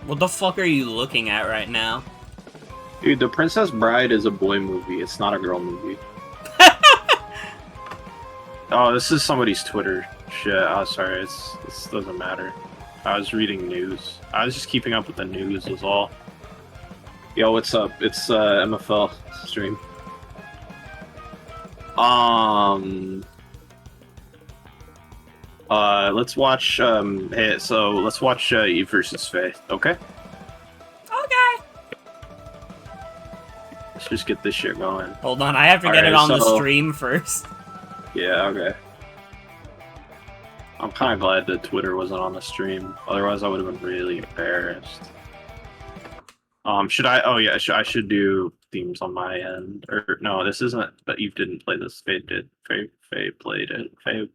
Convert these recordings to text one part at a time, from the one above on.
What the fuck are you looking at right now? Dude, The Princess Bride is a boy movie. It's not a girl movie. Oh, this is somebody's Twitter shit. Oh, sorry. This doesn't matter. I was reading news. I was just keeping up with the news was all. Yo, what's up? It's MFL stream. Let's watch hey, so let's watch Eve versus Faye, okay? Okay. Let's just get this shit going. Hold on, I have to get it on the stream first. Yeah, okay. I'm kind of glad that Twitter wasn't on the stream. Otherwise, I would have been really embarrassed. Should I? Oh yeah, I should do themes on my end. Or no, this isn't. But Eve didn't play this. Faye did. Faye played it. Faye.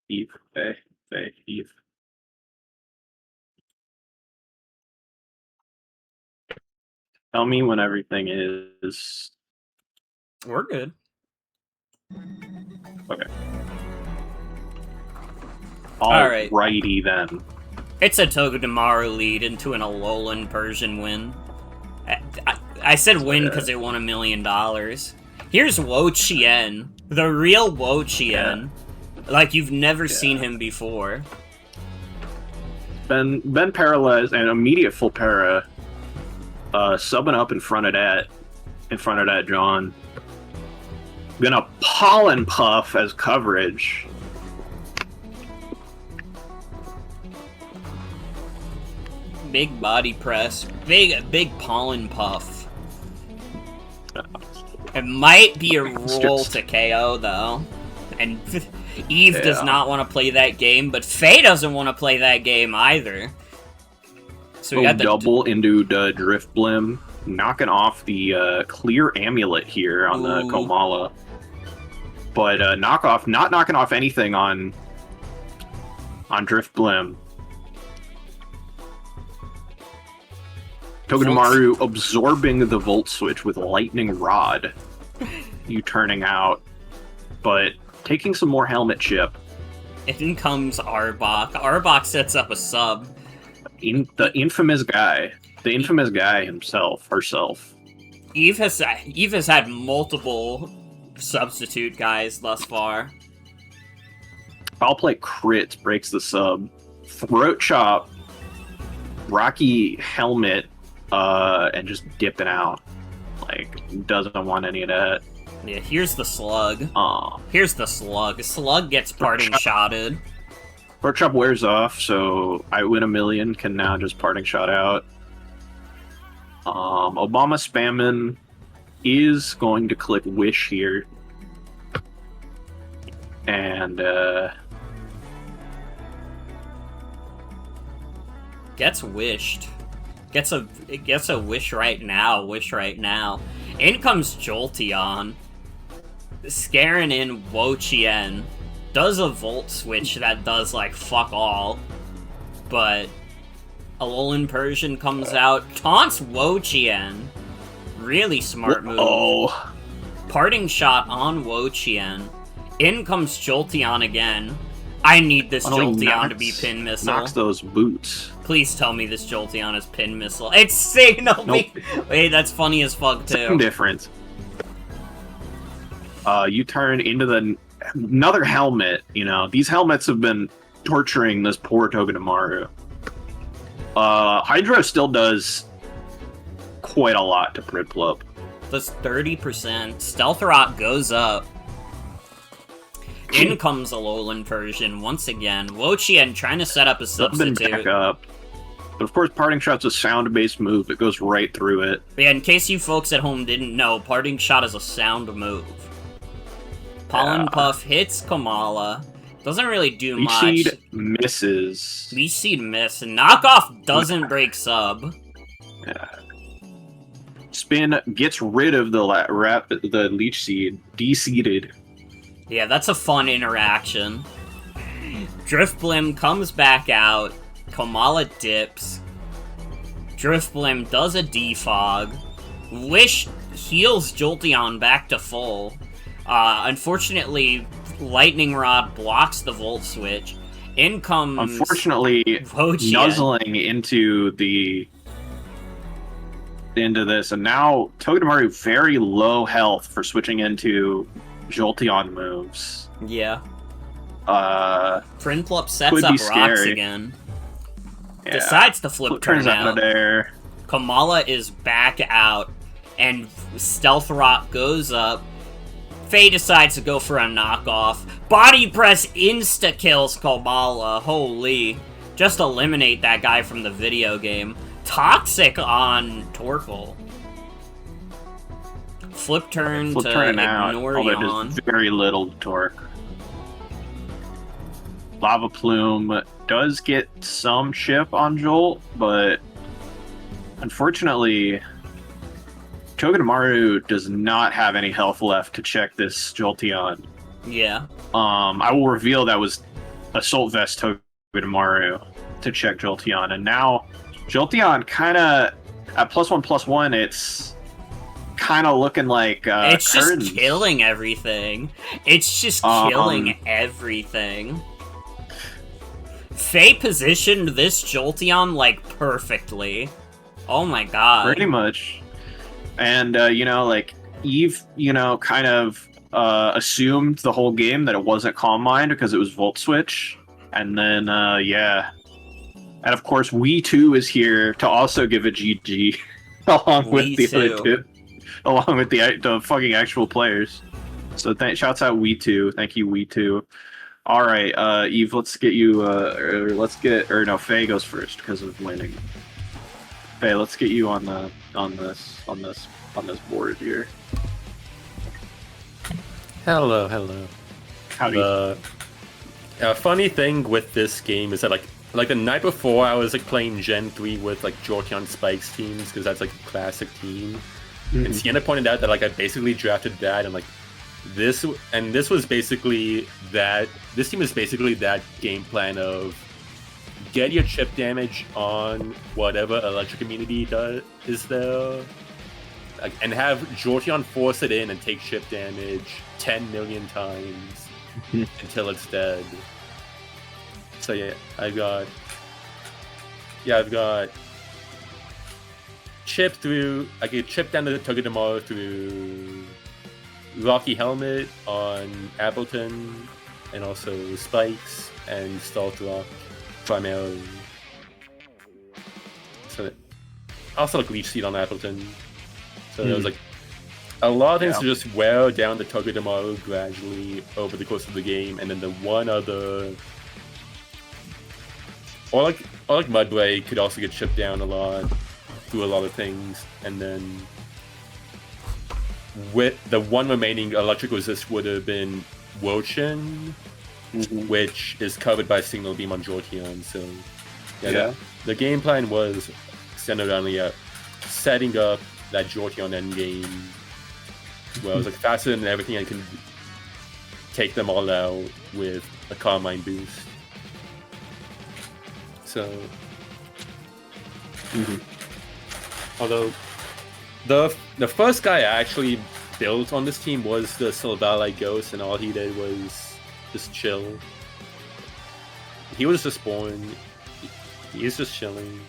Eve. Faye. Eve. Tell me when everything is. We're good. Okay. Alright. Alrighty then. It's a Togedemaru lead into an Alolan Persian win. I said win because it won $1 million. Here's Wo-Chien. The real Wo-Chien. Yeah. Like you've never seen him before. Ben paralyzed and immediate full para. Subbing up in front of that Joan. Gonna pollen puff as coverage. Big body press, big pollen puff. It might be a roll to KO though, and Eve does not want to play that game, but Faye doesn't want to play that game either. So we got the double into the Drift Blim, knocking off the clear amulet here on the Comona. But not knocking off anything on Drift Blim. Togedemaru absorbing the Volt Switch with Lightning Rod. You turning out, but taking some more helmet chip. In comes Arbok. Arbok sets up a sub. The infamous guy himself, herself. Eve has had multiple substitute guys thus far. Foul play crit breaks the sub. Throat chop, Rocky helmet, and just dipping out. Like, doesn't want any of that. Yeah, here's the slug. Here's the slug. Slug gets parting shotted. Throat chop wears off, so I win $1 million can now just parting shot out. Obama spamming is going to click Wish here. And, gets wished. Gets a wish right now. Wish right now. In comes Jolteon. Scaring in Wo-Chien. Does a Volt Switch that does, like, fuck all. But Alolan Persian comes out. Taunts Wo-Chien. Really smart move. Parting shot on Wo-Chien. In comes Jolteon again. I need this Jolteon to be Pin Missile. Knocks those boots. Please tell me this Jolteon is Pin Missile. It's Sauzels. Nope. Wait, that's funny as fuck, too. Same difference. You turn into another helmet. You know, these helmets have been torturing this poor Togedemaru. Hydro still does quite a lot to Pridplup. Does 30%. Stealth Rock goes up. In comes Alolan Persian once again. Wo-Chien trying to set up a substitute. Back up. But of course, Parting Shot's a sound-based move. It goes right through it. But yeah, in case you folks at home didn't know, Parting Shot is a sound move. Pollen Puff hits Comona. Doesn't really do much. Leech Seed misses. Leech Seed miss. Knockoff doesn't break sub. Yeah. Spin gets rid of the Leech Seed. De-seeded. Yeah, that's a fun interaction. Driftblim comes back out. Comona dips. Driftblim does a defog. Wish heals Jolteon back to full. Unfortunately, Lightning Rod blocks the Volt Switch. In comes unfortunately Jolteon. nuzzling into this, and now Togedemaru very low health for switching into Jolteon moves. Yeah. Could Prinplup sets be up rocks scary. again. Yeah. Decides to flip turn out out. of there. Kamala is back out, and Stealth Rock goes up. Faye decides to go for a knockoff. Body press insta-kills Kamala. Holy. Just eliminate that guy from the video game. Toxic on Torkoal. Flip turn to ignore Yawn. Just very little torque. Lava Plume does get some chip on Jolt, but unfortunately, Togedemaru does not have any health left to check this Jolteon. Yeah. I will reveal that was Assault Vest Togedemaru to check Jolteon, and now Jolteon kind of at +1/+1. It's kind of looking like it's curtains. just killing everything. It's just killing everything. Faye positioned this Jolteon like perfectly. Oh my god. Pretty much. And like Eve, kind of assumed the whole game that it wasn't Calm Mind because it was Volt Switch, and then yeah. And of course, We Too is here to also give a GG, along with the other two, along with the fucking actual players. So shouts out We Too, thank you We Too. All right, Eve, let's get you. Faye goes first because of winning. Faye, let's get you on this board here. Hello. Howdy. Funny thing with this game is that like the night before I was like playing Gen 3 with like Jolteon Spikes teams because that's like a classic team. Mm-hmm. And Sienna pointed out that like I basically drafted that and like this was basically that. This team is basically that game plan of get your chip damage on whatever electric immunity is there, and have Jolteon force it in and take chip damage 10 million times until it's dead. So yeah, I've got chip through. I could chip down the Togedemaru through Rocky Helmet on Appleton, and also Spikes and Stealth Rock primarily. So also like Leech Seed on Appleton. So there was like a lot of things to just wear down the Togedemaru gradually over the course of the game, and then the one other or like Mudbray could also get chipped down a lot through a lot of things, and then with the one remaining electric resist would have been Wochin, which is covered by Signal Beam on Jolteon. So the game plan was centered on setting up that Jolteon endgame where I was like faster than everything I can take them all out with a Calm Mind boost. So although the first guy I actually built on this team was the Silvally Ghost, and all he did was just chill. He was just born. He's just chilling.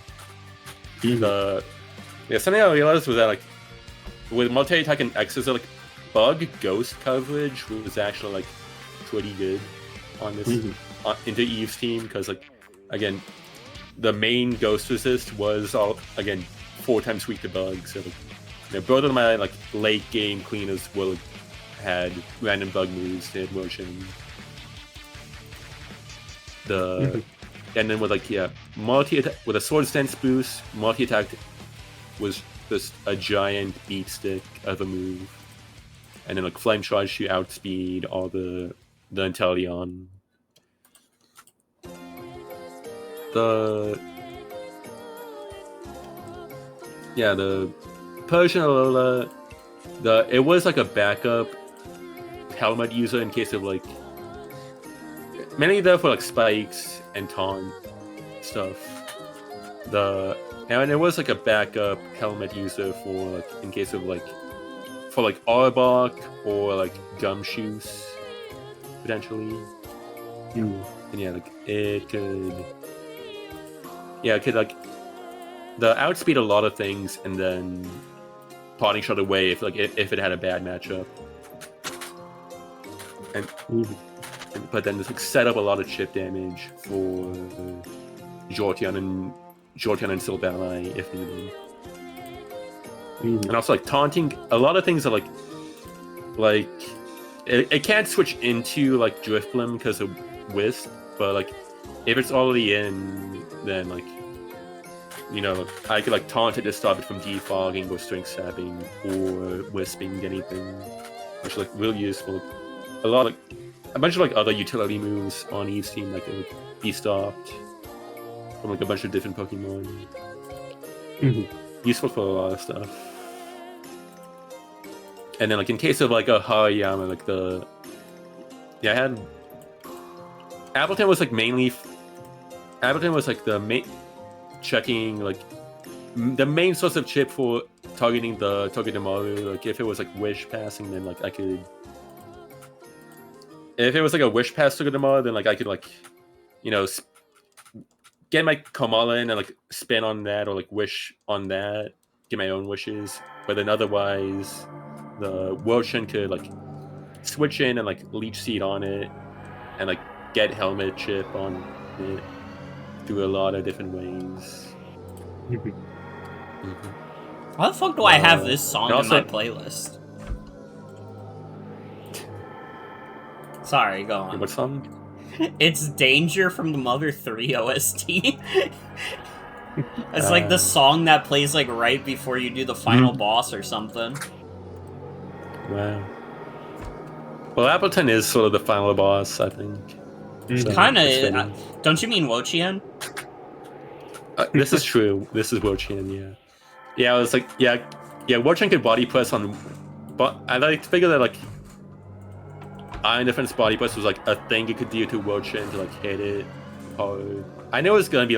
Something I realized was that like with multi-attack and X's, like bug ghost coverage was actually like pretty good on this into Eve's team, because like again the main ghost resist was all again 4 times weak to bug, so like, both of my like late game cleaners will had random bug moves. They had motion. And then with like multi attack with a sword stance boost, multi attack was just a giant beat stick of a move, and then like flame charge to outspeed all the Inteleon. The Persian Alola, it was like a backup helmet user in case of like mainly there for like spikes and taunt stuff. And it was like a backup helmet user for like in case of like for like Arbok or like Gumshoes potentially. And yeah, like it could like the outspeed a lot of things and then potting shot away if it had a bad matchup. But then just like set up a lot of chip damage for Jolteon and Silvally if needed. And also like taunting, a lot of things are like it can't switch into like Drifblim because of Wisp, but like if it's already in, then like I could like taunt it to stop it from defogging or strength sapping or wisping anything, which is like really useful. A bunch of like other utility moves on each team that can like be stopped from like a bunch of different Pokemon. Useful for a lot of stuff. And then like in case of like a Hariyama, like I had Appleton was like the main checking like the main source of chip for targeting the Togedemaru. Like if it was like wish passing, then like I could. If it was like a wish pass Togedemaru, then like I could like, get my Comona in and like spin on that or like wish on that, get my own wishes. But then otherwise, the Worldshin could like switch in and like Leech Seed on it, and like get Helmet Chip on it through a lot of different ways. How the fuck do I have this song in my playlist? Sorry, go on. What song? It's Danger from the Mother 3 OST. It's like the song that plays like right before you do the final boss or something. Wow. Well, Appleton is sort of the final boss, I think. So Kind of. Don't you mean Wochien? This is true. This is Wochien, yeah. Yeah, I was like, yeah, Wochien could body press on, but I like to figure that like Iron Defense body press was like a thing you could do to Wochien to like hit it hard. I know it's gonna be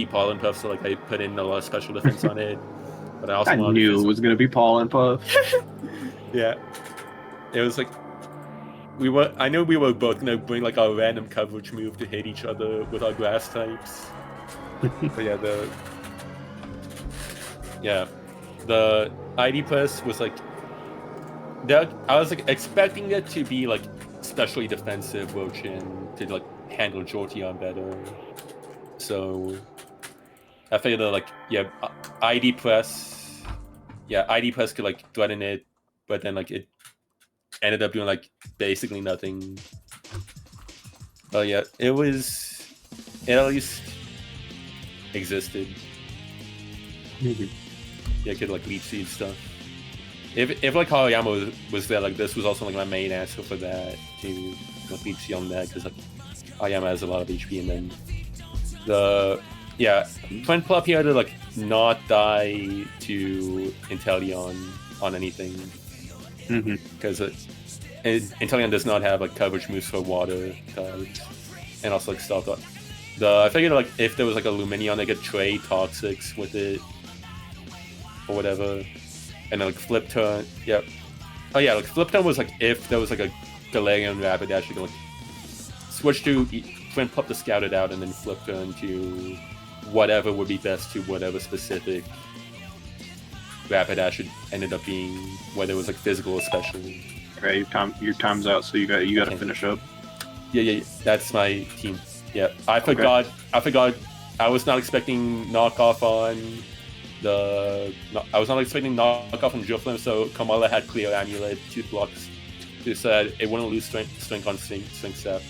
Pollen Puff, so like I put in a lot of special defense on it. But I also knew it was gonna be Pollen Puff. Yeah, it was like I knew we were both gonna bring like our random coverage move to hit each other with our grass types. But the ID press was like I was like expecting it to be like especially defensive Wochien to like handle Jolteon better. So I figured that like ID press could like threaten it, but then like it ended up doing like basically nothing. But yeah, it at least existed. Yeah, it could like Leech Seed stuff. If like Hariyama was there, like this was also like my main answer for that to like Leech Seed on that, because like Hariyama has a lot of HP, and then Twin Plop here to like not die to Inteleon on anything, because Inteleon does not have like coverage moves for water types, and also like stealth. I figured like if there was like a Lumineon, I could trade Toxics with it or whatever, and then like Flip Turn. Yeah. Oh yeah, like Flip Turn was like if there was like a Galarian Rapidash, you could like switch to Twin Plop to scout it out, and then Flip Turn to whatever would be best to whatever specific Rapidash ended up being, whether it was like physical or special. Okay, your time's out, so you got to finish up. Yeah, that's my team. Yeah, I forgot. I was not expecting knockoff on I was not expecting knockoff from Drifblim, so Kamala had clear amulet, 2 blocks. It said it wouldn't lose strength on Swing Step.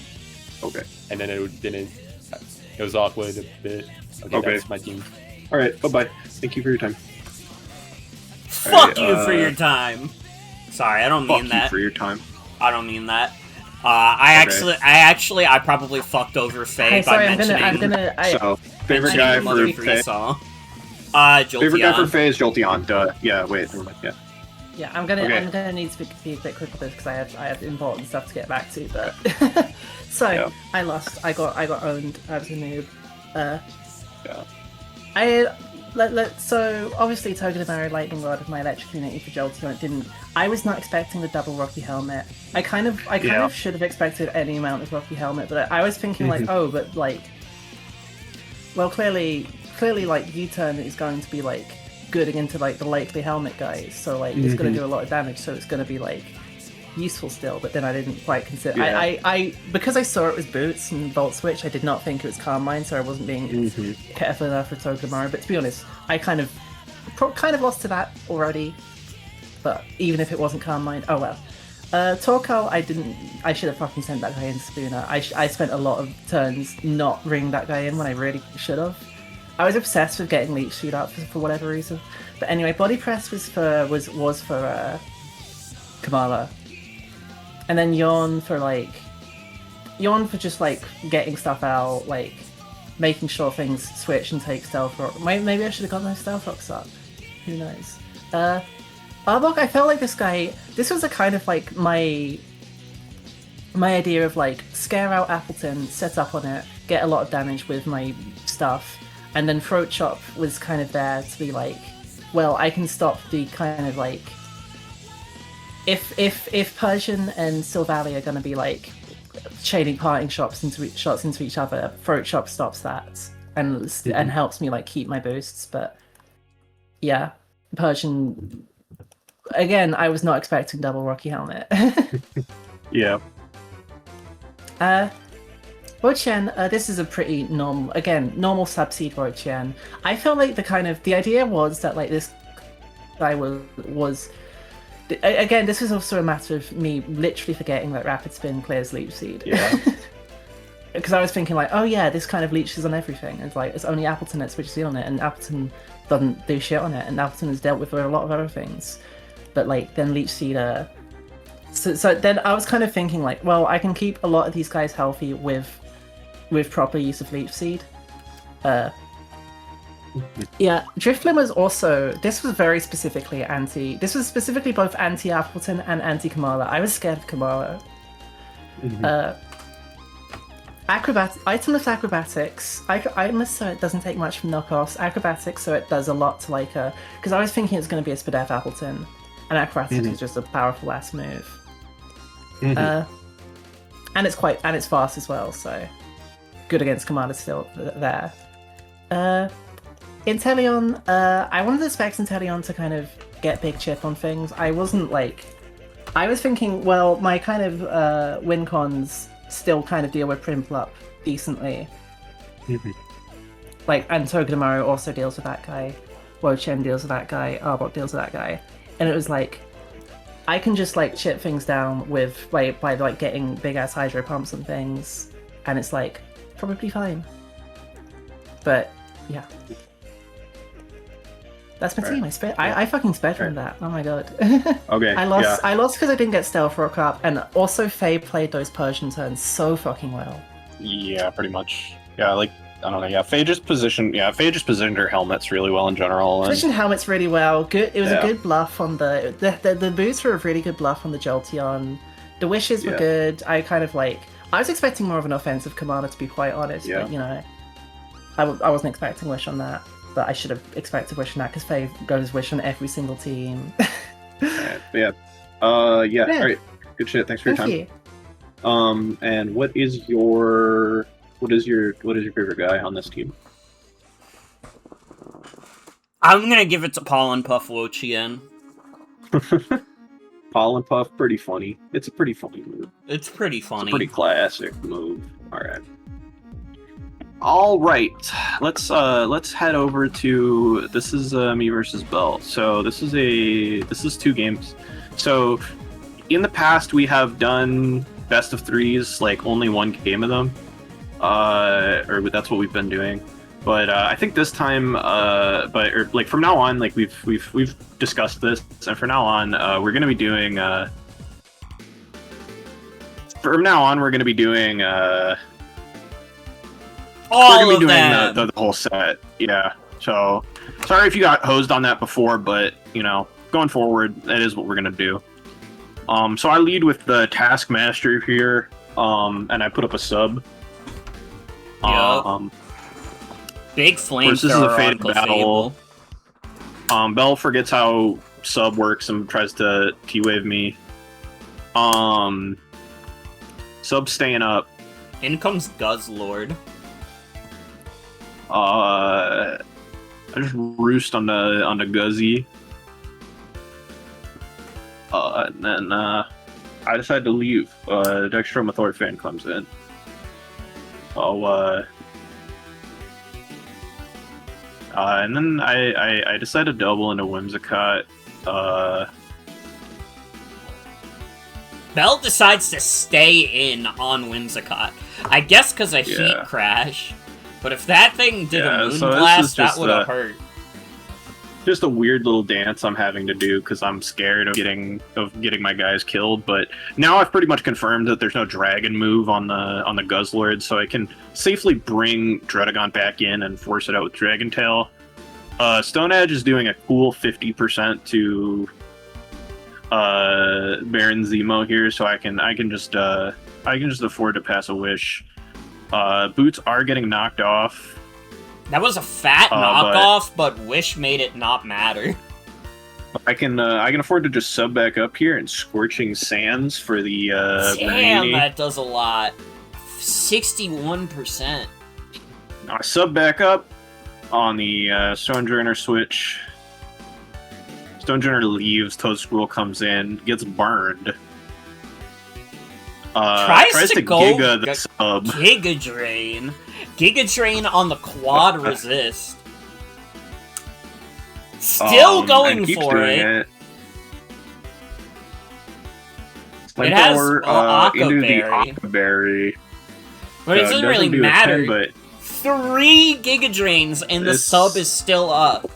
Okay. And then it didn't. It was awkward a bit. Okay, that's my team. All right, bye-bye. Thank you for your time. Fuck you for your time. Sorry, I don't mean that. Fuck you for your time. I don't mean that. I probably fucked over Faye by mentioning. So, favorite guy for Faye. Jolteon. Favorite guy for Faye is Jolteon. Duh. Yeah. Wait. Never mind. Yeah. Yeah, I'm gonna need to be a bit quick with this because I have important stuff to get back to. But I lost. I got owned. I was a noob. So obviously Togedemaru Lightning Rod of my electric unity for Jolteon. It didn't. I was not expecting the double Rocky Helmet. I kind of should have expected any amount of Rocky Helmet, but I was thinking like, oh, but like, well, clearly like U-turn is going to be like good against like the Lakely Helmet guys, so like it's going to do a lot of damage, so it's going to be like useful still. But then I didn't quite consider. I because I saw it was boots and Volt Switch, I did not think it was Calm Mind, so I wasn't being careful enough for Togedemaru. But to be honest, I kind of lost to that already. But even if it wasn't Calm Mind, oh well. Torkoal, I should have fucking sent that guy in Spooner. I spent a lot of turns not ringing that guy in when I really should have. I was obsessed with getting Leech Seed up for whatever reason. But anyway, Body Press was for Kamala. And then Yawn for just like getting stuff out, like making sure things switch and take Stealth Rock. Maybe I should have got those Stealth Rocks up. Who knows? Arbok, I felt like this was a kind of like my idea of like scare out Appleton, set up on it, get a lot of damage with my stuff, and then Throat Chop was kind of there to be like, well, I can stop the kind of like, if Persian and Silvally are going to be like chaining parting shots into each other, Throat Chop stops that and helps me like keep my boosts. But yeah, Persian. Again, I was not expecting double Rocky Helmet. Yeah. Wochen, this is a pretty normal Subseed Wochen. I feel like the idea was that like this guy was again, this was also a matter of me literally forgetting that Rapid Spin clears Leech Seed. Yeah. Because I was thinking like, oh yeah, this kind of leeches on everything. It's like, it's only Appleton that switches in on it, and Appleton doesn't do shit on it, and Appleton has dealt with a lot of other things. But like, then Leech Seed, so then I was kind of thinking like, well, I can keep a lot of these guys healthy with proper use of Leech Seed. Yeah, Drifblim was also, this was specifically both anti-Appleton and anti-Kamala. I was scared of Kamala. Itemless Acrobatics. I must say it doesn't take much from knockoffs. Acrobatics, so it does a lot to like because I was thinking it's going to be a Spadef Appleton, and Acrobatics is just a powerful ass move. And it's fast as well, so good against Commander still there. Inteleon, I wanted the Specs Inteleon to kind of get big chip on things. I was thinking, well, my kind of win cons still kind of deal with Primplup decently. Like, and Togedemaru also deals with that guy. Wochen deals with that guy. Arbok deals with that guy. And it was like, I can just like chip things down with by like getting big ass hydro pumps and things, and it's like probably fine. But yeah. That's my team. I fucking sped from that. Oh my god. Okay. I lost because I didn't get Stealth Rock up, and also Faye played those Persian turns so fucking well. Yeah, pretty much. Yeah, like, I don't know. Yeah, Faye just positioned her helmets really well in general. Positioned helmets really well. Good. It was a good bluff on the boots were a really good bluff on the Jolteon. The wishes were good. I was expecting more of an offensive commander, to be quite honest. Yeah. But you know, I wasn't expecting Wish on that. But I should have expected Wish on that because Faye goes Wish on every single team. Yeah. All right. Good shit. Thanks for your time. You. And what is your favorite guy on this team? I'm gonna give it to Pollen Puff Wochen. Pollen Puff, pretty funny. It's a pretty funny move. It's pretty funny. It's a pretty classic move. All right. Let's head over to, this is me versus Bell. So this is 2 games. So in the past we have done best of 3s, like only 1 game of them. Or that's what we've been doing. But I think this time, from now on, like we've discussed this, and from now on, we're gonna be doing. All of them. The whole set. Yeah. So sorry if you got hosed on that before, but you know, going forward, that is what we're gonna do. So I lead with the Taskmaster here, and I put up a sub. Yep. Big flamethrower. This is a fated battle. Bell forgets how sub works and tries to T-wave me. Sub staying up. In comes Guzzlord. I just roost on the Guzzy. And then I decide to leave. Dextro Thorfan comes in. And then I decide to double into Whimsicott. Bell decides to stay in on Whimsicott. I guess because of Heat Crash. But if that thing did a Moonblast, that would have hurt. Just a weird little dance I'm having to do because I'm scared of getting my guys killed. But now I've pretty much confirmed that there's no dragon move on the Guzzlord, so I can safely bring Dredagon back in and force it out with Dragon Tail. Stone Edge is doing a cool 50% to Baron Zemo here, so I can just afford to pass a wish. Boots are getting knocked off. That was a fat knockoff, but Wish made it not matter. I can afford to just sub back up here and Scorching Sands for the Damn, Marini. that does a lot. 61%. I sub back up on the Stonejourner switch. Stonejourner leaves, Toadscroll comes in, gets burned. Tries to go Giga the sub. Giga Drain. Giga Drain on the quad resist. Still going for it. It has into the Aquaberry. Aquaberry. But it doesn't really matter. 10, but 3 Giga Drains and the sub is still up.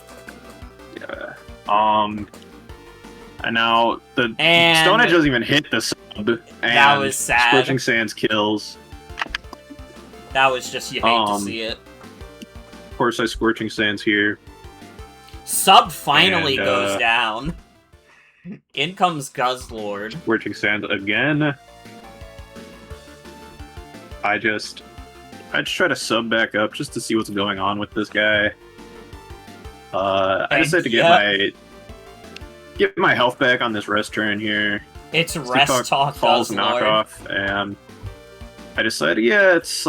Yeah. And now the Stone Edge doesn't even hit the sub. And that was sad. Scorching Sands kills. That was just, you hate to see it. Of course, I Scorching Sands here. Sub finally goes down. In comes Guzzlord. Scorching Sands again. I just try to sub back up just to see what's going on with this guy. I decided to get my health back on this rest turn here. It's Rest Talk Falls Guzzlord. knockoff, and I decided, it's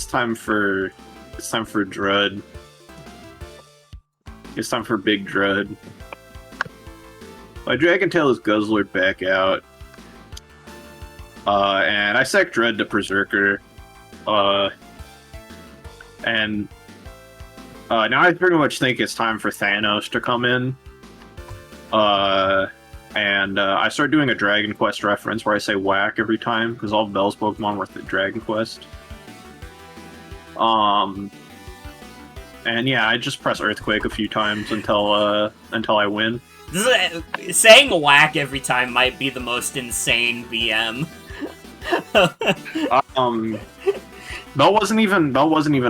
time for Drud. It's time for Big Drud. My Dragon Tail is Guzzlord back out. And I sack Drud to Berserker. And now I pretty much think it's time for Thanos to come in. And I start doing a Dragon Quest reference where I say whack every time, because all Bell's Pokemon were the Dragon Quest. And yeah, I just press Earthquake a few times until I win. Saying whack every time might be the most insane VM. Bell wasn't even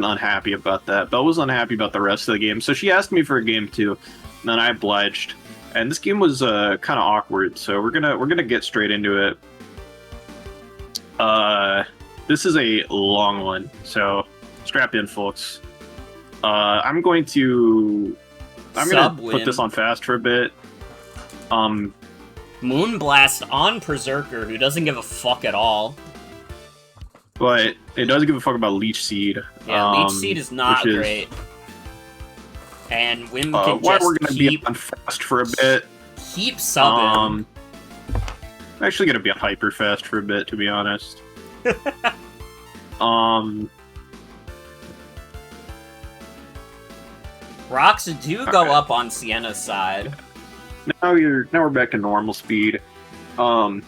unhappy about that. Bell was unhappy about the rest of the game, so she asked me for a game too, and then I obliged. And this game was kind of awkward, so we're gonna get straight into it. This is a long one, so strap in, folks. I'm gonna put this on fast for a bit. Moonblast on Berserker, who doesn't give a fuck at all. But it does give a fuck about Leech Seed. Yeah, Leech Seed is not great. And Wim can why just we're gonna be on fast for a bit. Keep subbing. I'm actually gonna be on hyper fast for a bit, to be honest. Rocks do go up on Sienna's side. Now we're back to normal speed. Yeah,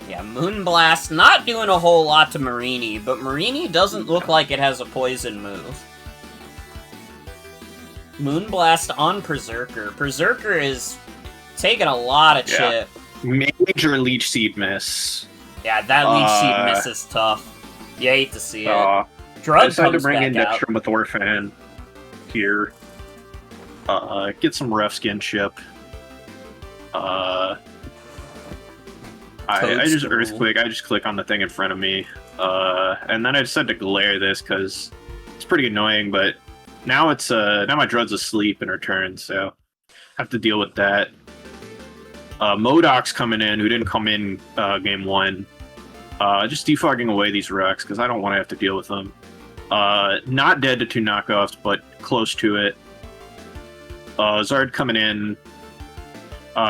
Moonblast not doing a whole lot to Marini, but Marini doesn't look like it has a poison move. Moonblast on Berserker. Berserker is taking a lot of chip. Major Leech Seed miss. Yeah, that Leech Seed miss is tough. You hate to see it. Drug I decided to comes bring back in out. Dextromethorphan here. Get some ref skin chip. I just Earthquake. I just click on the thing in front of me. And then I decided to glare this because it's pretty annoying, but now it's now my Drud's asleep in her turn, so I have to deal with that. Modoc's coming in, who didn't come in game 1. Just defogging away these wrecks, because I don't want to have to deal with them. Not dead to 2 knockoffs, but close to it. Zard coming in.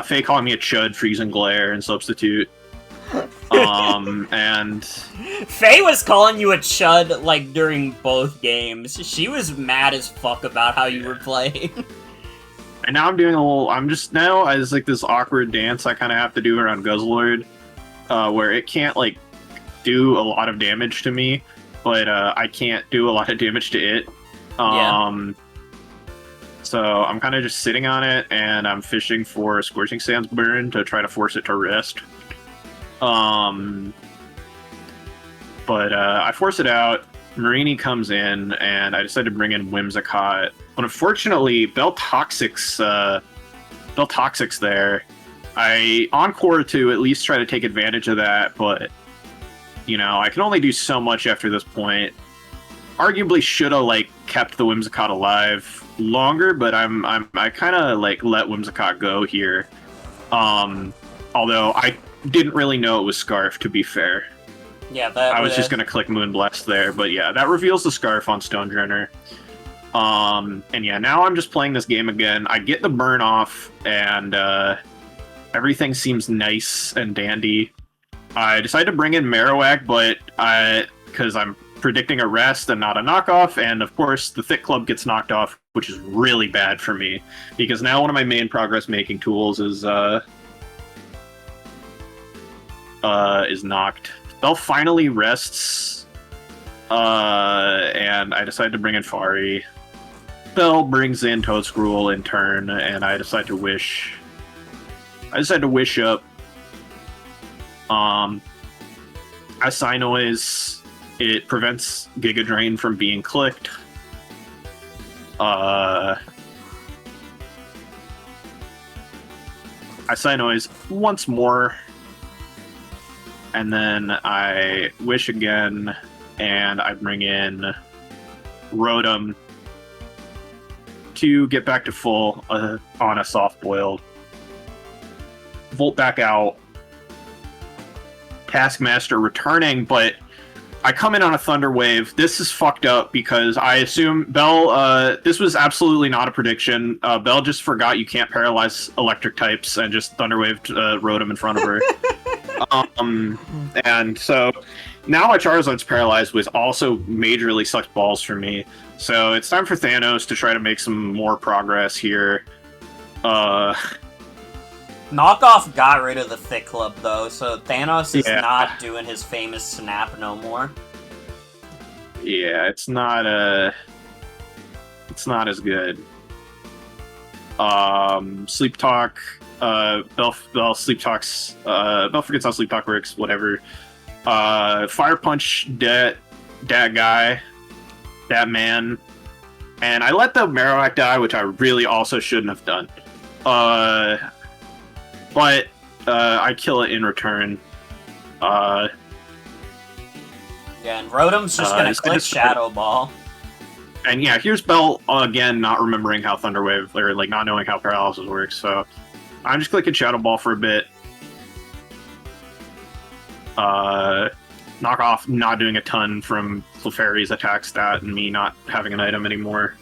Faye calling me a chud for using Glare and Substitute. And... Faye was calling you a chud, like, during both games. She was mad as fuck about how you were playing. And now I'm doing a little... I'm just now, as, like, this awkward dance I kind of have to do around Guzzlord, where it can't, like, do a lot of damage to me, but I can't do a lot of damage to it. So I'm kind of just sitting on it, and I'm fishing for a Scorching Sands burn to try to force it to rest. But I force it out. Marini comes in, and I decide to bring in Whimsicott. But unfortunately, Bell Toxic's there. I Encore to at least try to take advantage of that, but you know, I can only do so much after this point. Arguably should have like kept the Whimsicott alive longer, but I kind of like let Whimsicott go here. Although I didn't really know it was Scarf, to be fair. Yeah, I was just gonna click Moonblast there, but yeah, that reveals the Scarf on Stonedrenner. And yeah, now I'm just playing this game again. I get the burn off, and everything seems nice and dandy. I decided to bring in Marowak, but because I'm predicting a rest and not a knockoff, and of course the Thick Club gets knocked off, which is really bad for me, because now one of my main progress-making tools is knocked. Bell finally rests, and I decide to bring in Fari. Bell brings in Toadscruel in turn, and I decide to wish. I decide to wish up. I Psy Noise. It prevents Giga Drain from being clicked. I Psy Noise once more. And then I wish again, and I bring in Rotom to get back to full on a soft boiled. Volt back out. Taskmaster returning, but I come in on a Thunder Wave. This is fucked up because I assume Bell, this was absolutely not a prediction. Bell just forgot you can't paralyze electric types and just Thunder Waved Rotom in front of her. And so now my Charizard's paralyzed, which also majorly sucked balls for me. So it's time for Thanos to try to make some more progress here. Knockoff got rid of the Thick Club, though, so Thanos is not doing his famous snap no more. Yeah, it's not as good. Sleep Talk. Bell Sleep Talks. Bell forgets how Sleep Talk works. Whatever. Fire Punch that guy, that man, and I let the Marowak die, which I really also shouldn't have done. But I kill it in return. Yeah, and Rotom's just gonna click Shadow Ball. And yeah, here's Bell again, not remembering how Thunder Wave, or like not knowing how paralysis works. So I'm just clicking Shadow Ball for a bit. Knockoff not doing a ton from Clefairy's attack stat and me not having an item anymore.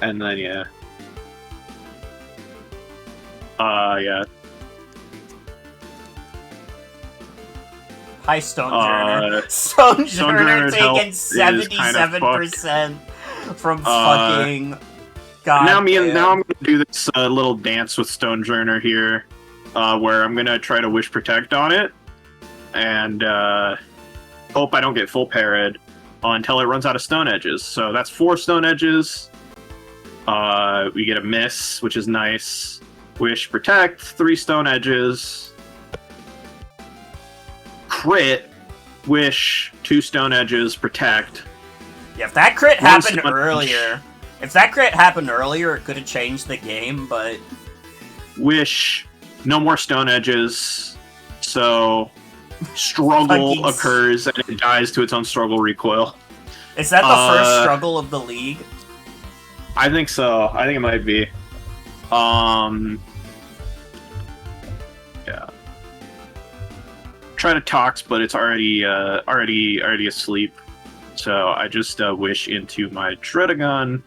And then yeah. Yeah. Hi, Stonedrenner. Stonedrenner taking 77% from fucking. God. Now I'm gonna do this little dance with Stonedrenner here, where I'm gonna try to Wish Protect on it, and hope I don't get full parried until it runs out of Stone Edges. So that's 4 Stone Edges. We get a miss, which is nice. Wish Protect, 3 Stone Edges. Crit, Wish, 2 Stone Edges, Protect. Yeah, if that crit happened earlier, it could have changed the game, but... Wish, no more Stone Edges, so struggle Fucking occurs and it dies to its own struggle recoil. Is that the first struggle of the league? I think so. I think it might be. Yeah. Try to tox, but it's already asleep. So I just wish into my Dredagon.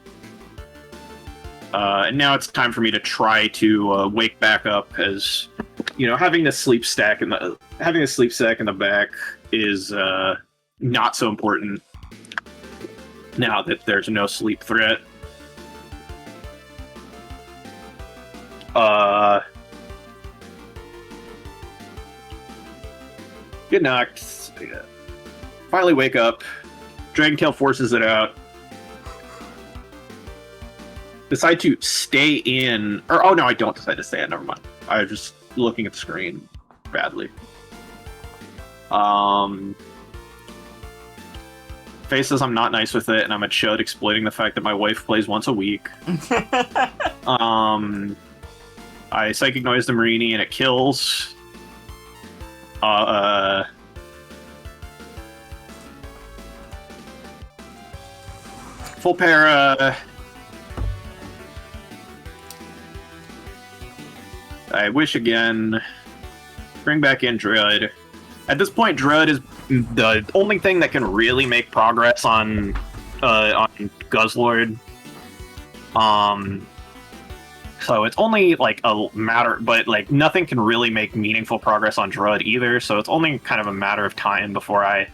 And now it's time for me to try to wake back up, as you know, having the sleep stack in the back is not so important now that there's no sleep threat. Get knocked. Finally wake up. Dragon Tail forces it out. Decide to stay in, or oh no, I don't decide to stay in. Never mind. I was just looking at the screen badly. Faye says I'm not nice with it, and I'm a chud exploiting the fact that my wife plays once a week. I Psychic Noise the Marini, and it kills. Full para. I wish again. Bring back in Druid. At this point, Druid is the only thing that can really make progress on Guzzlord. So it's only like a matter, but like nothing can really make meaningful progress on Druid either. So it's only kind of a matter of time before I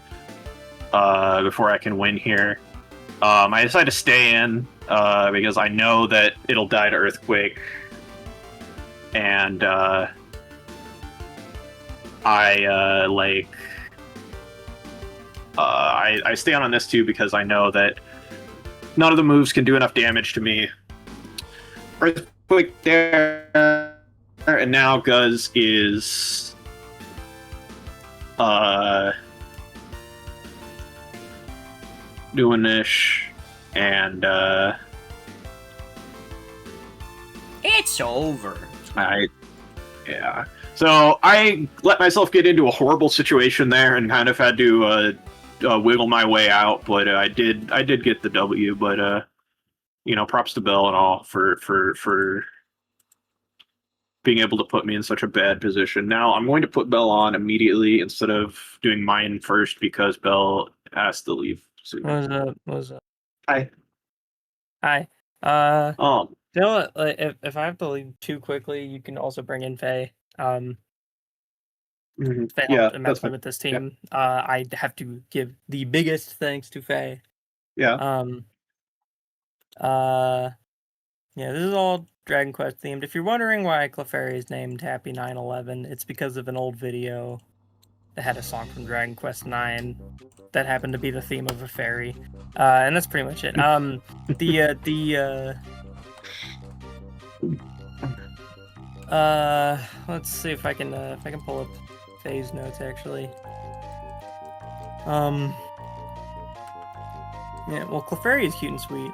can win here. I decide to stay in because I know that it'll die to Earthquake, and I stay on this too because I know that none of the moves can do enough damage to me. Earthquake there, and now Guz is doing this, and It's over. Yeah. So I let myself get into a horrible situation there and kind of had to wiggle my way out, but I did get the W. But you know, props to Bell and all for being able to put me in such a bad position. Now I'm going to put Bell on immediately instead of doing mine first because Bell has to leave soon. What's up? Hi. Hi. You know what? Like, if I have to leave too quickly, you can also bring in Faye. Faye helped immensely with this team. Yeah. I have to give the biggest thanks to Faye. Yeah. Yeah, this is all Dragon Quest themed. If you're wondering why Clefairy is named Happy 9/11, it's because of an old video that had a song from Dragon Quest 9 that happened to be the theme of a fairy. And that's pretty much it. Let's see if I can pull up Faye's notes actually. Yeah, well, Clefairy is cute and sweet.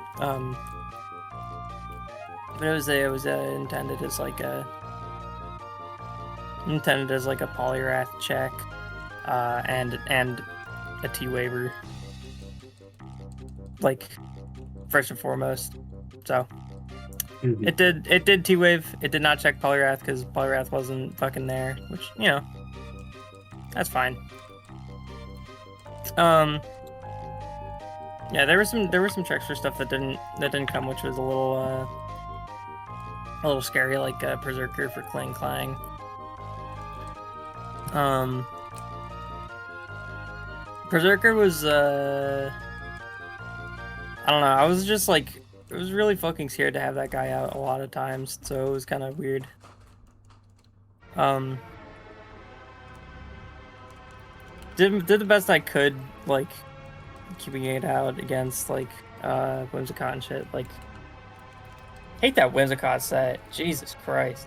But it was intended as like a polyrath check, and a T waiver, like first and foremost. So it did T wave. It did not check polyrath because polyrath wasn't fucking there, which, you know, that's fine. Yeah, there were some checks for stuff that didn't come, which was a little scary, like Berserker for Kling Klang. Berserker was I don't know, I was just like, I was really fucking scared to have that guy out a lot of times, so it was kind of weird. Did the best I could, like keeping it out against like Whimsicott and shit. Like, hate that Whimsicott set. Jesus Christ.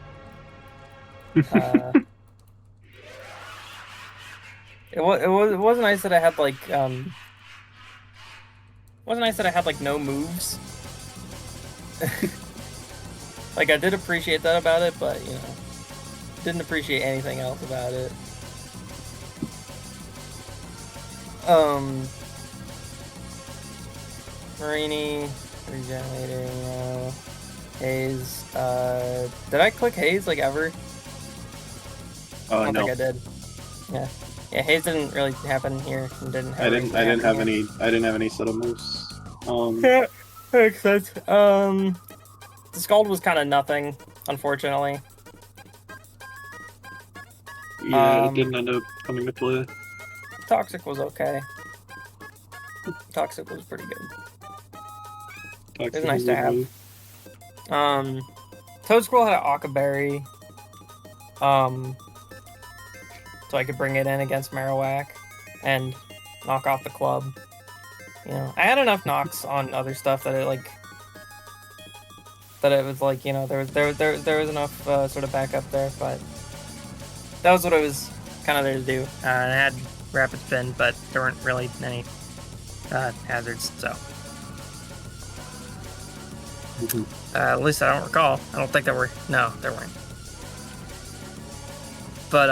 It was nice that I had like wasn't nice that I had like no moves. Like, I did appreciate that about it, but you know, didn't appreciate anything else about it. Marini, regenerating, Haze. Did I click Haze like ever? I don't No. think I did. Yeah. Yeah, Haze didn't really happen here. And didn't have I didn't have any set of moves. Yeah, makes sense. The Scald was kind of nothing, unfortunately. Yeah, it didn't end up coming to play. Toxic was okay. Toxic was pretty good. It was nice to have. Toadsquirrel had an Ockaberry. So I could bring it in against Marowak and knock off the club. You know, I had enough knocks on other stuff that it was like, you know, there was enough sort of backup there, but that was what I was kind of there to do. I had Rapid Spin, but there weren't really any hazards, so. At least I don't recall. I don't think there were. No, there weren't. But,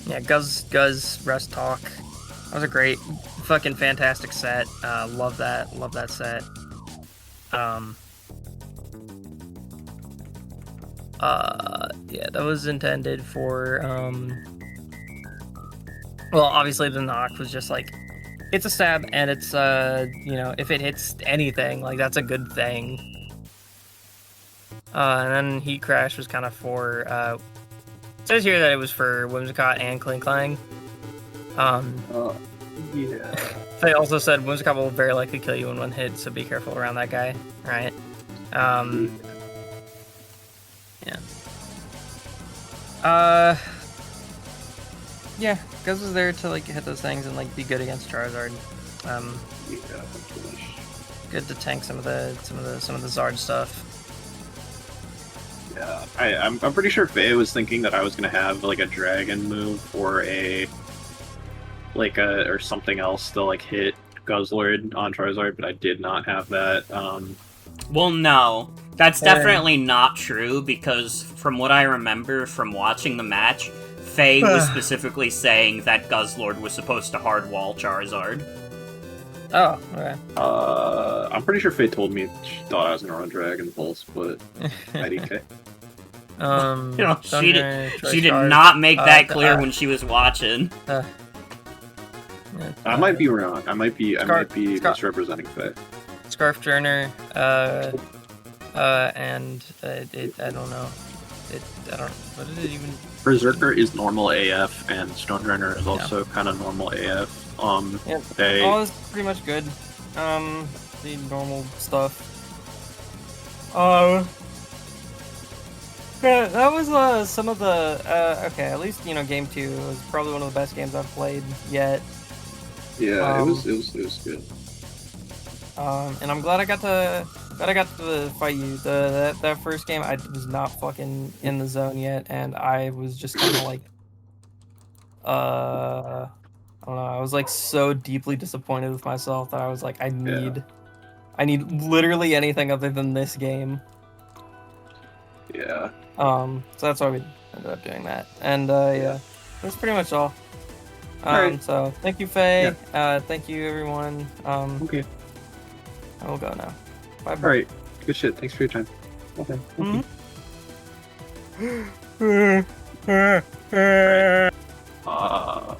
yeah, Guzz, Rest Talk. That was a great, fucking fantastic set. Love that set. Yeah, that was intended for, well, obviously the knock was just like, it's a stab, and it's, you know, if it hits anything, like, that's a good thing. And then Heat Crash was kind of for, it says here that it was for Whimsicott and Kling Klang. Yeah. They also said Whimsicott will very likely kill you in one hit, so be careful around that guy, right? Yeah. Yeah, Guz was there to like hit those things and like be good against Charizard. Good to tank some of the Zard stuff. Yeah, I'm pretty sure Faye was thinking that I was gonna have like a dragon move or or something else to like hit Guzzlord on Charizard, but I did not have that. Well, no. That's definitely not true, because from what I remember from watching the match, Faye was specifically saying that Guzzlord was supposed to hardwall Charizard. Oh, okay. I'm pretty sure Faye told me she thought I was gonna run Dragon Pulse, but IDK. You know, she did not make that clear when she was watching. I might be wrong. I might be misrepresenting Faye. Scarf Journer, and I don't know. What did it even? Berserker is normal AF, and Stonebrenner is also kind of normal AF. Yeah, all is pretty much good. The normal stuff. Yeah, that was some of the okay. At least you know, game 2 was probably one of the best games I've played yet. Yeah, it was good. And I'm glad I got to fight you. That first game, I was not fucking in the zone yet, and I was just kind of like, I don't know. I was like so deeply disappointed with myself that I was like, I need literally anything other than this game. Yeah. So that's why we ended up doing that, and yeah, that's pretty much all. Alright. So thank you, Faye. Yeah. Thank you, everyone. Okay. I will go now. Bye. All right. Good shit. Thanks for your time. Okay.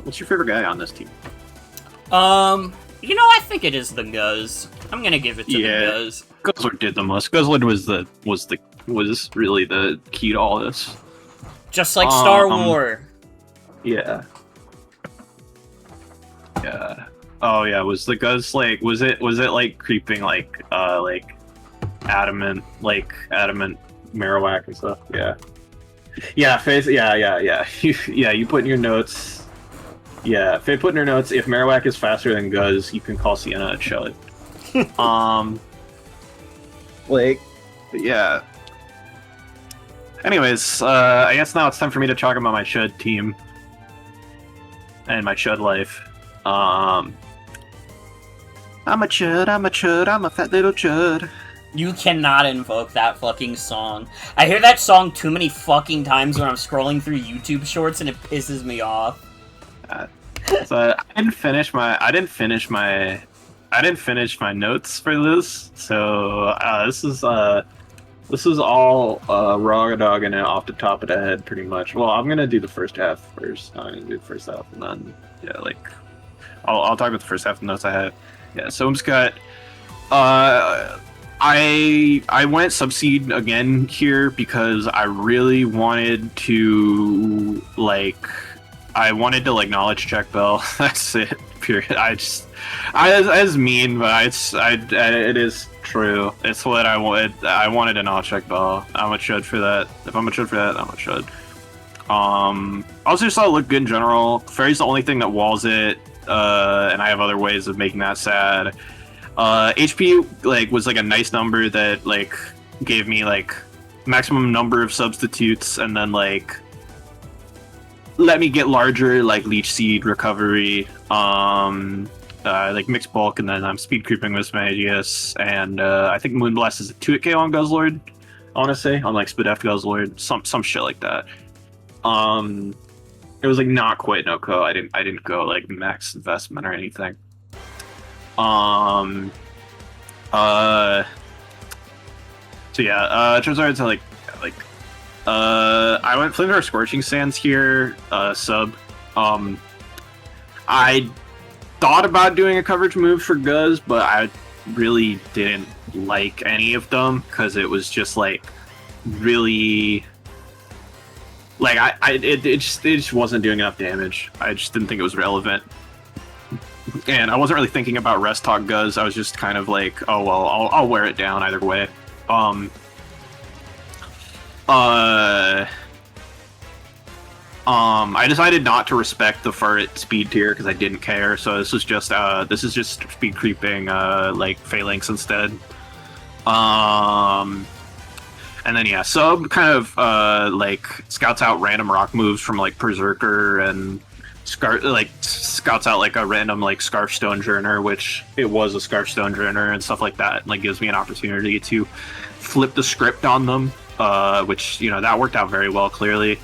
What's your favorite guy on this team? You know, I think it is the Guzz. I'm gonna give it to the Guzz. Guzzlord did the most. Guzzlord was really the key to all this. Just like Star War. Yeah. Yeah. Oh yeah, was the Guzz like was it like creeping like adamant Marowak and stuff? Yeah. Yeah, Faye, yeah. You put in your notes. Yeah, Faye put in her notes, if Marowak is faster than Guzz, you can call Sienna a chud. Yeah. Anyways, I guess now it's time for me to talk about my chud team. And my chud life. I'm a chud, I'm a fat little chud. You cannot invoke that fucking song. I hear that song too many fucking times when I'm scrolling through YouTube shorts and it pisses me off. So I didn't finish my notes for this. So this is all raw dogging it off the top of the head, pretty much. Well, I'm gonna do the first half first. I'm gonna do the first half, and then yeah, like I'll talk about the first half of the notes I had. Yeah, so I'm just got. I went subseed again here because I really wanted to like knowledge check Bell. That's it. Period. It's mean, but it is true. It's what I wanted. I wanted to knowledge check Bell. I'm a chud for that. If I'm a chud for that, I'm a chud. Also just thought it looked good in general. Fairy's the only thing that walls it, and I have other ways of making that sad. HP like was like a nice number that like gave me like maximum number of substitutes, and then like let me get larger like leech seed recovery, like mixed bulk, and then I'm speed creeping with my AGS, and I think Moonblast is a 2-hit KO on Guzzlord, I want to say, on like Spadef Guzzlord, some shit like that. It was like not quite no co. I didn't go like max investment or anything. So yeah, Charizard to like I went Flamethrower Scorching Sands here, sub. I thought about doing a coverage move for Guzz, but I really didn't like any of them because it was just like really like it just wasn't doing enough damage. I just didn't think it was relevant. And I wasn't really thinking about Rest Talk Guzz. I was just kind of like, oh well, I'll wear it down either way. I decided not to respect the Furret speed tier because I didn't care. So this is just speed creeping like Phalanx instead. And then yeah, Sub kind of like scouts out random rock moves from like Berserker and scouts out like a random like Scarfstone Journer, which it was a Scarfstone Journer and stuff like that. Like gives me an opportunity to flip the script on them, which you know that worked out very well clearly.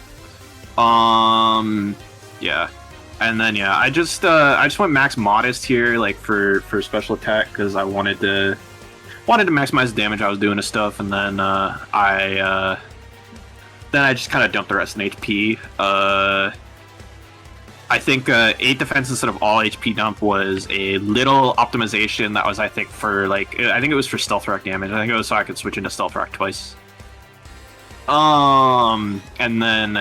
Yeah, and then yeah, I just went max modest here like for special attack because I wanted to maximize the damage I was doing to stuff, and then I just kind of dumped the rest in HP. I think 8 defense instead of all HP dump was a little optimization that was, I think, for like, I think it was for Stealth Rock damage. I think it was so I could switch into Stealth Rock twice. And then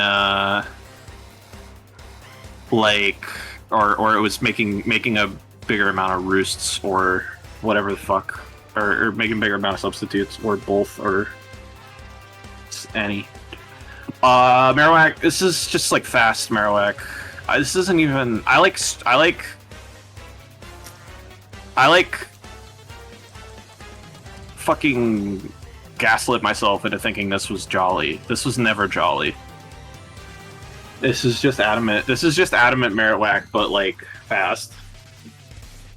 like, or it was making a bigger amount of roosts or whatever the fuck, or making a bigger amount of substitutes, or both, or any. Marowak, this is just like fast Marowak. This isn't even. I like fucking gaslit myself into thinking this was jolly. This was never jolly. This is just adamant. This is just adamant Marowak, but like fast.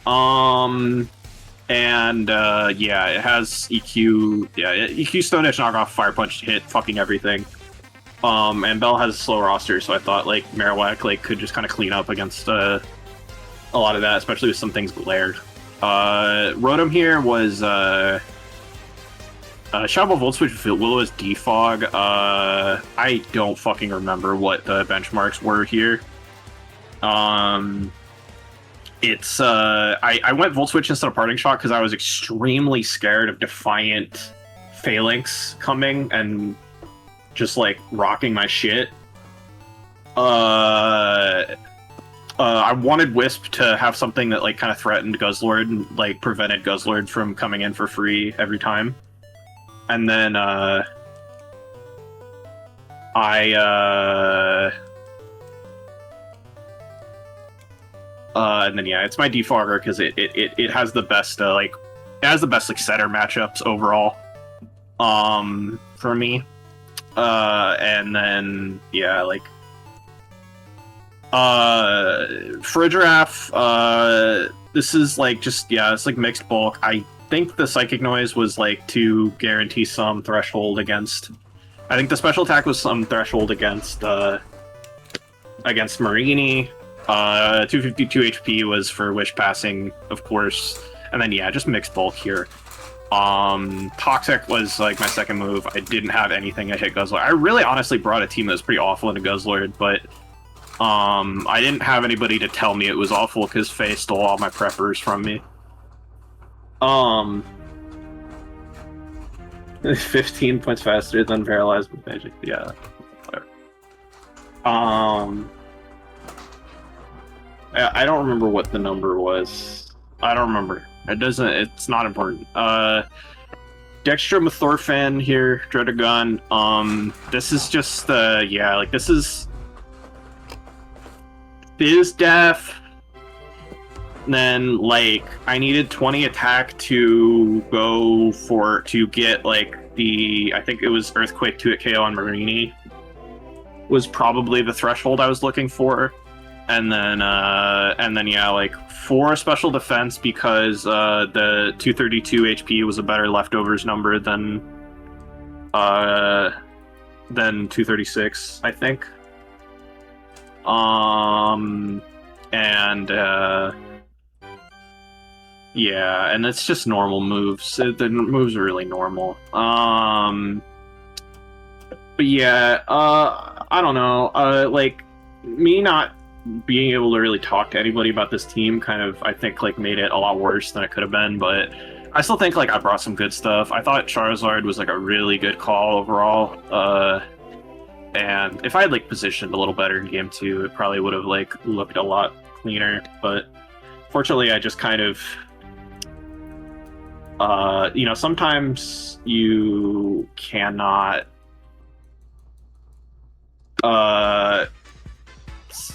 And yeah, it has EQ. Yeah, EQ Stone Edge, Knock Off, Fire Punch, hit fucking everything. And Bell has a slow roster, so I thought like Marowak like could just kind of clean up against a lot of that, especially with some things glared. Rotom here was Shadow Volt Switch with Will-O-Wisp Defog. I don't fucking remember what the benchmarks were here. It's I went Volt Switch instead of Parting Shot because I was extremely scared of Defiant Phalanx coming and just like rocking my shit. I wanted Wisp to have something that like kind of threatened Guzzlord and like prevented Guzzlord from coming in for free every time. And then and then yeah, it's my Defogger because it has the best like setter matchups overall for me. And then yeah, like for a giraffe, this is like just yeah, it's like mixed bulk. I think the Psychic Noise was like to guarantee some threshold against. I think the special attack was some threshold against Marini. 252 HP was for Wish Passing, of course. And then, yeah, just mixed bulk here. Toxic was like my second move. I didn't have anything that hit Guzzlord. I really honestly brought a team that was pretty awful into Guzzlord, but I didn't have anybody to tell me it was awful because Faye stole all my preppers from me. 15 points faster than Paralyzed with Magic. Yeah. Whatever. I don't remember what the number was. I don't remember. It's not important. Dextromethorphan here, Dredagon. This is just this is Fizz Def. Then like I needed 20 attack to get like I think it was Earthquake 2 at KO on Marini was probably the threshold I was looking for. And then yeah, like 4 special defense because the 232 HP was a better leftovers number than 236, I think. Yeah, and it's just normal moves. The moves are really normal. But yeah, I don't know. Like me not being able to really talk to anybody about this team kind of, I think, like made it a lot worse than it could have been, but I still think like I brought some good stuff. I thought Charizard was like a really good call overall. And if I had like positioned a little better in game 2, it probably would have like looked a lot cleaner, but fortunately I just kind of sometimes you cannot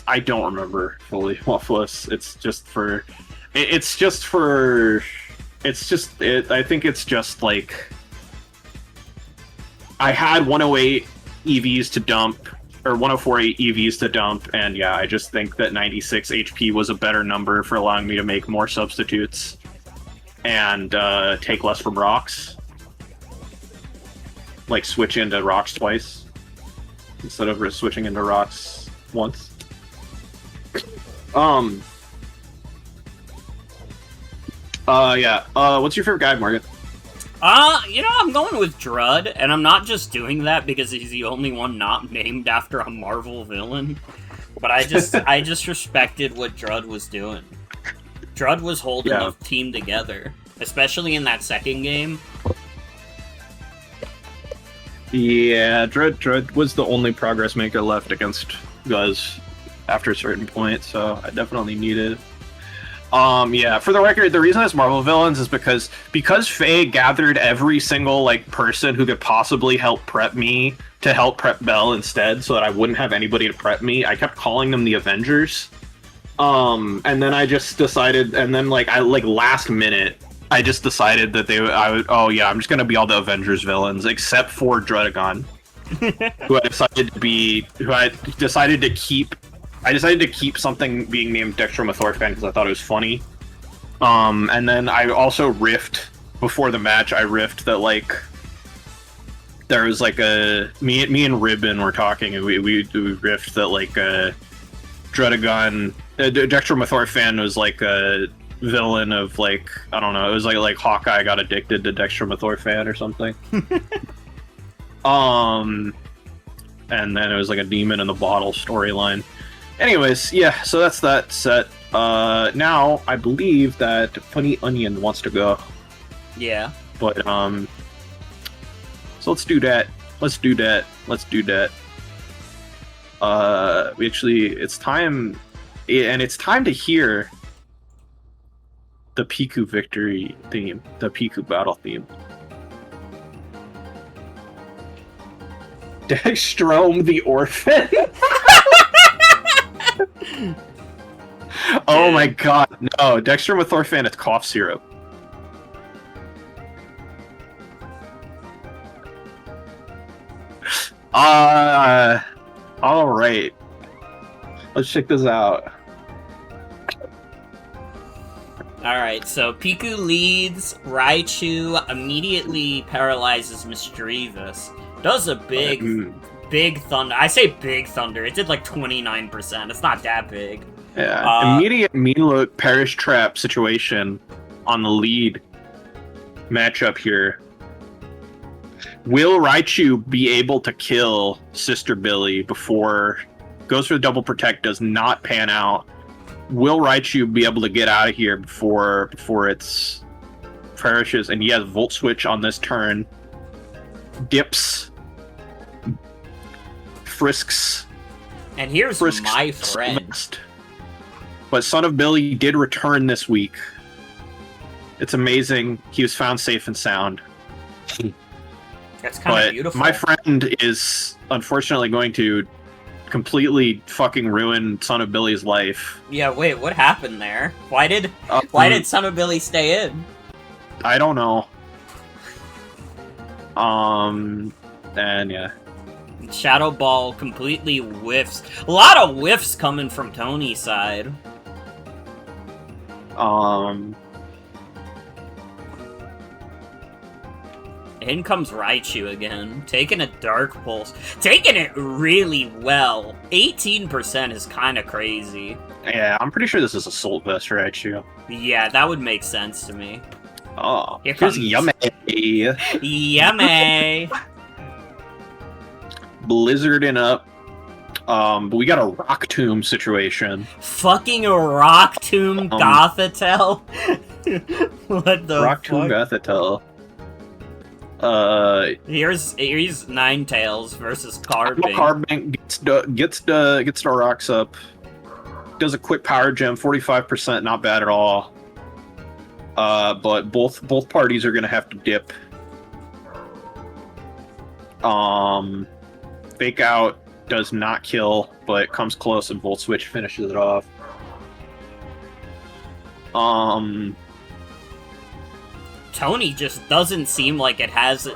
I don't remember fully WAFFLOES. I think it's just like I had 108 EVs to dump, or 104 EVs to dump, and yeah, I just think that 96 HP was a better number for allowing me to make more substitutes and take less from rocks. Like switch into rocks twice instead of switching into rocks once. What's your favorite guy, Morgan? I'm going with Drud, and I'm not just doing that because he's the only one not named after a Marvel villain. But I just respected what Drud was doing. Drud was holding the team together, especially in that second game. Yeah, Drud was the only progress maker left against Guz after a certain point, so I definitely needed it. For the record, the reason it's Marvel villains is because Faye gathered every single like person who could possibly help prep me to help prep Belle instead, so that I wouldn't have anybody to prep me. I kept calling them the Avengers. And then I just decided, and then last minute, I just decided that I'm just gonna be all the Avengers villains except for Dredagon, who I decided to keep something being named Dextromethorphan because I thought it was funny. And then I also riffed before the match. I riffed that like there was like me and Ribbon were talking, and we riffed that like Dredagon, Dextromethorphan was like a villain of like, I don't know, it was like Hawkeye got addicted to Dextromethorphan or something. And then it was like a demon in the bottle storyline. Anyways, yeah, so that's that set. Now I believe that Funny Onion wants to go. Yeah. But so let's do that. It's time, and it's time to hear the PIKU victory theme, the PIKU battle theme. Dextrome the Orphan. Oh my god, no, Dextromethorphan, it's cough syrup. Alright. Let's check this out. Alright, so PIKU leads, Raichu immediately paralyzes Mischievous. Does a big thunder. I say big thunder. It did like 29%. It's not that big. Yeah, immediate mean look Perish Trap situation on the lead matchup here. Will Raichu be able to kill Sister Billy before goes for the double protect, does not pan out? Will Raichu be able to get out of here before it's perishes? And he has Volt Switch on this turn. Dips. Frisks. And here's my friend. But Son of Billy did return this week. It's amazing. He was found safe and sound. That's kind of beautiful. My friend is unfortunately going to completely fucking ruin Son of Billy's life. Yeah, wait, what happened there? Why did Son of Billy stay in? I don't know. And yeah. Shadow Ball completely whiffs. A lot of whiffs coming from Toni's side. In comes Raichu again, taking a Dark Pulse. Taking it really well. 18% is kind of crazy. Yeah, I'm pretty sure this is Assault Vest Raichu. Yeah, that would make sense to me. Oh, here comes Yummy. Yummy. Blizzarding up. But we got a Rock Tomb situation. Fucking a Rock Tomb Gothitelle? What the Rock fuck? Tomb Gothitelle. Here's Ninetales versus Carbink. Carbink gets the rocks up. Does a quick power gem, 45%, not bad at all. But both parties are gonna have to dip. Fake Out does not kill, but comes close and Volt Switch finishes it off. Toni just doesn't seem like it has.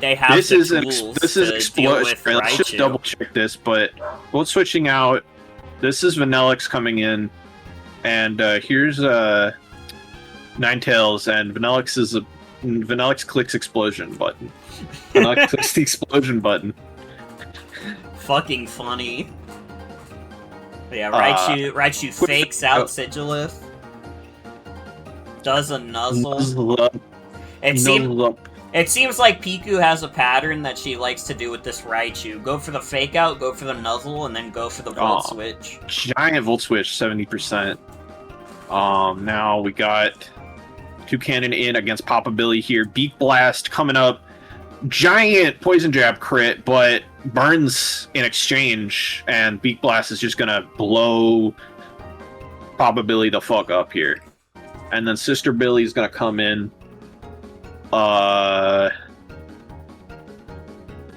They have this the is tools this is explosive. Let's just Raichu. double check this. But Volt Switching out. This is Vanillix coming in, and here's Ninetales, and Vanillix clicks explosion button. Vanillix clicks the explosion button. Fucking funny. But yeah, Raichu fakes out Sigilith. Does a nuzzle. It seems like PIKU has a pattern that she likes to do with this Raichu. Go for the fake out, go for the nuzzle, and then go for the Volt Switch. Giant Volt Switch, 70%. Now we got Toucannon in against Papa Billy here. Beak Blast coming up. Giant Poison Jab crit, but burns in exchange, and Beak Blast is just gonna blow Papa Billy the fuck up here. And then Sister Billy's gonna come in.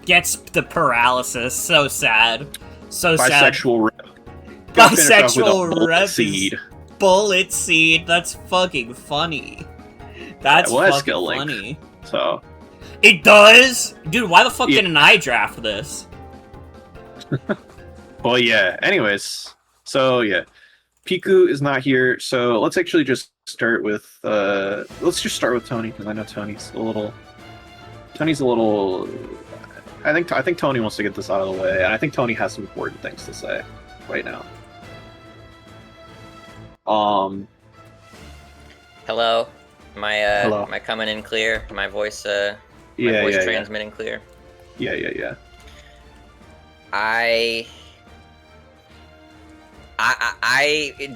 Gets the paralysis. So sad. So bisexual sad. Rep. Bisexual Rep Seed. Bullet Seed. That's fucking funny. That's fucking funny. So it does? Dude, why the fuck didn't I draft this? Well, yeah. Anyways. So, yeah. PIKU is not here, so let's actually just start with let's just start with Toni, because I know Toni's a little I think Toni wants to get this out of the way, and I think Toni has some important things to say right now. Hello. Hello. Am I coming in clear? My voice transmitting clear? Yeah. I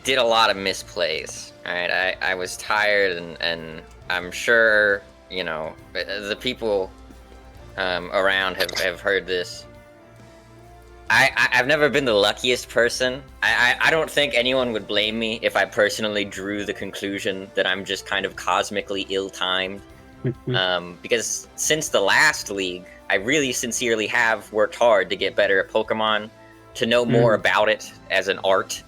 did a lot of misplays. Alright, I was tired, and I'm sure, you know, the people around have heard this. I've never been the luckiest person. I don't think anyone would blame me if I personally drew the conclusion that I'm just kind of cosmically ill-timed. Because since the last league, I really sincerely have worked hard to get better at Pokemon, to know more about it as an art.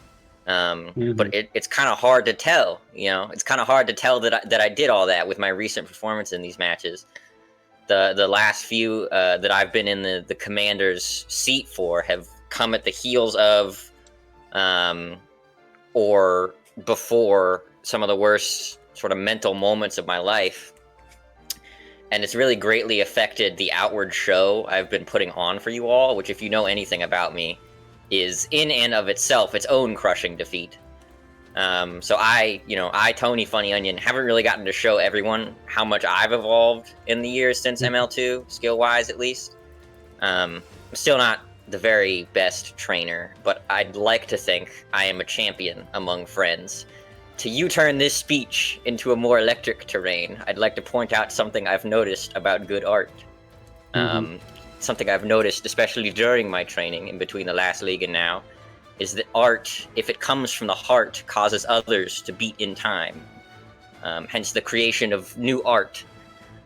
But it's kind of hard to tell, you know? It's kind of hard to tell that I did all that with my recent performance in these matches. The last few that I've been in the commander's seat for have come at the heels of or before some of the worst sort of mental moments of my life. And it's really greatly affected the outward show I've been putting on for you all, which, if you know anything about me, is in and of itself its own crushing defeat. So I, Toni Funny Onion, haven't really gotten to show everyone how much I've evolved in the years since ML2, skill-wise at least. I'm still not the very best trainer, but I'd like to think I am a champion among friends. To U-turn this speech into a more electric terrain, I'd like to point out something I've noticed about good art. Something I've noticed, especially during my training in between the last league and now, is that art, if it comes from the heart, causes others to beat in time. Hence the creation of new art.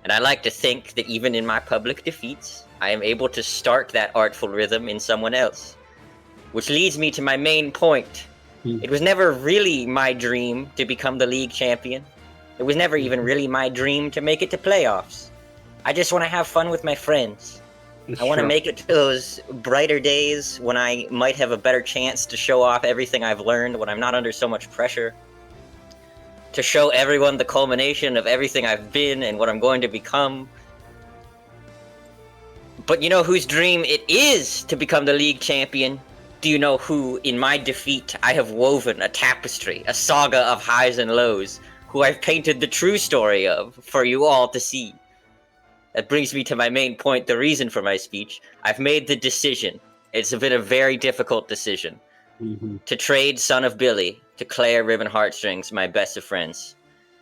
And I like to think that even in my public defeats, I am able to start that artful rhythm in someone else. Which leads me to my main point. It was never really my dream to become the league champion. It was never even really my dream to make it to playoffs. I just want to have fun with my friends. I want to make it to those brighter days when I might have a better chance to show off everything I've learned when I'm not under so much pressure. To show everyone the culmination of everything I've been and what I'm going to become. But you know whose dream it is to become the league champion? Do you know who, in my defeat, I have woven a tapestry, a saga of highs and lows, who I've painted the true story of for you all to see? That brings me to my main point, the reason for my speech. I've made the decision. It's been a very difficult decision. To trade Son of Billy to Claire Ribbon Heartstrings, my best of friends.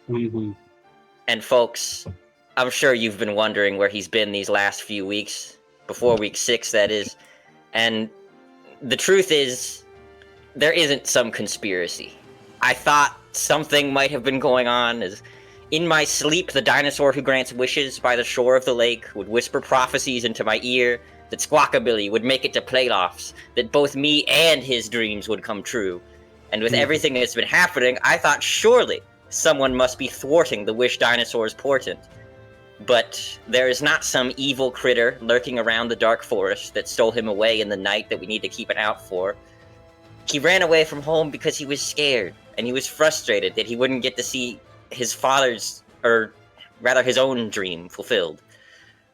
And folks, I'm sure you've been wondering where he's been these last few weeks. Before week 6, that is. And the truth is, there isn't some conspiracy. I thought something might have been going on as... In my sleep, the dinosaur who grants wishes by the shore of the lake would whisper prophecies into my ear that Squawkabilly would make it to playoffs, that both me and his dreams would come true. And with everything that's been happening, I thought surely someone must be thwarting the Wish Dinosaur's portent. But there is not some evil critter lurking around the dark forest that stole him away in the night that we need to keep an out for. He ran away from home because he was scared, and he was frustrated that he wouldn't get to see his father's, or rather his own dream fulfilled.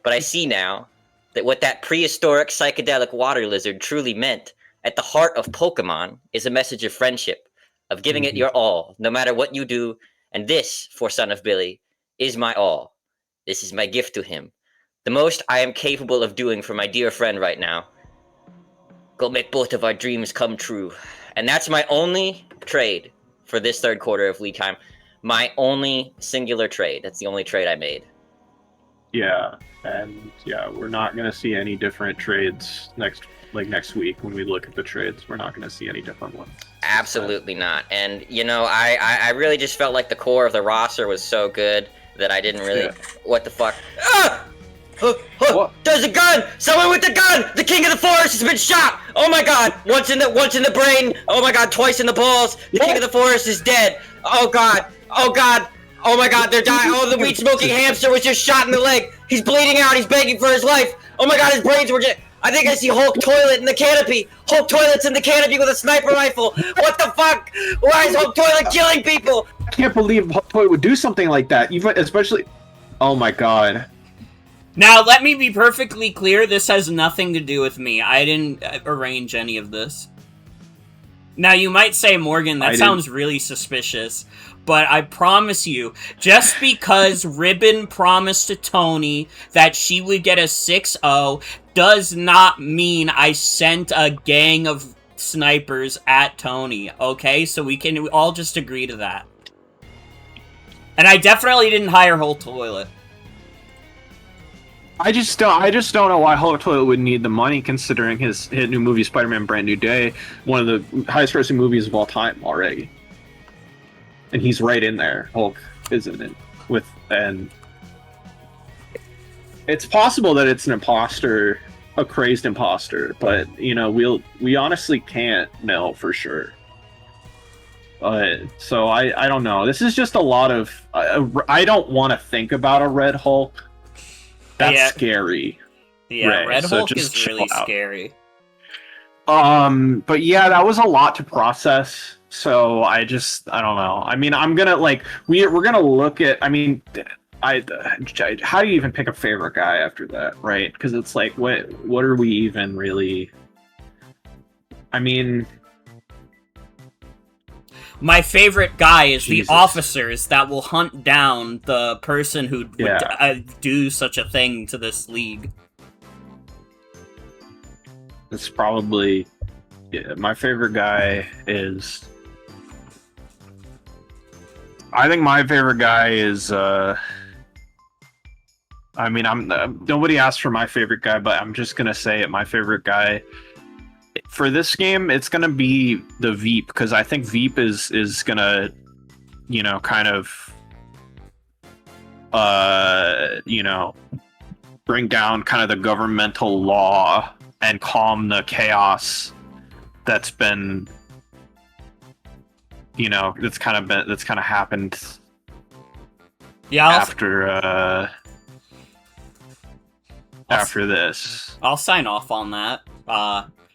But I see now that what that prehistoric psychedelic water lizard truly meant at the heart of Pokemon is a message of friendship, of giving it your all, no matter what you do, and this, for Son of Billy, is my all. This is my gift to him. The most I am capable of doing for my dear friend right now. Go make both of our dreams come true. And that's my only trade for this third quarter of league time. My only singular trade. That's the only trade I made. Yeah, and yeah, we're not going to see any different trades next week when we look at the trades. We're not going to see any different ones. Absolutely not. And, you know, I really just felt like the core of the roster was so good that I didn't really... Yeah. What the fuck? Ah! There's a gun! Someone with the gun! The king of the forest has been shot! Oh my god! Once in the brain! Oh my god, twice in the balls! The king of the forest is dead! Oh god! Oh god! Oh my god, they're dying! Oh, the weed-smoking hamster was just shot in the leg! He's bleeding out! He's begging for his life! Oh my god, his brains were just... I think I see Hulk Toilet in the canopy! Hulk Toilet's in the canopy with a sniper rifle! What the fuck? Why is Hulk Toilet killing people? I can't believe Hulk Toilet would do something like that, even especially... Oh my god. Now, let me be perfectly clear, this has nothing to do with me. I didn't arrange any of this. Now, you might say, Morgan, that sounds really suspicious, but I promise you, just because Ribbon promised to Toni that she would get a 6-0 does not mean I sent a gang of snipers at Toni, okay? So we can all just agree to that. And I definitely didn't hire Hulk Toilet. I just don't know why Hulk Toilet would need the money, considering his hit new movie Spider-Man: Brand New Day, one of the highest-grossing movies of all time already, and he's right in there. Hulk is in it and it's possible that it's an imposter, a crazed imposter, but you know we honestly can't know for sure. So I don't know. This is just a lot of I don't want to think about a Red Hulk. That's scary. Yeah, Ray. Red Hulk is really scary. But yeah, that was a lot to process. So I don't know. I mean, I'm gonna we're gonna look at. I mean, how do you even pick a favorite guy after that, right? Because it's like, what are we even really? I mean, my favorite guy is Jesus. the officers that will hunt down the person who would do such a thing to this league. it's probably my favorite guy is. I think my favorite guy is. I mean, nobody asked for my favorite guy, but I'm just gonna say it. My favorite guy for this game, it's gonna be the Veep, because I think Veep is gonna, you know, kind of, you know, bring down kind of the governmental law and calm the chaos that's been, you know, that's kind of happened. Yeah, after this. I'll sign off on that.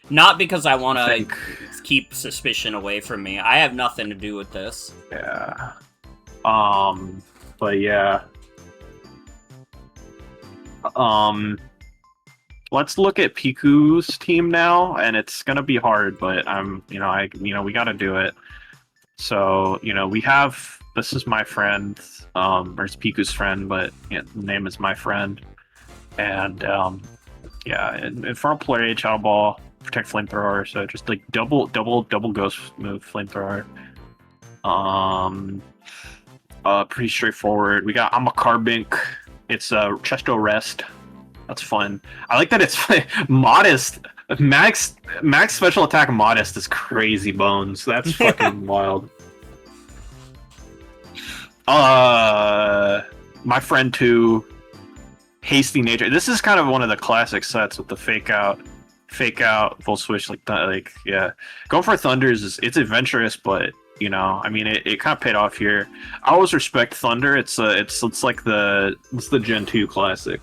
Not because I want to keep suspicion away from me. I have nothing to do with this. Yeah. But yeah. Let's look at PIKU's team now, and it's gonna be hard, but we gotta do it. So, you know, this is my friend, or it's PIKU's friend, but the name is my friend. And in front player Shadow Ball, protect flamethrower, so just like double ghost move flamethrower. Pretty straightforward. We got Amakarbink. It's Chesto Rest. That's fun. I like that it's modest. Max special attack modest is crazy bones. That's fucking wild. My friend too. Hasty nature. This is kind of one of the classic sets with the fake out, full switch, Going for Thunders it's adventurous, but you know, I mean, it kind of paid off here. I always respect Thunder. It's like the Gen 2 classic.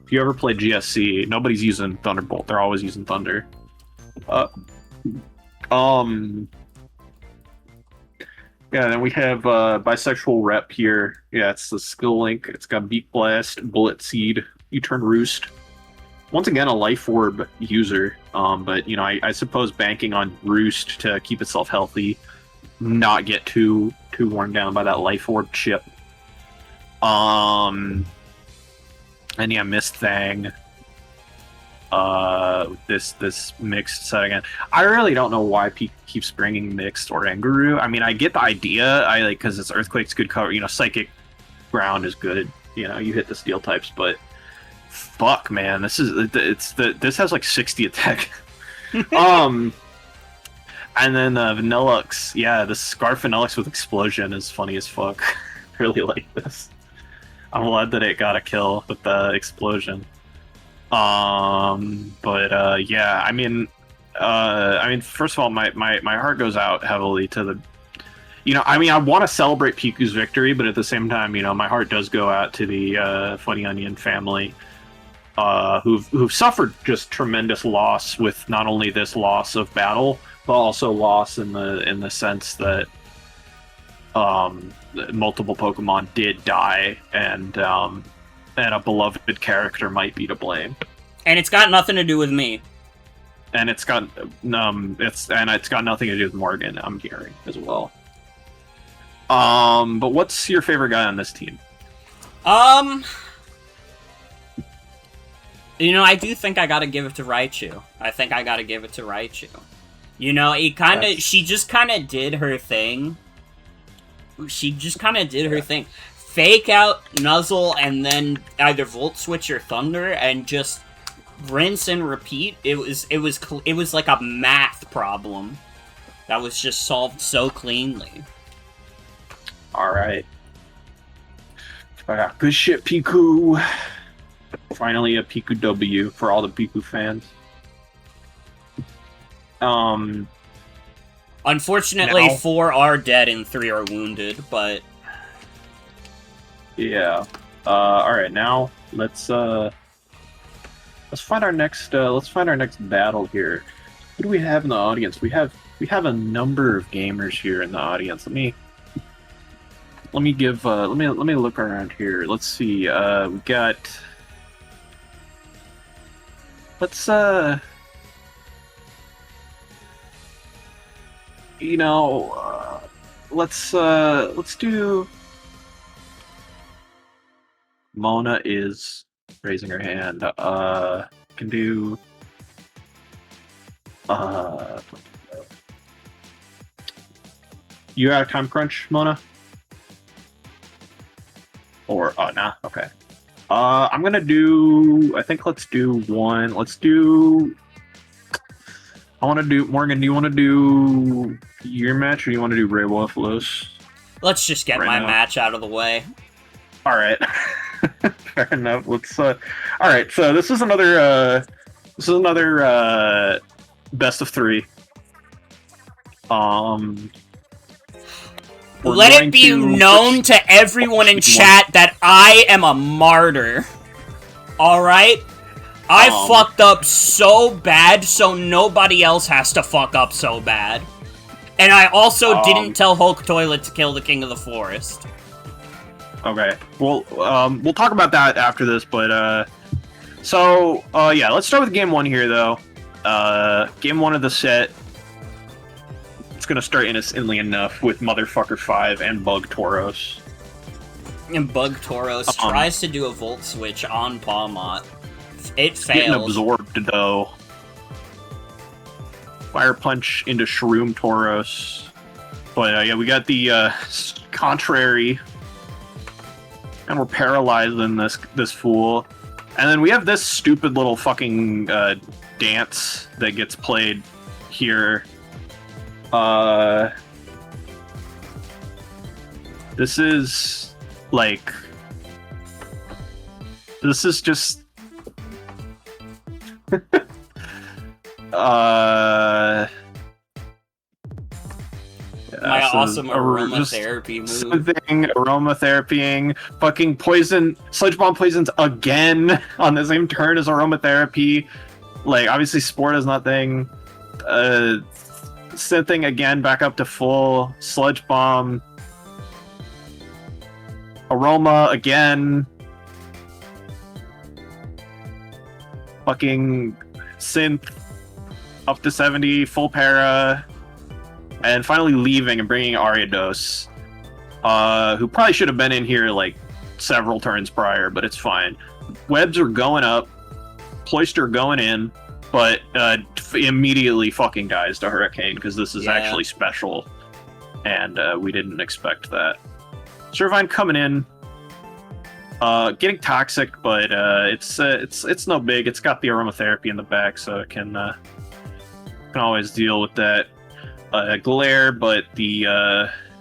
If you ever play GSC, nobody's using Thunderbolt. They're always using Thunder. Yeah, then we have Bisexual Rep here. Yeah, it's the skill link. It's got Beak Blast, Bullet Seed, U-Turn Roost. Once again, a Life Orb user. But, you know, I suppose banking on Roost to keep itself healthy, not get too worn down by that Life Orb chip. And yeah, Mist Fang. This mixed set again. I really don't know why P keeps bringing mixed or Enguru. I mean, I get the idea. Because it's Earthquake's good cover. You know, Psychic Ground is good. You know, you hit the steel types, but fuck, man, this has like 60 attack. And then Vanillux. Yeah, the Scarf Vanillux with Explosion is funny as fuck. Really like this. I'm glad that it got a kill with the explosion. Yeah, I mean, first of all, my heart goes out heavily to the, you know, I mean, I want to celebrate PIKU's victory, but at the same time, you know, my heart does go out to the Funny Onion family, who've suffered just tremendous loss with not only this loss of battle, but also loss in the sense that multiple Pokemon did die, and a beloved character might be to blame. And it's got nothing to do with me. And it's got nothing to do with Morgan, I'm hearing as well. But what's your favorite guy on this team? You know, I do think I gotta give it to Raichu. You know, she just kinda did her thing. Fake out, nuzzle, and then either Volt Switch or Thunder, and just rinse and repeat. It was like a math problem that was just solved so cleanly. All right. Good shit, PIKU. Finally, a PIKU W for all the PIKU fans. Unfortunately, 4 are dead and 3 are wounded, but yeah. All right, now let's find our next battle here. Who do we have in the audience? We have a number of gamers here in the audience. Let me look around here. Let's see. We got. you know, let's do. Mona is raising her hand. Can do. You got a time crunch, Mona? Or nah, okay. I'm gonna do. I think let's do one. Let's do. I want to do Morgan. Do you want to do your match, or do you want to do WAFFLOES? Let's just get my match out of the way. All right. Fair enough. Let's. All right. So this is another. Best of 3. Let it be known to everyone in chat that I am a martyr. Alright? I fucked up so bad, so nobody else has to fuck up so bad. And I also didn't tell Hulk Toilet to kill the King of the Forest. Okay. Well, we'll talk about that after this, but, yeah, let's start with game 1 here, though. Game 1 of the set. It's gonna start innocently enough with Motherfucker 5 and Bug Tauros. And Bug Tauros tries to do a Volt Switch on Pawmot. It fails. Getting absorbed, though. Fire Punch into Shroom Tauros. But, yeah, we got the, contrary. And we're paralyzing this fool. And then we have this stupid little fucking, dance that gets played here. This is like, this is just, my awesome aromatherapy move. Something aromatherapying, fucking poison, Sludge Bomb poisons again on the same turn as aromatherapy. Like, obviously Sport is nothing. Synthing again back up to full. Sludge Bomb. Aroma again. Fucking Synth up to 70, full para. And finally leaving and bringing Ariados. Who probably should have been in here like several turns prior, but it's fine. Webs are going up. Cloister going in, but immediately fucking dies to Hurricane because this is actually special, and we didn't expect that. Servine coming in, getting toxic, but it's no big. It's got the aromatherapy in the back, so it can always deal with that glare. But the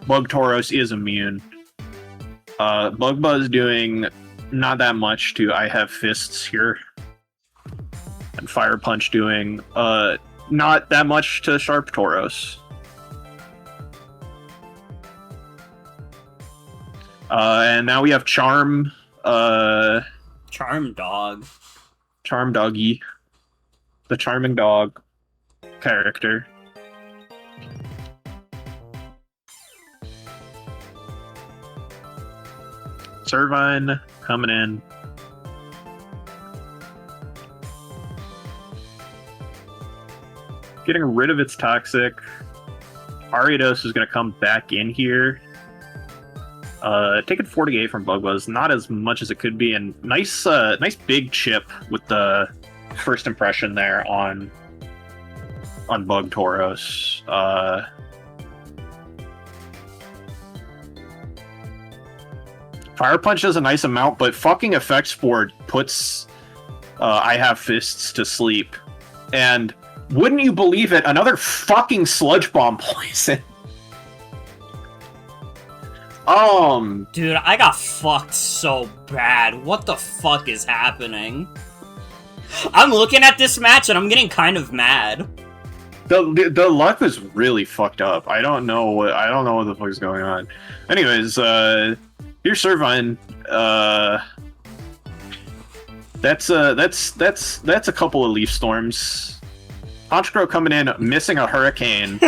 Bug Tauros is immune. Bug Buzz doing not that much to I Have Fists here. And Fire Punch doing not that much to Sharp Tauros. And now we have Charm. Charm Dog. Charm Doggy. The Charming Dog character. Servine coming in. Getting rid of its toxic. Ariados is going to come back in here. Taking 48 from Bug Buzz, not as much as it could be, and nice big chip with the first impression there on Bug Tauros. Fire Punch does a nice amount, but fucking Effect Sport puts I Have Fists to sleep. And wouldn't you believe it, another fucking Sludge Bomb poison. Dude, I got fucked so bad. What the fuck is happening? I'm looking at this match and I'm getting kind of mad. The luck was really fucked up. I don't know what the fuck is going on. Anyways, here's Servine. That's a couple of Leaf Storms. Honchkrow coming in, missing a Hurricane.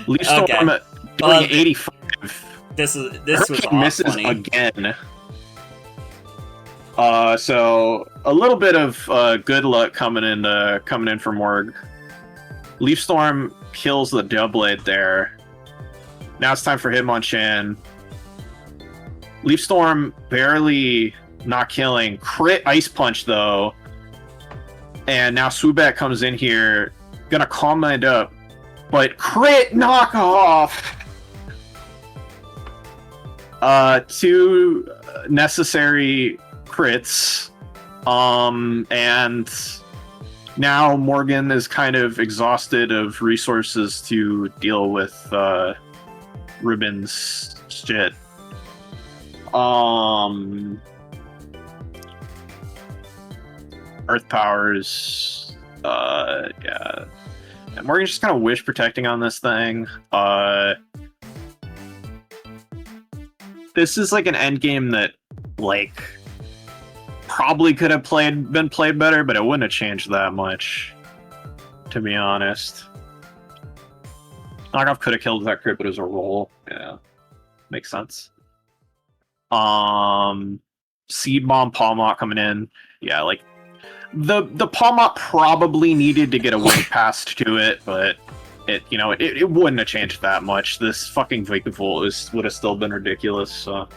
Leaf Storm doing 85. This was misses funny. Again. So a little bit of good luck coming in for Morg. Leaf Storm kills the Doublade there. Now it's time for Hitmonchan. Leaf Storm barely not killing. Crit Ice Punch though. And now Swoobat comes in here. Gonna calm it up. But crit knockoff! Two necessary crits. And now Morgan is kind of exhausted of resources to deal with Ribbon's shit. Earth powers. Yeah. And Morgan's just kind of wish protecting on this thing. This is like an end game that, like, probably could have been played better, but it wouldn't have changed that much, to be honest. Knockoff could have killed that crit, but it was a roll. Yeah, makes sense. Seed Bomb Palmot coming in. Yeah, like the Palmot probably needed to get a wing passed to it, but it wouldn't have changed that much. This fucking Vikavolt would have still been ridiculous. So,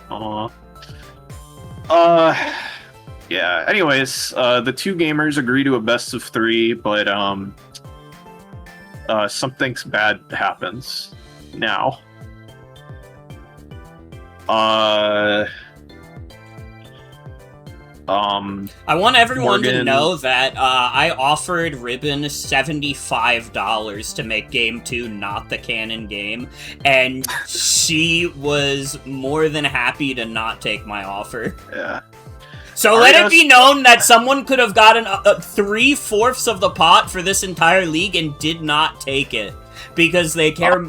yeah. Anyways, the two gamers agree to a best of 3, but something bad happens now. I want everyone to know that I offered Ribbon $75 to make Game 2 not the canon game, and she was more than happy to not take my offer. Yeah. So let it be known that someone could have gotten 3/4 of the pot for this entire league and did not take it because they care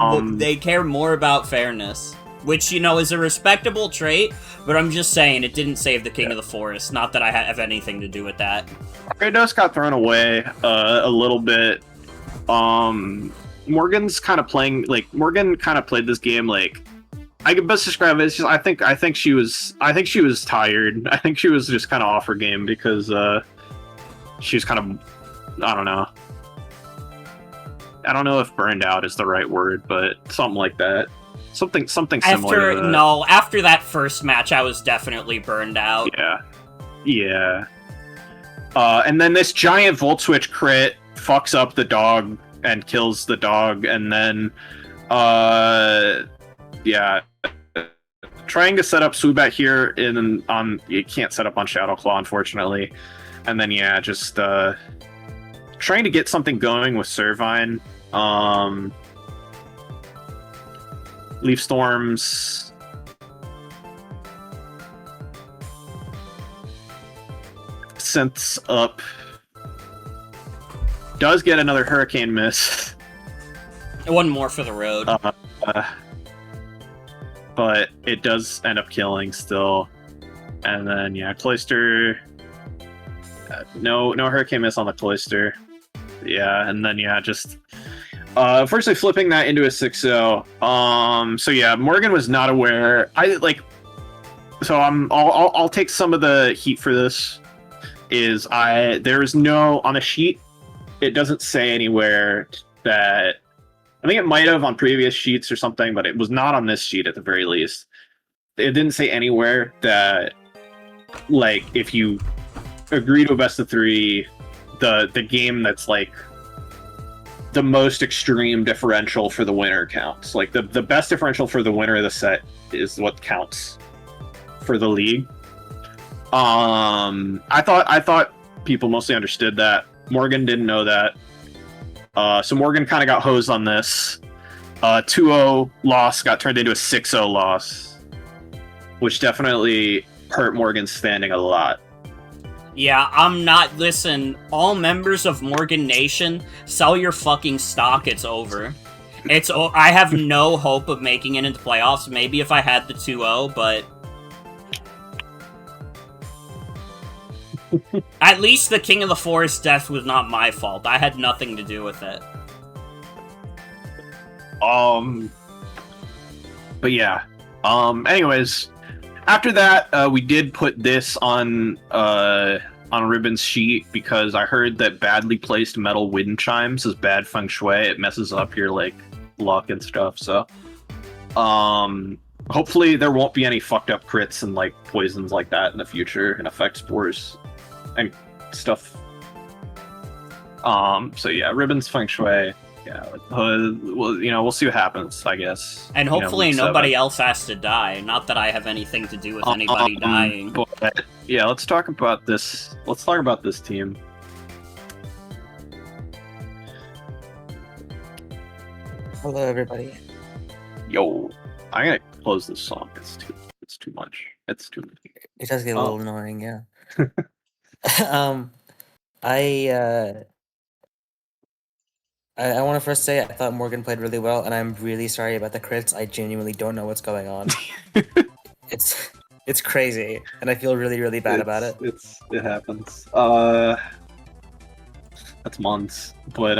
more about fairness, which is a respectable trait. But I'm just saying it didn't save the King of the Forest. Not that I have anything to do with that. Ravenous got thrown away a little bit. Morgan's kind of playing Morgan kind of played this game like. I could best describe it. It's just I think she was tired. I think she was just kind of off her game because she was kind of I don't know. I don't know if burned out is the right word, but something like that. Something similar to that. After that first match, I was definitely burned out. Yeah. And then this giant Volt Switch crit fucks up the dog and kills the dog, and then yeah. Trying to set up Swoobat here you can't set up on Shadow Claw, unfortunately. And then yeah, just trying to get something going with Servine. Leaf Storms. Synths up. Does get another Hurricane miss. One more for the road. But it does end up killing still. And then, yeah, Cloyster. No Hurricane miss on the Cloyster. Yeah, and then, yeah, just... unfortunately flipping that into a 6-0. So, yeah, Morgan was not aware. I'll take some of the heat for this. There is no... On the sheet, it doesn't say anywhere that... I think it might have on previous sheets or something, but it was not on this sheet at the very least. It didn't say anywhere that, like, if you agree to a best of 3, the game that's, like, the most extreme differential for the winner counts. Like, the best differential for the winner of the set is what counts for the league. I thought people mostly understood that. Morgan didn't know that. So Morgan kind of got hosed on this. 2-0 loss got turned into a 6-0 loss, which definitely hurt Morgan's standing a lot. Yeah, listen, all members of Morgan Nation, sell your fucking stock, it's over. I have no hope of making it into playoffs, maybe if I had the 2-0, but... At least the King of the Forest death was not my fault. I had nothing to do with it. But yeah. Anyways, after that, we did put this on on Ribbon's sheet because I heard that badly placed metal wind chimes is bad feng shui. It messes up your like luck and stuff. So, hopefully there won't be any fucked up crits and like poisons like that in the future and effect spores and stuff. So yeah, Ribbon's feng shui. Yeah, well, we'll see what happens, I guess. And hopefully week nobody 7. else has to die. Not that I have anything to do with anybody dying. But yeah, let's talk about this. Let's talk about this team. Hello, everybody. Yo, I'm gonna close this song. It's too much. It's too much. It does get a little annoying, yeah. I want to first say I thought Morgan played really well, and I'm really sorry about the crits. I genuinely don't know what's going on. It's crazy, and I feel really, really bad about it. It happens. That's months, but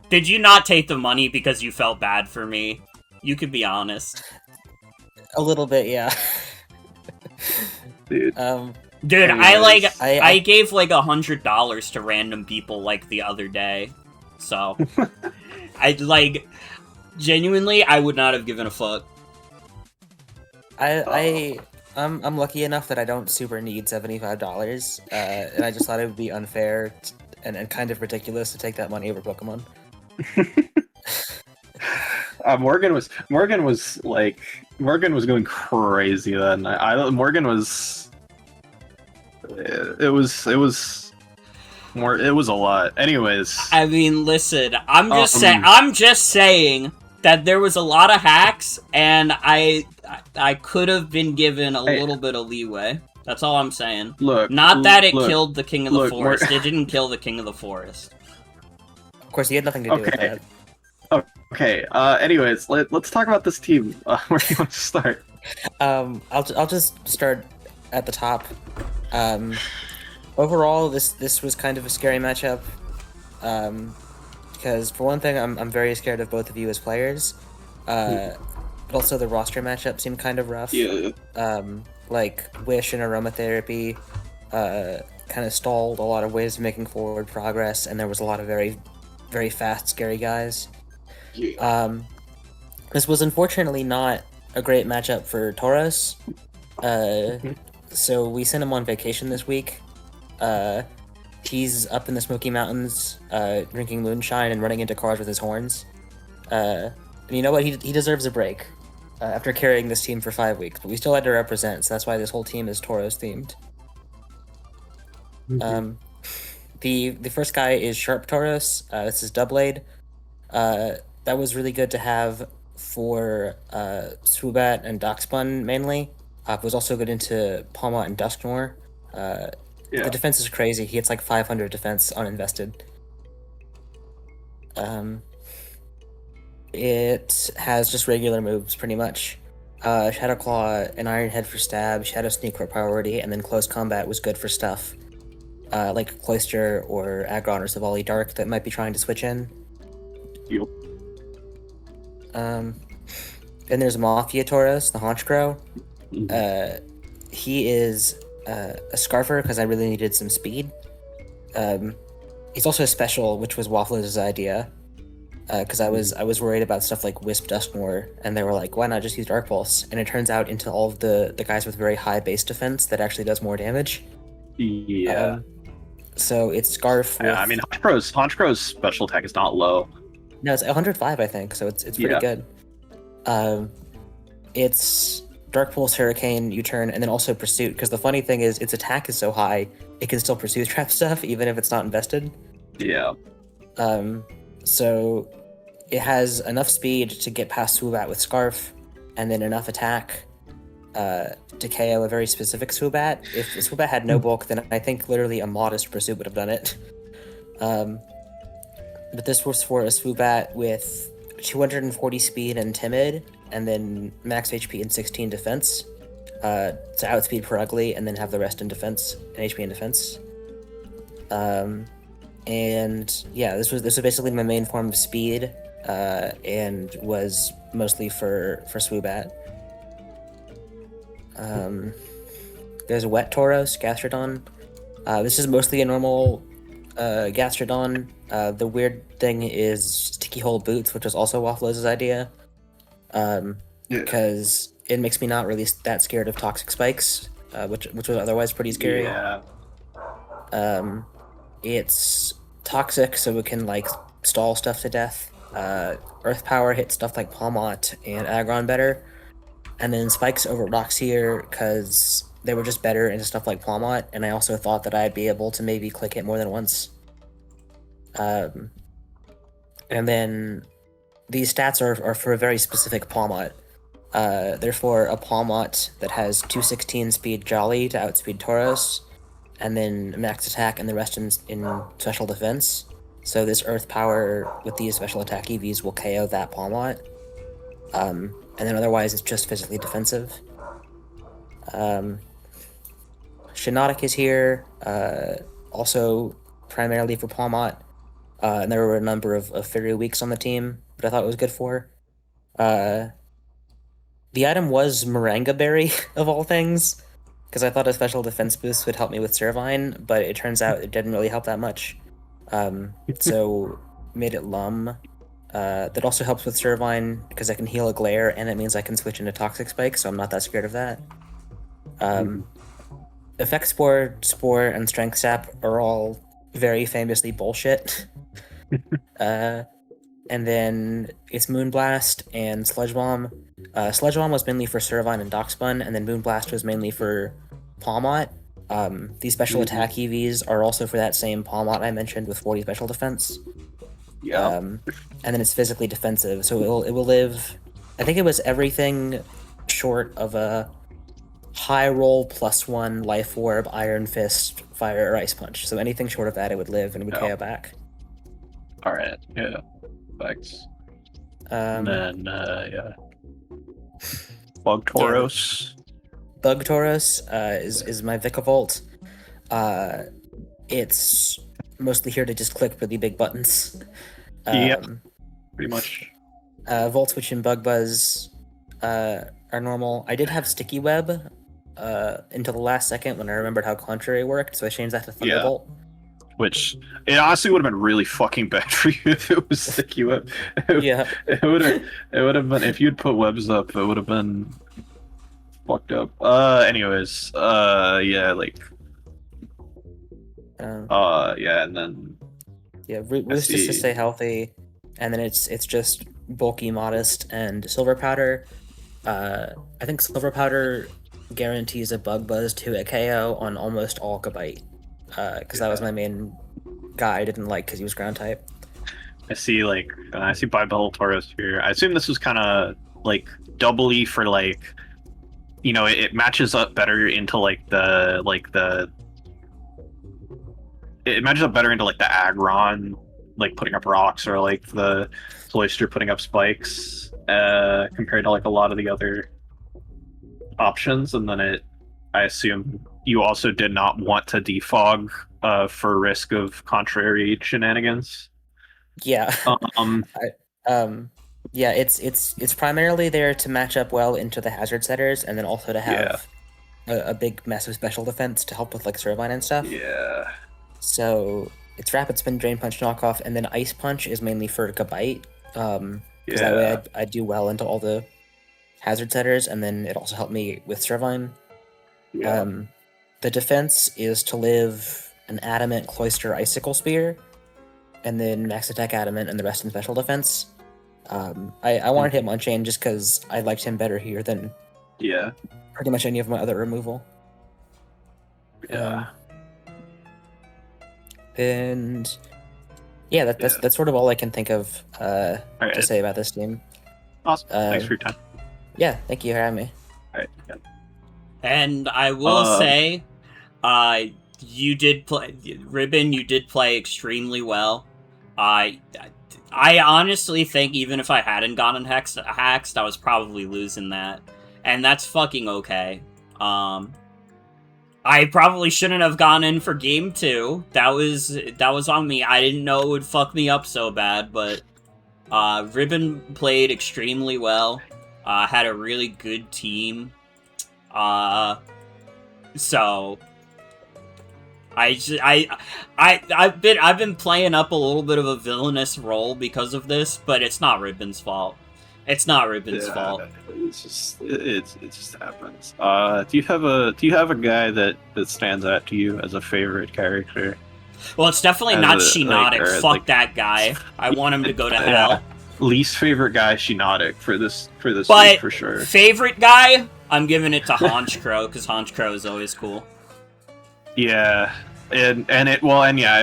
Did you not take the money because you felt bad for me? You could be honest. A little bit, yeah. dude. Dude, Anyways, I gave like $100 to random people like the other day. So genuinely I would not have given a fuck. I'm lucky enough that I don't super need $75, and I just thought it would be unfair and kind of ridiculous to take that money over Pokemon. Morgan was going crazy then. Morgan was. It was a lot. Anyways, I mean, listen, I'm just saying that there was a lot of hacks, and I could have been given a little bit of leeway. That's all I'm saying. Look, not that it killed the King of the Forest. It didn't kill the King of the Forest. Of course, he had nothing to do with that. Okay. Anyways, let's talk about this team. Where do you want to start? I'll just start at the top. Overall, this was kind of a scary matchup. Because for one thing, I'm very scared of both of you as players. But also the roster matchup seemed kind of rough. Yeah. Like Wish and Aromatherapy kind of stalled a lot of ways of making forward progress, and there was a lot of very, very fast, scary guys. Yeah. This was unfortunately not a great matchup for Tauros. So we sent him on vacation this week. He's up in the Smoky Mountains, drinking moonshine and running into cars with his horns. And you know what? He deserves a break after carrying this team for 5 weeks. But we still had to represent, so that's why this whole team is Tauros themed. The first guy is Sharp Tauros. This is Doublade. That was really good to have for Swoobat and Darkspun mainly. It was also good into Palmot and Dusknoir. The defense is crazy. He hits like 500 defense uninvested. It has just regular moves, pretty much. Shadow Claw and Iron Head for stab, Shadow Sneak for priority, and then Close Combat was good for stuff. Like Cloister or Aggron or Savali Dark that might be trying to switch in. Yep. Then there's Mafia Tauros, the Haunch Crow. He is a Scarfer because I really needed some speed. He's also a special, which was WAFFLOES' idea. Because I was worried about stuff like Wisp Dusknoir, and they were like, why not just use Dark Pulse? And it turns out into all of the guys with very high base defense that actually does more damage. Yeah. So it's Scarf with... Yeah, I mean, Haunch Crow's special attack is not low. No, it's 105, I think, so it's pretty good. It's Dark Pulse, Hurricane, U-Turn, and then also Pursuit, because the funny thing is, its attack is so high, it can still pursue trap stuff, even if it's not invested. Yeah. So it has enough speed to get past Swoobat with Scarf, and then enough attack to KO a very specific Swoobat. If Swoobat had no bulk, then I think literally a modest Pursuit would have done it. But this was for a Swoobat with 240 speed and Timid, and then max HP and 16 defense. To outspeed Perugly, and then have the rest in defense, and HP in defense. And yeah, this was basically my main form of speed, and was mostly for Swoobat. There's a Wet Tauros, Gastrodon. This is mostly a normal Gastrodon. The weird thing is Sticky Hole Boots, which was also WAFFLOES' idea. Because it makes me not really that scared of toxic spikes, which was otherwise pretty scary. Yeah. It's toxic, so it can like stall stuff to death. Earth Power hits stuff like Palmot and Aggron better, and then Spikes over rocks here because they were just better into stuff like Palmot, and I also thought that I'd be able to maybe click it more than once. And then these stats are for a very specific Palmot. They're for a Palmot that has 216 speed Jolly to outspeed Tauros, and then max attack and the rest in special defense. So this Earth Power with these special attack EVs will KO that Palmot. And then otherwise it's just physically defensive. Shiinotic is here, also primarily for Palmot. And there were a number of Fairy Weeks on the team that I thought it was good for. The item was Moringa Berry, of all things, because I thought a special defense boost would help me with Servine, but it turns out it didn't really help that much. So made it Lum. That also helps with Servine, because I can heal a Glare, and it means I can switch into Toxic Spike, so I'm not that scared of that. Effect Spore, and Strength Sap are all very famously bullshit. And then it's Moonblast and Sludge Bomb. Sludge Bomb was mainly for Servine and Doxbun, and then Moonblast was mainly for Palmot. These special attack EVs are also for that same Palmot I mentioned with 40 special defense. Yeah. And then it's physically defensive, so it will live. I think it was everything short of a high roll +1 life orb, Iron Fist, Fire, or Ice Punch. So anything short of that, it would live and would KO back. All right. Yeah. Thanks. And then Bug Tauros. Bug Tauros is my Vikavolt. It's mostly here to just click really big buttons. Yep. Pretty much. Volt Switch and Bug Buzz are normal. I did have Sticky Web until the last second when I remembered how Contrary worked, so I changed that to Thunderbolt. Which, it honestly would have been really fucking bad for you if it was Sticky Web. It would have been, if you'd put webs up, it would have been fucked up. Anyways, and then Roost is to stay healthy, and then it's just bulky, modest, and Silver Powder. I think Silver Powder guarantees a Bug Buzz to a KO on almost all Gabite, because that was my main guy I didn't like because he was ground type. I see Bipedal Tauros here. I assume this was kind of like doubly for like, it matches up better into it matches up better into like the Aggron, like putting up rocks, or like the Cloyster putting up spikes, compared to like a lot of the other options. And then I assume you also did not want to defog for risk of contrary shenanigans. Yeah. It's primarily there to match up well into the hazard setters, and then also to have a big massive special defense to help with like Servine and stuff. Yeah. So it's Rapid Spin, Drain Punch, Knockoff, and then Ice Punch is mainly for Gabite. Because that way I do well into all the hazard setters, and then it also helped me with Servine. Yeah. The defense is to live an Adamant, Cloyster, Icicle Spear, and then max attack Adamant and the rest in special defense. I wanted him on chain just because I liked him better here than pretty much any of my other removal. And that's sort of all I can think of to say about this team. Awesome. Thanks for your time. Yeah, thank you for having me. All right. Yeah. And I will say, you did play, Ribbon. You did play extremely well. I honestly think even if I hadn't gotten hexed, I was probably losing that, and that's fucking okay. I probably shouldn't have gone in for game 2. That was on me. I didn't know it would fuck me up so bad, but Ribbon played extremely well. Had a really good team. So I've been playing up a little bit of a villainous role because of this, but it's not Ribbon's fault. It's not Ribbon's fault. It's just it just happens. Do you have a guy that stands out to you as a favorite character? Well, it's definitely not Shinotic. Fuck that guy. I want him to go to hell. Least favorite guy, Shinotic, for this but week for sure. Favorite guy, I'm giving it to Honchkrow because Honchkrow is always cool. Yeah, it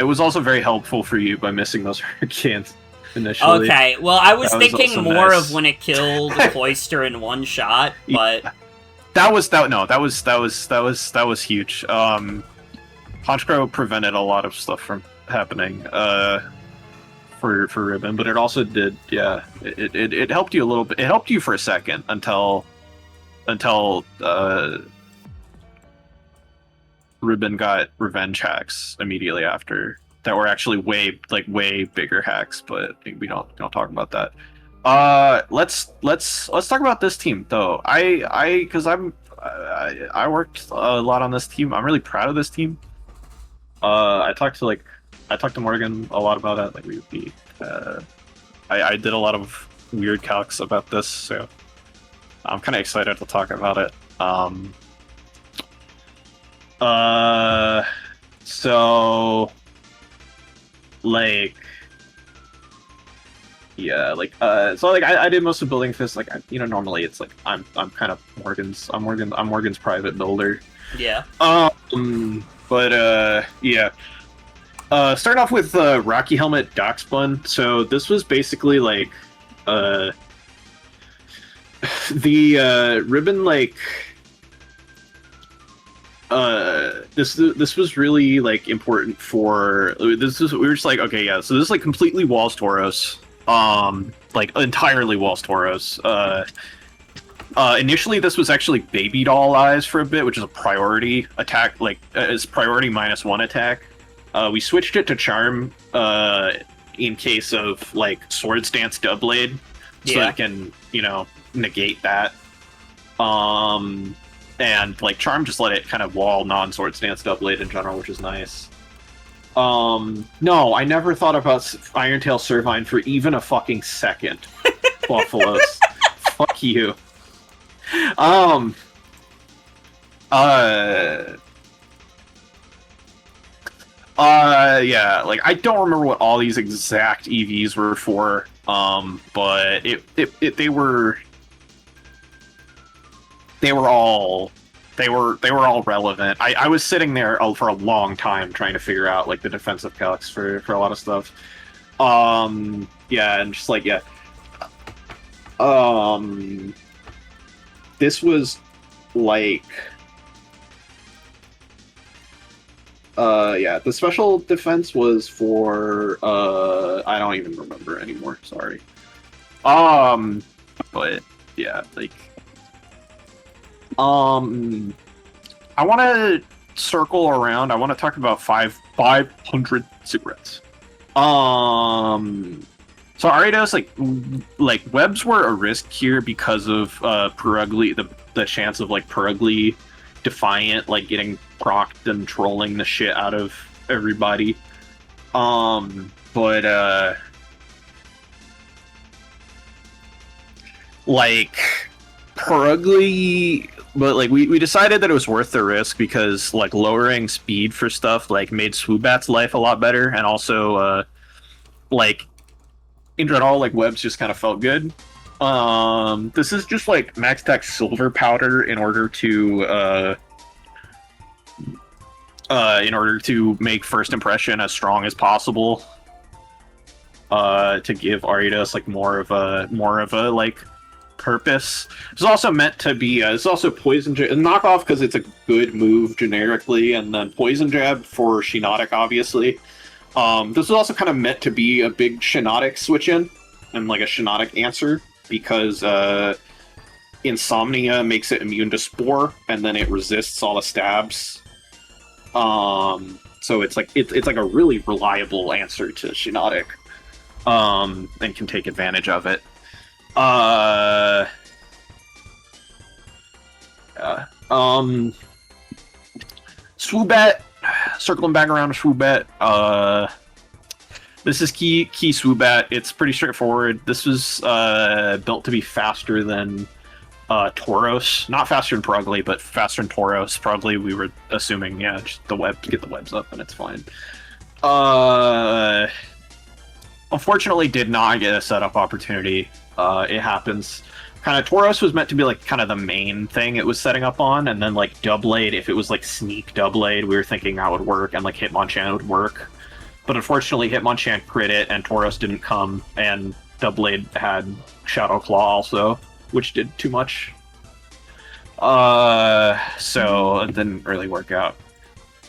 was also very helpful for you by missing those hurricanes initially. Okay, well, I was thinking more nice. of when it killed Cloyster in one shot, but that was huge. Honchkrow prevented a lot of stuff from happening for Ribbon, but it also did, yeah, it helped you a little bit. It helped you for a second until Ribbon got revenge hacks immediately after that were actually way bigger hacks, but we don't talk about that. Let's talk about this team though. I worked a lot on this team. I'm really proud of this team. I talked to Morgan a lot about it. Like I did a lot of weird calcs about this, so I'm kind of excited to talk about it. So I did most of building this. Normally it's like I'm kind of Morgan's private builder. yeah. Start off with Rocky Helmet Dockspun. So this was basically the Ribbon this was really important for this is we were just okay, yeah, so this is completely Walls Tauros, entirely Walls Tauros. Initially this was actually Baby Doll Eyes for a bit, which is a priority attack, it's priority -1 attack. We switched it to Charm in case of Swords Dance Doubleblade, so it can negate that. And Charm just let it kind of wall non-Swords Dance Doubleblade in general, which is nice. No, I never thought about Iron-Tail Servine for even a fucking second. WAFFLOES. Fuck you. Yeah, I don't remember what all these exact EVs were for, but they were all relevant. I was sitting there for a long time trying to figure out the defensive calcs for a lot of stuff. Yeah, and just this was the special defense was for I don't even remember anymore, sorry. But yeah, I want to circle around. I want to talk about 500 cigarettes. So Ariados, webs were a risk here because of Perugly, the chance of Perugly Defiant getting procced and trolling the shit out of everybody. Perugly, but we decided that it was worth the risk because lowering speed for stuff made Swoobat's life a lot better, and also in general webs just kind of felt good. This is just max attack silver powder in order to make first impression as strong as possible, to give Ariados more of a purpose. It's also meant to be it's also poison knockoff because it's a good move generically, and then poison jab for Shinotic, obviously. This is also kind of meant to be a big Shinotic switch in and a Shinotic answer, because Insomnia makes it immune to Spore, and then it resists all the stabs. So it's a really reliable answer to Shinotic, and can take advantage of it. Swoobat circling back around to Swoobat. This is Key Swoobat. It's pretty straightforward. This was built to be faster than Tauros. Not faster than Purugly, but faster than Tauros. Purugly, we were assuming, just get the webs up and it's fine. Unfortunately, did not get a setup opportunity. It happens. Kind of Tauros was meant to be like kind of the main thing it was setting up on, and then like Doublade, if it was like sneak Doublade, we were thinking that would work, and like Hitmonchan would work. But unfortunately, Hitmonchan crit it, and Tauros didn't come, and Doublade had Shadow Claw also, which did too much. So it didn't really work out.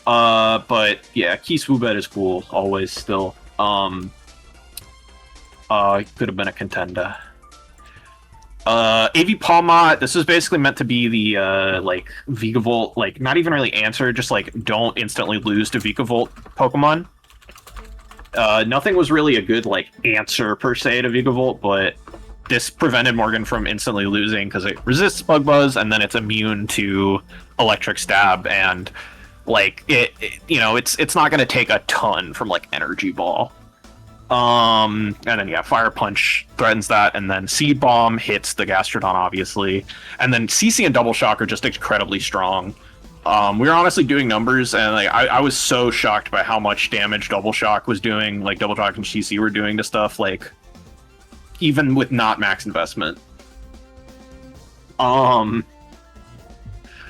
But yeah, Key Swoobat is cool, always still. It could have been a contender. AV Palmot, this is basically meant to be the, like, Vigavolt, like, not even really answer, just, like, don't instantly lose to Vigavolt Pokemon. Nothing was really a good, like, answer, per se, to Vigavolt, but this prevented Morgan from instantly losing, because it resists Bug Buzz, and then it's immune to Electric Stab, and, like, it's not gonna take a ton from, like, Energy Ball. And then Fire Punch threatens that, and then Seed Bomb hits the Gastrodon, obviously, and then CC and Double Shock are just incredibly strong. We were honestly doing numbers, and like I was so shocked by how much damage Double Shock was doing, like Double Shock and CC were doing to stuff, like even with not max investment.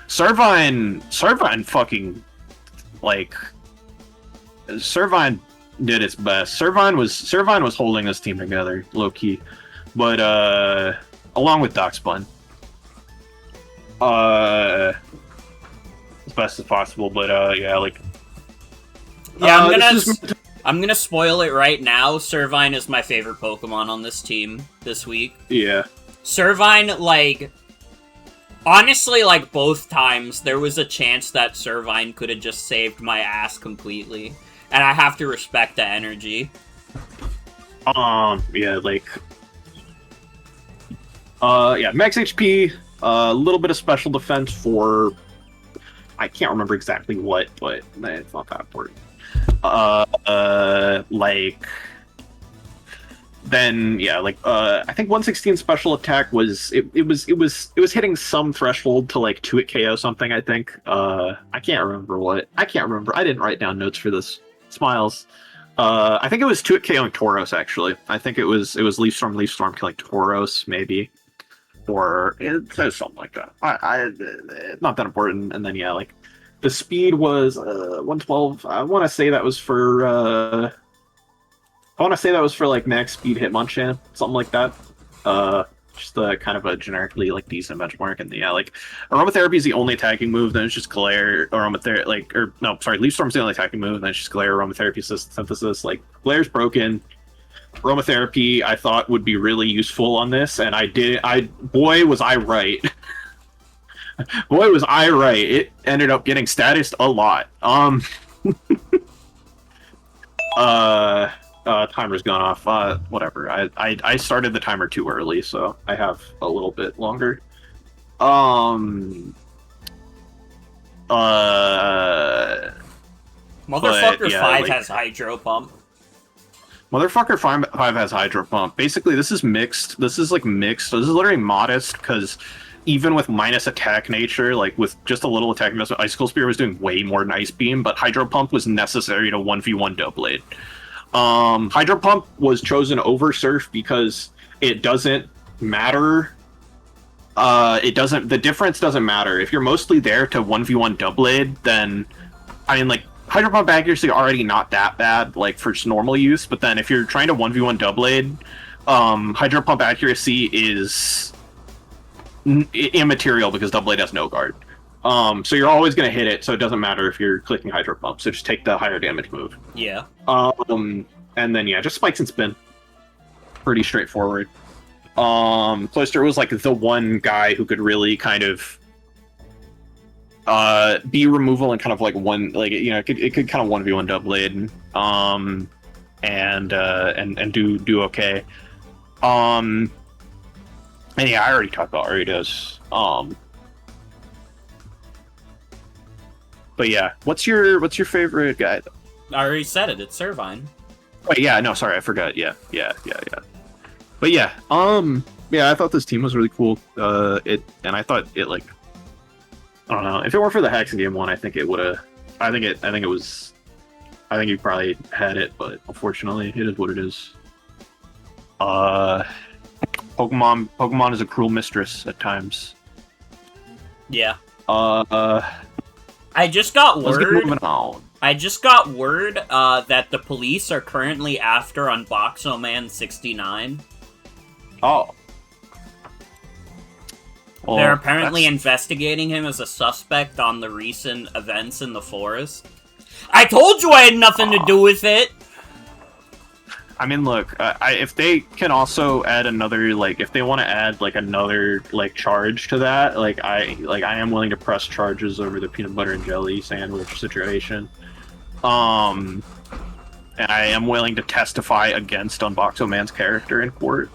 Servine fucking like Servine did its best. Servine was holding this team together, low key, but along with Darkspun, as best as possible. But I'm gonna spoil it right now. Servine is my favorite Pokemon on this team this week. Yeah, Servine, like, honestly, like, both times there was a chance that Servine could have just saved my ass completely. And I have to respect the energy. Max HP, a little bit of special defense for, I can't remember exactly what, but it's not that important. I think 116 special attack was it was hitting some threshold to like 2-hit KO something, I think. I can't remember what. I didn't write down notes for this. Smiles. I think it was 2-hit KOing Tauros, actually. I think it was Leaf Storm killing Tauros, maybe. Or something like that. Not that important. And then the speed was 112. I want to say that was for like max speed Hitmonchan, something like that. Just kind of a generically like decent benchmark. And Aromatherapy is the only attacking move. Then it's just Glare, Leaf Storm's the only attacking move. And then it's just Glare, Aromatherapy, Synthesis. Like, Glare's broken. Aromatherapy I thought would be really useful on this, and boy was I right. Boy was I right. It ended up getting statused a lot. Timer's gone off. Whatever. I started the timer too early, so I have a little bit longer. Motherfucker 5 has Hydro Pump. Motherfucker 5 has Hydro Pump. Basically, this is mixed. This is mixed. So this is literally modest, because even with minus attack nature, like with just a little attack investment, Icicle Spear was doing way more than Ice Beam, but Hydro Pump was necessary to 1v1 Doublade. Hydro Pump was chosen over Surf because it doesn't matter. The difference doesn't matter. If you're mostly there to 1v1 Doublade, then, Hydro Pump accuracy already not that bad, for just normal use, but then if you're trying to 1v1 Doublade, Hydro Pump accuracy is immaterial because Doublade has no guard. So you're always going to hit it, so it doesn't matter if you're clicking Hydro Pump, so just take the higher damage move. Yeah. And then, just Spikes and Spin. Pretty straightforward. Cloister was, the one guy who could really kind of be removal and kind of it could kind of 1v1 Doublade, and do okay. And yeah, I already talked about Aridos. But yeah, what's your favorite guy? I already said it. It's Servine. Oh yeah, no, sorry, I forgot. Yeah. But yeah, yeah, I thought this team was really cool. And I thought it like, I don't know, if it weren't for the hacks in game 1, I think it would have. I think you probably had it, but unfortunately, it is what it is. Pokemon is a cruel mistress at times. Yeah. I just got let's get word. moving on. I just got word that the police are currently after Unboxoman 69. Oh. Well, They're apparently investigating him as a suspect on the recent events in the forest. I told you I had nothing to do with it! I mean, look, if they can also add another, like, if they want to add, like, another, like, charge to that, I am willing to press charges over the peanut butter and jelly sandwich situation. And I am willing to testify against Unboxoman's character in court.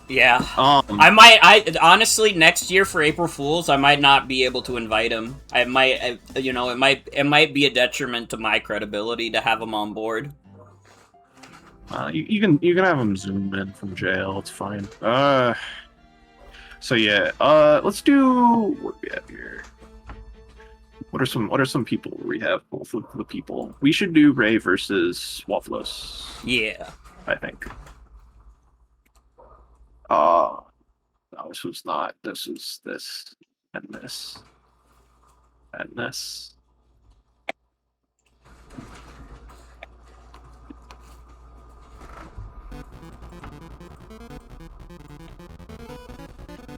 Yeah. Honestly, next year for April Fools, I might not be able to invite him. It might be a detriment to my credibility to have him on board. You can have him zoom in from jail. It's fine. So yeah. Let's do what we have here. What are some people we have? Both of the people. We should do Ray versus WAFFLOES. Yeah. I think. No, this was not. This is this and this and this.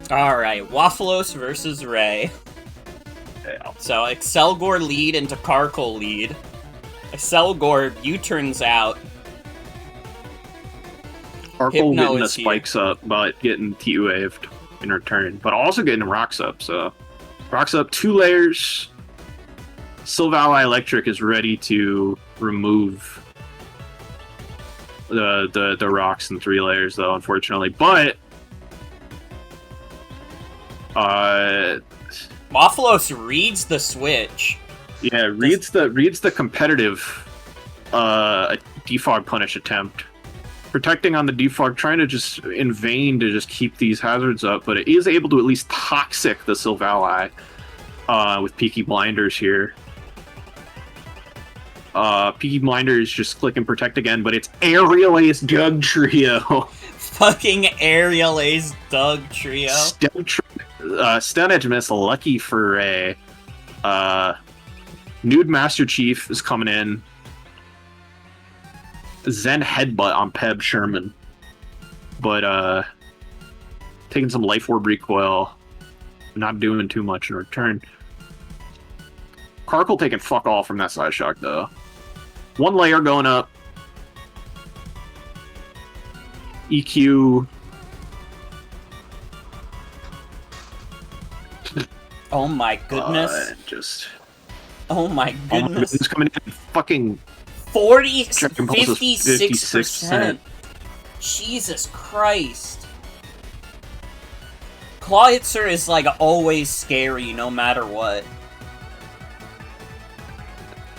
Alright, WAFFLOES versus Ray. Yeah. So, Excelgor lead into Karkle lead. Excelgor U-turns out. Karkle Hypno getting the is here. spikes up, but getting T-waved in return. But also getting rocks up, so... Rocks up 2 layers. Silvally Electric is ready to remove the rocks in 3 layers, though, unfortunately. But... WAFFLOES reads the switch. Yeah, reads the competitive defog punish attempt. Protecting on the defog, trying to just in vain to just keep these hazards up, but it is able to at least toxic the Silvally with Peaky Blinders here. Peaky Blinders just click and protect again, but it's Aerial Ace Doug Trio. Fucking Aerial Ace Doug Trio. Stun Edge Miss, lucky for a Nude Master Chief is coming in. Zen Headbutt on Peb Sherman. But taking some Life Orb recoil. Not doing too much in return. Karkle taking fuck all from that side shock though. 1 layer going up. EQ. Oh my goodness. Oh my goodness. It's coming in fucking 56%. Jesus Christ. Clawhitzer is like always scary no matter what.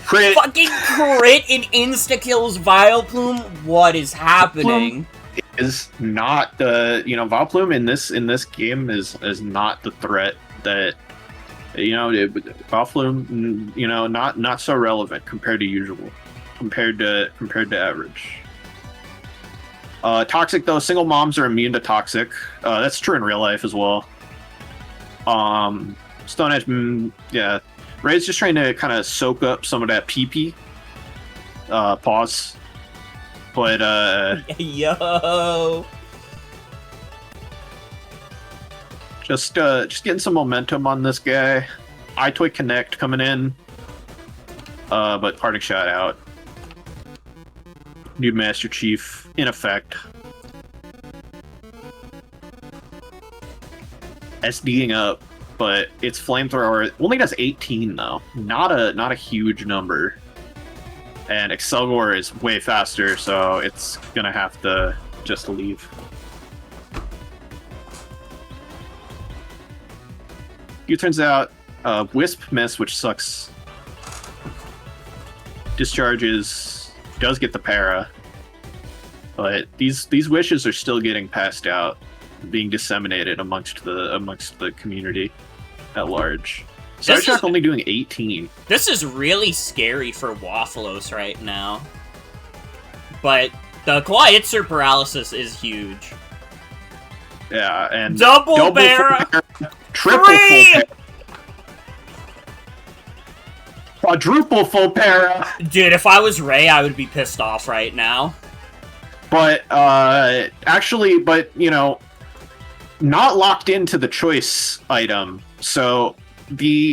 Crit. Fucking crit and insta-kills Vileplume? What is happening? Is not the Vileplume in this game is not the threat that Vileplume not so relevant compared to usual, compared to average. Toxic though, single moms are immune to toxic. That's true in real life as well. Stone Edge, yeah. Ray's just trying to kind of soak up some of that PP. Pause. But Yo. Just getting some momentum on this guy. iToy Connect coming in. But parting shot out. New Master Chief in effect. SDing up, but its flamethrower only does 18 though. Not a huge number. And Excelgor is way faster, so it's gonna have to just leave. It turns out Wisp miss, which sucks does get the para, but these wishes are still getting passed out, being disseminated amongst the community at large. Psyshock only doing 18. This is really scary for WAFFLOES right now. But the Quietser paralysis is huge. Yeah, and double bear, triple three! full para, quadruple full para. Dude, if I was Ray, I would be pissed off right now. But actually, you know, not locked into the choice item, so there's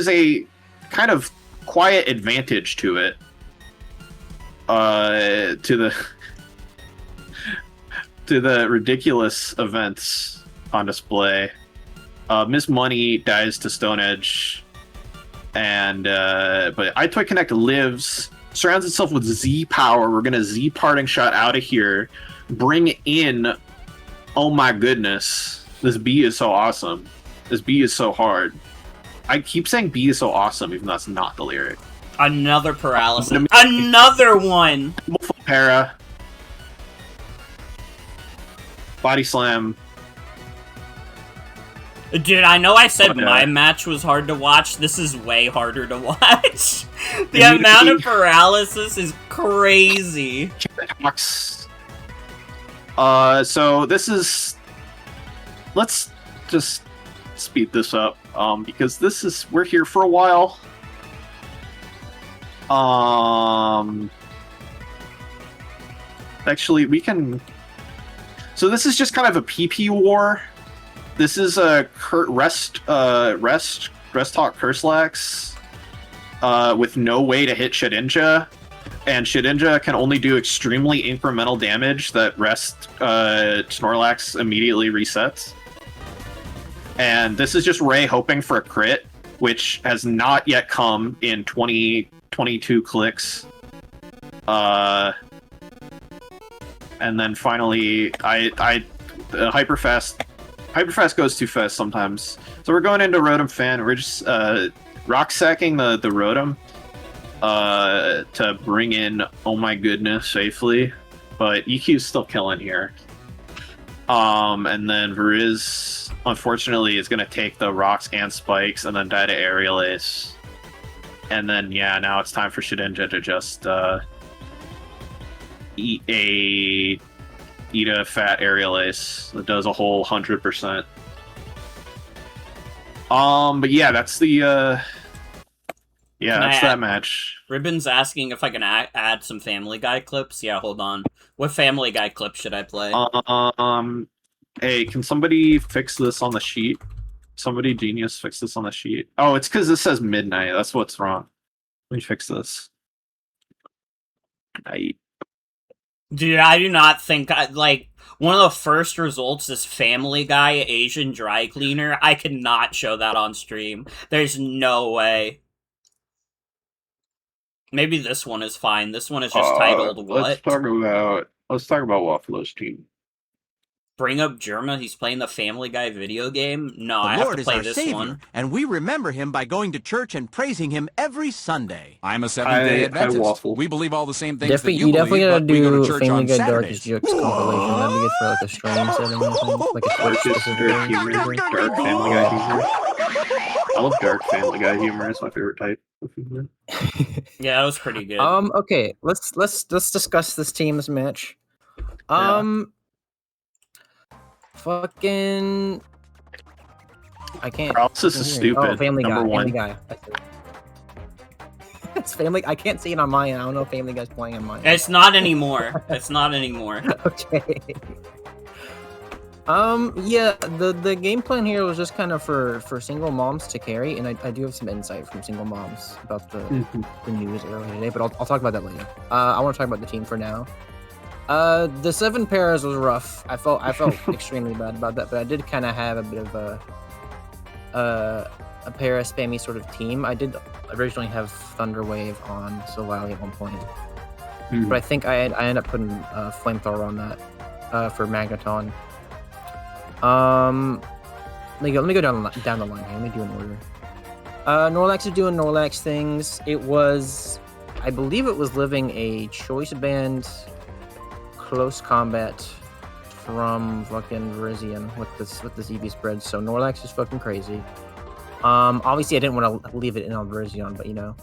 a kind of quiet advantage to it. To the ridiculous events on display. Miss Money dies to Stone Edge, and but iToy Connect lives, surrounds itself with Z power. We're gonna Z parting shot out of here, bring in. Oh my goodness, this B is so awesome. This B is so hard. I keep saying B is so awesome, even though that's not the lyric. Another paralysis. Another one! Para. Body slam. Dude, I know I said my match was hard to watch. This is way harder to watch. The amount of paralysis is crazy. So this is... Let's just speed this up, because we're here for a while. Actually, we can... So this is just kind of a PP war. This is a Rest Talk Curselax with no way to hit Shedinja. And Shedinja can only do extremely incremental damage that Rest Snorlax immediately resets. And this is just Ray hoping for a crit, which has not yet come in 22 clicks. And then finally, Hyperfast goes too fast sometimes. So we're going into Rotom Fan. We're just rock sacking the Rotom to bring in Oh My Goodness safely. But EQ's still killing here. And then Veriz, unfortunately, is going to take the rocks and spikes and then die to Aerial Ace. And then, yeah, now it's time for Shedinja to just eat a fat Aerial Ace that does a whole 100%. But yeah, that's the that's that match. Ribbon's asking if I can add some Family Guy clips. Yeah, hold on. What Family Guy clip should I play? Hey, can somebody fix this on the sheet? Somebody genius fix this on the sheet. Oh, it's because this says midnight. That's what's wrong. Let me fix this. Night. Dude, I do not think one of the first results is Family Guy Asian dry cleaner. I cannot show that on stream. There's no way. Maybe this one is fine. This one is just titled what? Let's talk about WAFFLOES Team. Bring up Germa. He's playing the Family Guy video game. No, I have to play this one. And we remember him by going to church and praising him every Sunday. I'm a Seventh-day Adventist. We believe all the same things that you definitely believe, but we go to church Family on Guy Saturdays. Darkest Jokes compilation. That'd be good for like a stream setting or something. Like a Twitch specific humor, dark Family Guy humor. I love dark Family Guy humor. It's my favorite type of humor. Yeah, that was pretty good. Okay, let's discuss this team's match. Fucking, I can't. Paralysis is stupid. Oh, Family Number Guy. one. Family Guy. It's Family. I can't see it on my end. I don't know if Family Guy's playing on my end. It's not anymore. It's not anymore. Okay. Yeah, the game plan here was just kind of for single moms to carry, and I do have some insight from single moms about the news earlier today, but I'll talk about that later. I want to talk about the team for now. The 7 pairs was rough. I felt extremely bad about that, but I did kind of have a bit of a para spammy sort of team. I did originally have Thunder Wave on Solali at one point, but I think I ended up putting Flamethrower on that for Magneton. Let me go down the line here. Let me do an order. Snorlax is doing Snorlax things. It was, I believe it was living a choice band close combat from fucking Virizion with this EV spread. So Snorlax is fucking crazy. Obviously I didn't want to leave it in on Virizion, but you know.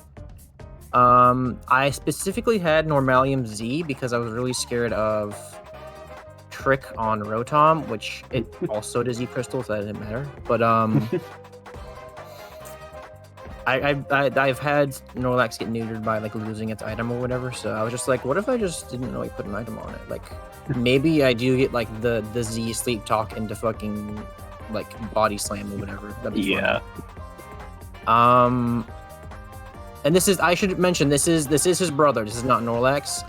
I specifically had Normalium Z because I was really scared of Trick on Rotom, which it also does E-Crystal, so that didn't matter. But I've had Snorlax get neutered by like losing its item or whatever, so I was just like, what if I just didn't really put an item on it? Like maybe I do get like the Z Sleep Talk into fucking like Body Slam or whatever. That'd be fun. And this is, I should mention, this is his brother. This is not Snorlax.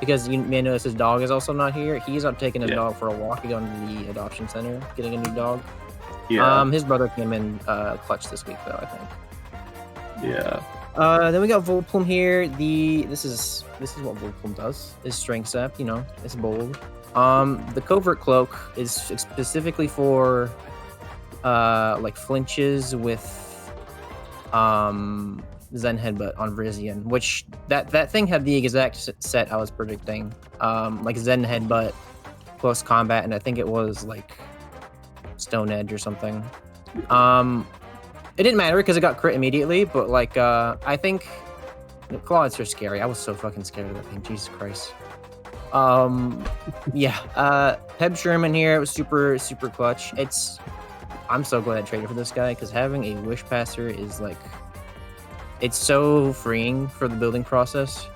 Because you may notice his dog is also not here. He's out taking his dog for a walk. He's going to the adoption center, getting a new dog. Yeah. His brother came in clutch this week, though, I think. Yeah. Then we got Volplum here. This is what Volplum does. Is Strength Sap, you know, it's bold. The Covert Cloak is specifically for like flinches with Zen Headbutt on Virizion, which that thing had the exact set I was predicting. Like Zen Headbutt, close combat, and I think it was like Stone Edge or something. It didn't matter because it got crit immediately, but like I think Claudes are scary. I was so fucking scared of that thing. Jesus Christ. Yeah. Peb Sherman here. It was super clutch. I'm so glad I traded for this guy because having a Wish Passer is like, it's so freeing for the building process.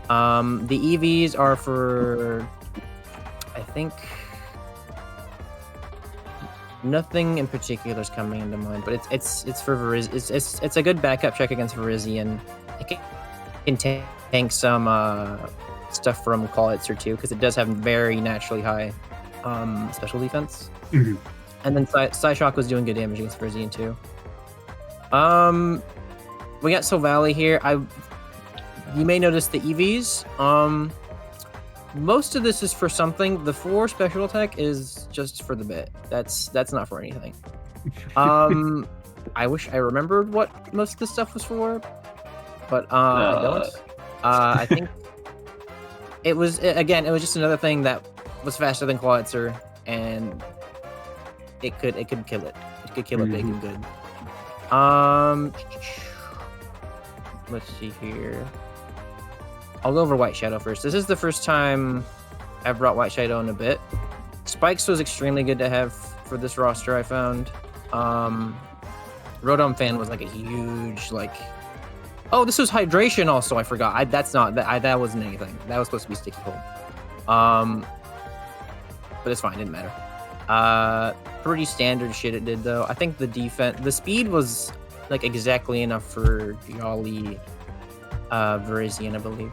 The EVs are for, I think, nothing in particular is coming into mind, but it's for Virizion. It's a good backup check against Virizion. It can tank some stuff from Clawitzer too, because it does have very naturally high special defense. Mm-hmm. And then Psyshock was doing good damage against Virizion too. We got Silvally here. You may notice the EVs. Most of this is for something. The 4 special attack is just for the bit. That's not for anything. I wish I remembered what most of this stuff was for, but I don't. I think it was just another thing that was faster than Clawitzer, and it could kill it. It could kill it big and good. Let's see here. I'll go over White Shadow first. This is the first time I've brought White Shadow in a bit. Spikes was extremely good to have for this roster, I found. Rotom Fan was like a huge, like... Oh, this was Hydration also, I forgot. That wasn't anything. That was supposed to be Sticky Cold. But it's fine, didn't matter. Pretty standard shit it did, though. I think the speed was like exactly enough for Jolly Virizion, I believe.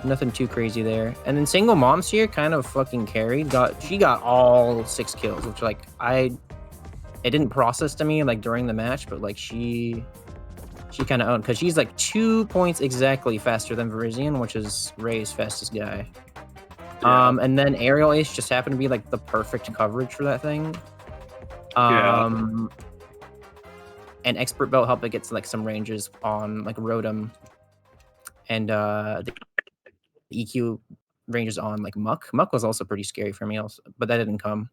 Nothing too crazy there. And then Single Moms here kind of fucking carried. She got all 6 kills, which like it didn't process to me like during the match, but like she kind of owned, because she's like 2 points exactly faster than Virizion, which is Ray's fastest guy. Yeah. And then Aerial Ace just happened to be like the perfect coverage for that thing. And Expert Belt helped it get to like some ranges on like Rotom, and the EQ ranges on like Muck. Muck was also pretty scary for me, also, but that didn't come.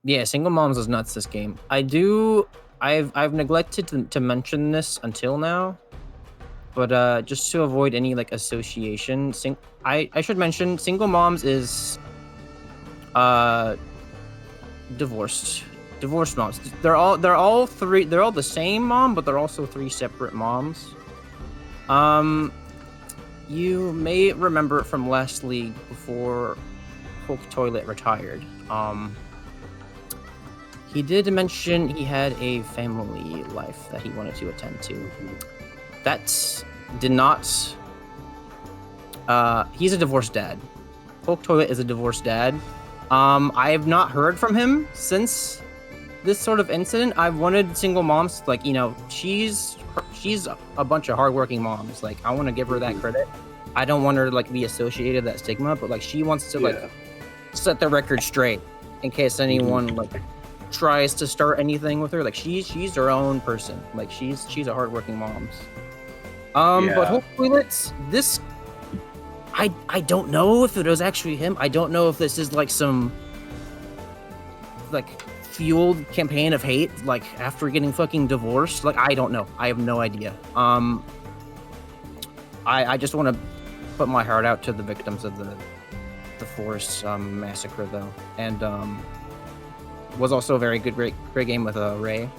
Yeah, Single Moms was nuts this game. I've neglected to mention this until now, but just to avoid any like association, I should mention Single Moms is divorced moms. They're all the same mom, but they're also 3 separate moms. You may remember it from last league before Hulk Toilet retired. He did mention he had a family life that he wanted to attend to. That did not... he's a divorced dad. Hulk Toilet is a divorced dad. I have not heard from him since this sort of incident. I've wanted Single Moms, like, you know, she's a bunch of hardworking moms. Like, I want to give her that credit. I don't want her to, like, be associated with that stigma, but, like, she wants to, like, set the record straight in case anyone, like, tries to start anything with her. Like she's her own person. Like she's a hardworking mom. But hopefully this. I don't know if it was actually him. I don't know if this is like some like fueled campaign of hate, like after getting fucking divorced. Like I don't know. I have no idea. I just want to put my heart out to the victims of the forest massacre though, and was also a very good great game with Ray.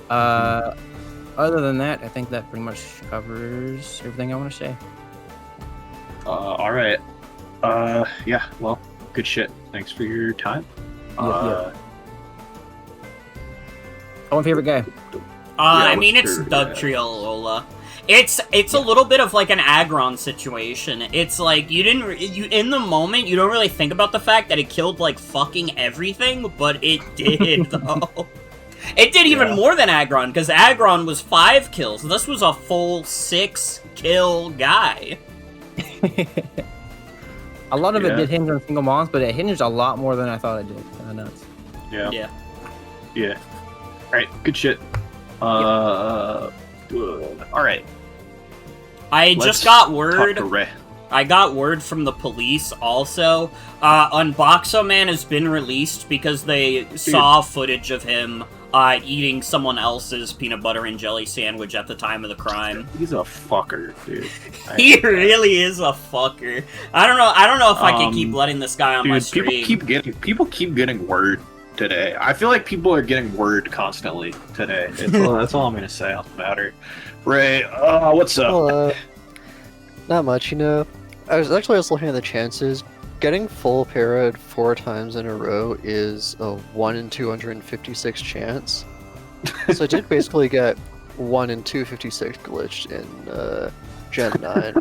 Other than that, I think that pretty much covers everything I want to say. All right. Yeah. Well, good shit. Thanks for your time. Oh, my favorite guy. I mean, it's Dugtrio. It's a little bit of like an Aggron situation. It's like you in the moment you don't really think about the fact that it killed like fucking everything, but it did though. It did even more than Aggron, because Aggron was 5 kills. This was a full 6 kill guy. A lot of it did hinge on single moms, but it hinged a lot more than I thought it did. Kind of nuts. Yeah. All right, good shit. All right. Let's just got word. I got word from the police also. Unboxo Man has been released because they saw footage of him eating someone else's peanut butter and jelly sandwich at the time of the crime. He's a fucker, dude. He really is a fucker. I don't know if I can keep letting this guy on my stream. People keep getting word today. I feel like people are getting word constantly today. That's all I'm gonna say on the matter. Ray, what's up? Well, not much, you know. I was looking at the chances. Getting full parried 4 times in a row is a 1 in 256 chance. So I did basically get 1 in 256 glitched in Gen 9.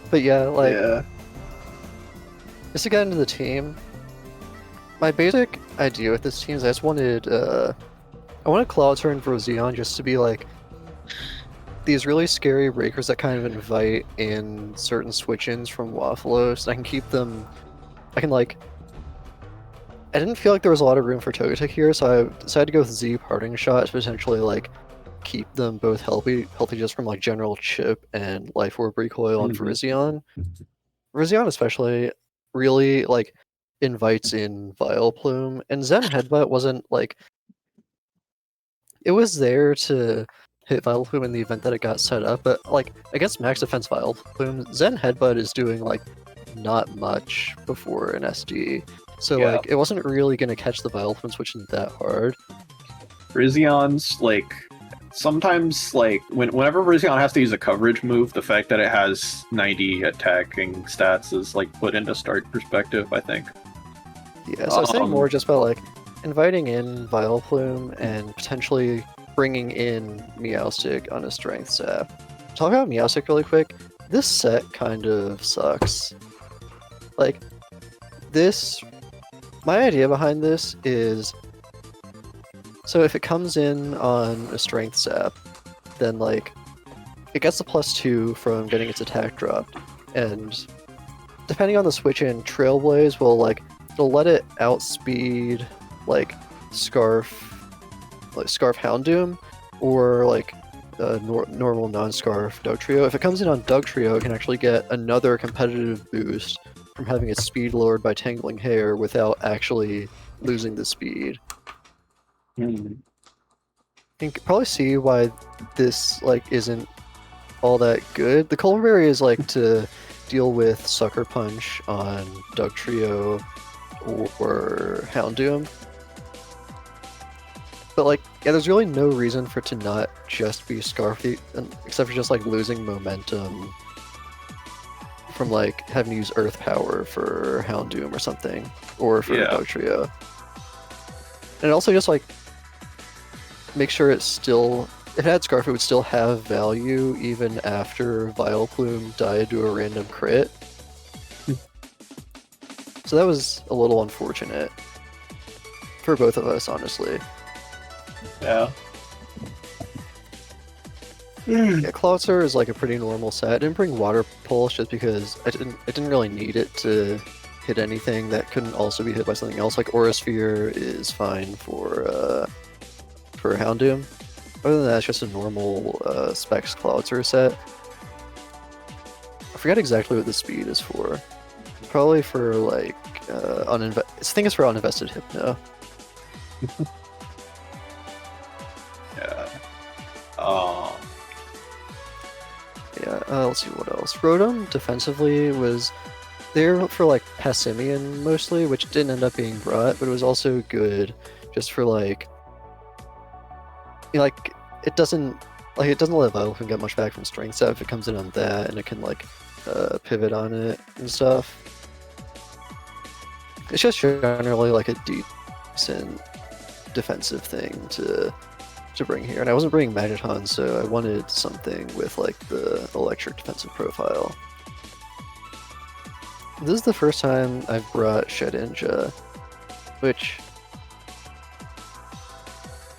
But yeah, just to get into the team, my basic idea with this team is I just wanted I wanted Cloudster and Roseon just to be like these really scary breakers that kind of invite in certain switch-ins from WAFFLOES. I can keep them. I didn't feel like there was a lot of room for Togetic here, so I decided to go with Z Parting Shot to potentially like keep them both healthy just from like general chip and Life Orb recoil on Virizion. Virizion especially really like invites in Vileplume, and Zen Headbutt wasn't like it was there to hit Vileplume in the event that it got set up, but like against max defense Vileplume, Zen Headbutt is doing like not much before an SD, so like it wasn't really gonna catch the Vileplume switching that hard. Virizions like sometimes like whenever Virizion has to use a coverage move, the fact that it has 90 attacking stats is like put into start perspective, I think. Yeah, so I was thinking more just about like inviting in Vileplume and potentially bringing in Meowstic on a strength sap. Talk about Meowstic really quick. This set kind of sucks. Like, my idea behind this is, so if it comes in on a strength sap, then like, it gets a +2 from getting its attack dropped, and depending on the switch in, Trailblaze will like, it'll let it outspeed like Scarf Houndoom, or like normal non-Scarf Dugtrio. If it comes in on Dugtrio, it can actually get another competitive boost from having its speed lowered by Tangling Hair without actually losing the speed. You can probably see why this like isn't all that good. The Colberry is like to deal with Sucker Punch on Dugtrio or Houndoom. But like, yeah, there's really no reason for it to not just be Scarfy, except for just like losing momentum from like having to use Earth Power for Houndoom or something, or for Dugtrio. And also just like make sure it's still, if it had Scarf, it would still have value even after Vileplume died to a random crit. So that was a little unfortunate for both of us, honestly. Yeah. Yeah, Cloudster is like a pretty normal set. I didn't bring Water Pulse just because I didn't really need it to hit anything that couldn't also be hit by something else. Like Aura Sphere is fine for Houndoom. Other than that, it's just a normal Specs Cloudser set. I forget exactly what the speed is for. Probably for like I think it's for uninvested Hypno. Yeah. Let's see what else. Rotom defensively was there for like Passimian mostly, which didn't end up being brought, but it was also good just for like, like it doesn't let Vileplume get much back from strength set if it comes in on that, and it can like pivot on it and stuff. It's just generally like a decent defensive thing to bring here, and I wasn't bringing Magneton, so I wanted something with like the electric defensive profile. This is the first time I've brought Shedinja, which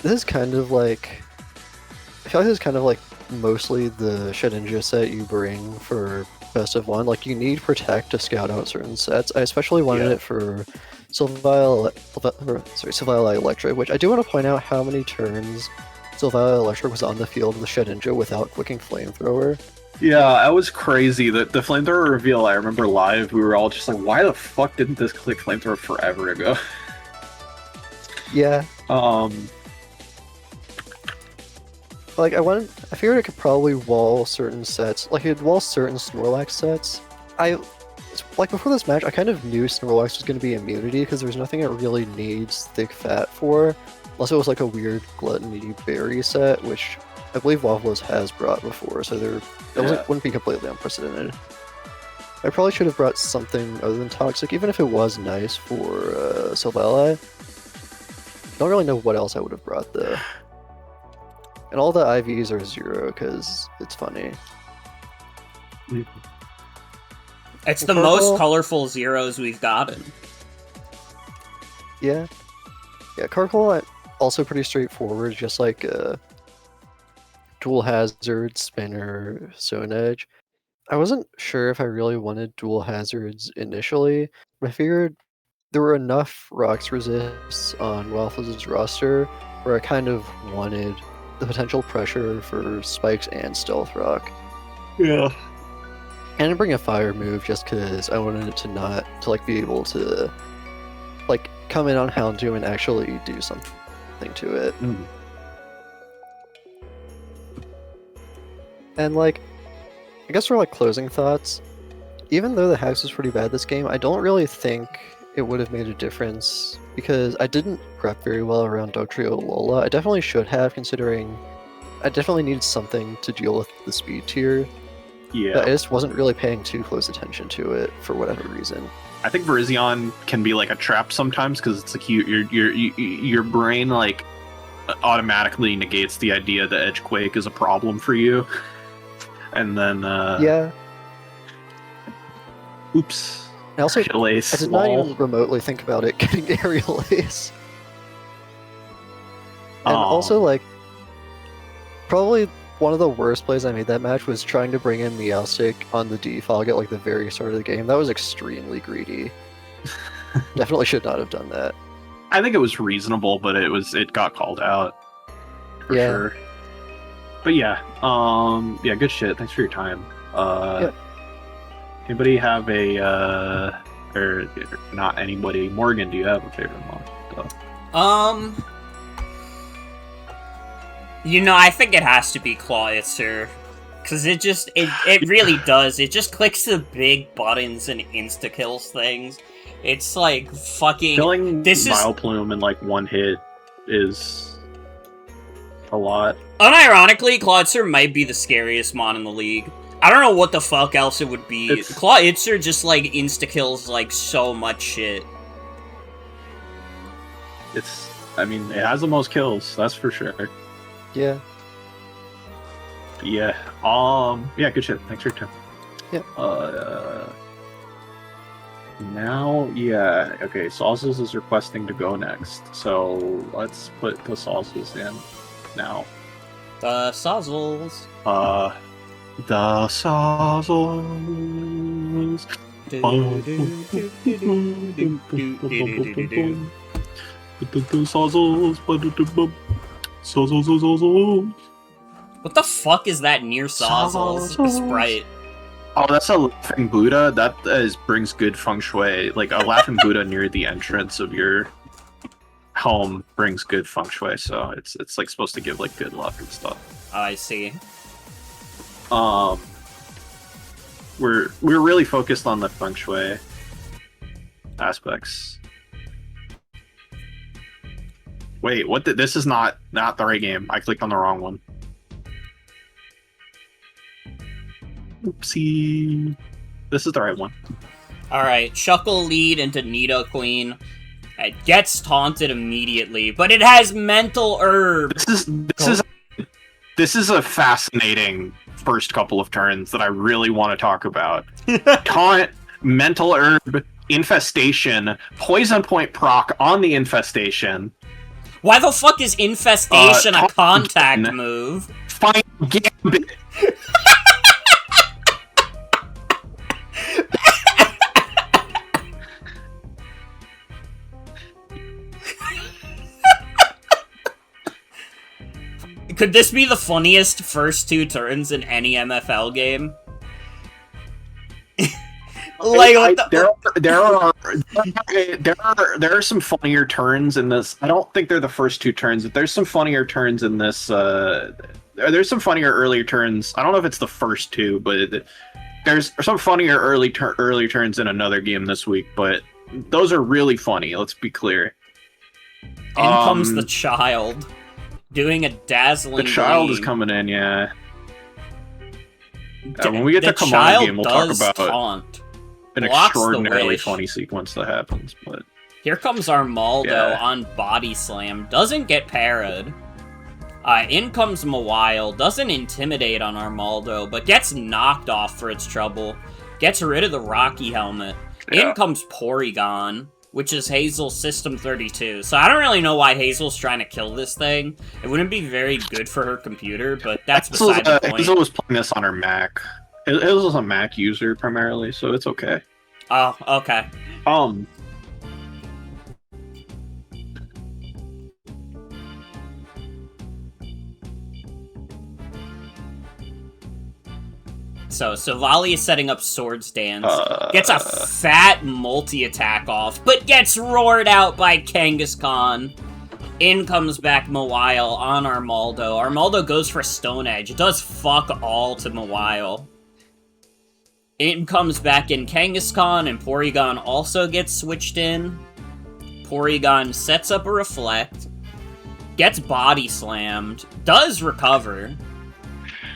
this is kind of like, I feel like this is kind of like mostly the Shedinja set you bring for best of one. Like you need Protect to scout out certain sets. I especially wanted it for Silvile Electric, which I do want to point out how many turns Silvile Electric was on the field with Shedinja without clicking Flamethrower. Yeah, that was crazy. The Flamethrower reveal, I remember live, we were all just like, why the fuck didn't this click Flamethrower forever ago? Yeah. Like I figured it could probably wall certain sets. Like it could wall certain Snorlax sets. Like before this match, I kind of knew Snorlax was going to be immunity because there's nothing it really needs thick fat for, unless it was like a weird gluttony berry set, which I believe WAFFLOES has brought before, so wouldn't be completely unprecedented. I probably should have brought something other than Toxic, even if it was nice for Silvally. I don't really know what else I would have brought though. And all the IVs are 0 because it's funny. It's the most colorful zeros we've gotten. Yeah. Yeah, Carkle also pretty straightforward, just like Dual Hazard, Spinner, Zone Edge. I wasn't sure if I really wanted Dual Hazards initially, but I figured there were enough Rocks resists on WAFFLOES' roster where I kind of wanted the potential pressure for Spikes and Stealth Rock. Yeah. And to bring a fire move just because I wanted it to like be able to like come in on Houndoom and actually do something to it. And like, I guess for like closing thoughts, even though the Hex was pretty bad this game, I don't really think it would have made a difference because I didn't prep very well around Dugtrio Lola. I definitely should have, considering I definitely needed something to deal with the speed tier. Yeah. But I just wasn't really paying too close attention to it for whatever reason. I think Virizion can be like a trap sometimes because it's like your brain like automatically negates the idea that Edgequake is a problem for you, and then yeah. Oops. And also, I did not even remotely think about it getting Aerial Ace. And also, like, probably one of the worst plays I made that match was trying to bring in Meowstic on the defog at like the very start of the game. That was extremely greedy. Definitely should not have done that. I think it was reasonable, but it got called out for sure. But yeah, yeah, good shit. Thanks for your time. Anybody have a or not anybody? Morgan, do you have a favorite mod? You know, I think it has to be Clawitzer. Because it really does. It just clicks the big buttons and insta-kills things. It's like fucking... Killing Vileplume in like one hit is a lot. Unironically, Clawitzer might be the scariest mod in the league. I don't know what the fuck else it would be. Clawitzer just like insta-kills like so much shit. I mean, it has the most kills, that's for sure. Yeah. Yeah. Yeah, good shit. Thanks for your time. Yeah. Now, yeah. Okay, Sauzels is requesting to go next. So let's put the Sauzels in now. The Sauzels. The Sauzels. What the fuck is that near Sauzels sprite? Oh, that's a laughing Buddha. That brings good feng shui. Like a laughing Buddha near the entrance of your home brings good feng shui. So it's like supposed to give like good luck and stuff. Oh, I see. We're really focused on the feng shui aspects. Wait, what? This is not the right game. I clicked on the wrong one. Oopsie. This is the right one. Alright, Shuckle lead into Nidoqueen. It gets taunted immediately, but it has Mental Herb. This is a fascinating first couple of turns that I really want to talk about. Taunt, Mental Herb, Infestation, Poison Point proc on the Infestation. Why the fuck is Infestation a contact move? Fine Gambit. Could this be the funniest first 2 turns in any MFL game? Like, there are some funnier turns in this. I don't think they're the first 2 turns, but there's some funnier turns in this. There's some funnier earlier turns. I don't know if it's the first 2, but there's some funnier early turns in another game this week. But those are really funny. Let's be clear. In comes the child, doing a dazzling. The child is coming in, yeah. When we get to Comona game, we'll talk about taunt. An extraordinarily funny sequence that happens. But here comes Armaldo on Body Slam. Doesn't get parried. In comes Mawile. Doesn't intimidate on Armaldo, but gets knocked off for its trouble. Gets rid of the Rocky Helmet. In comes Porygon, which is Hazel's System 32. So I don't really know why Hazel's trying to kill this thing. It wouldn't be very good for her computer, but that's beside the point. Hazel was playing this on her Mac. Hazel's a Mac user primarily, so it's okay. Oh, okay. So Volley is setting up Swords Dance, gets a fat multi-attack off, but gets roared out by Kangaskhan. In comes back Mawile on Armaldo. Armaldo goes for Stone Edge. It does fuck all to Mawile. In comes back in Kangaskhan, and Porygon also gets switched in. Porygon sets up a Reflect, gets Body Slammed, does recover.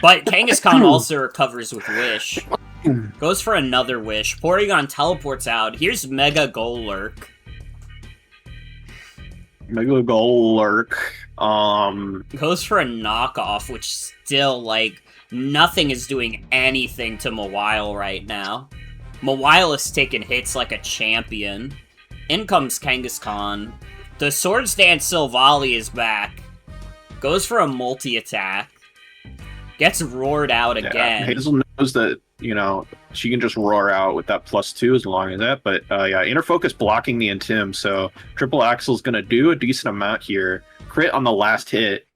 But Kangaskhan also recovers with Wish. Goes for another Wish. Porygon teleports out. Here's Mega Golurk. Mega Golurk. Goes for a knockoff, which still, like, nothing is doing anything to Mawile right now. Mawile is taking hits like a champion. In comes Kangaskhan. The Swords Dance Silvally is back. Goes for a multi-attack. Gets roared out again. Hazel knows that, you know, she can just roar out with that +2 as long as that. But, yeah, Inner Focus blocking the Intim, so Triple Axel's going to do a decent amount here. Crit on the last hit.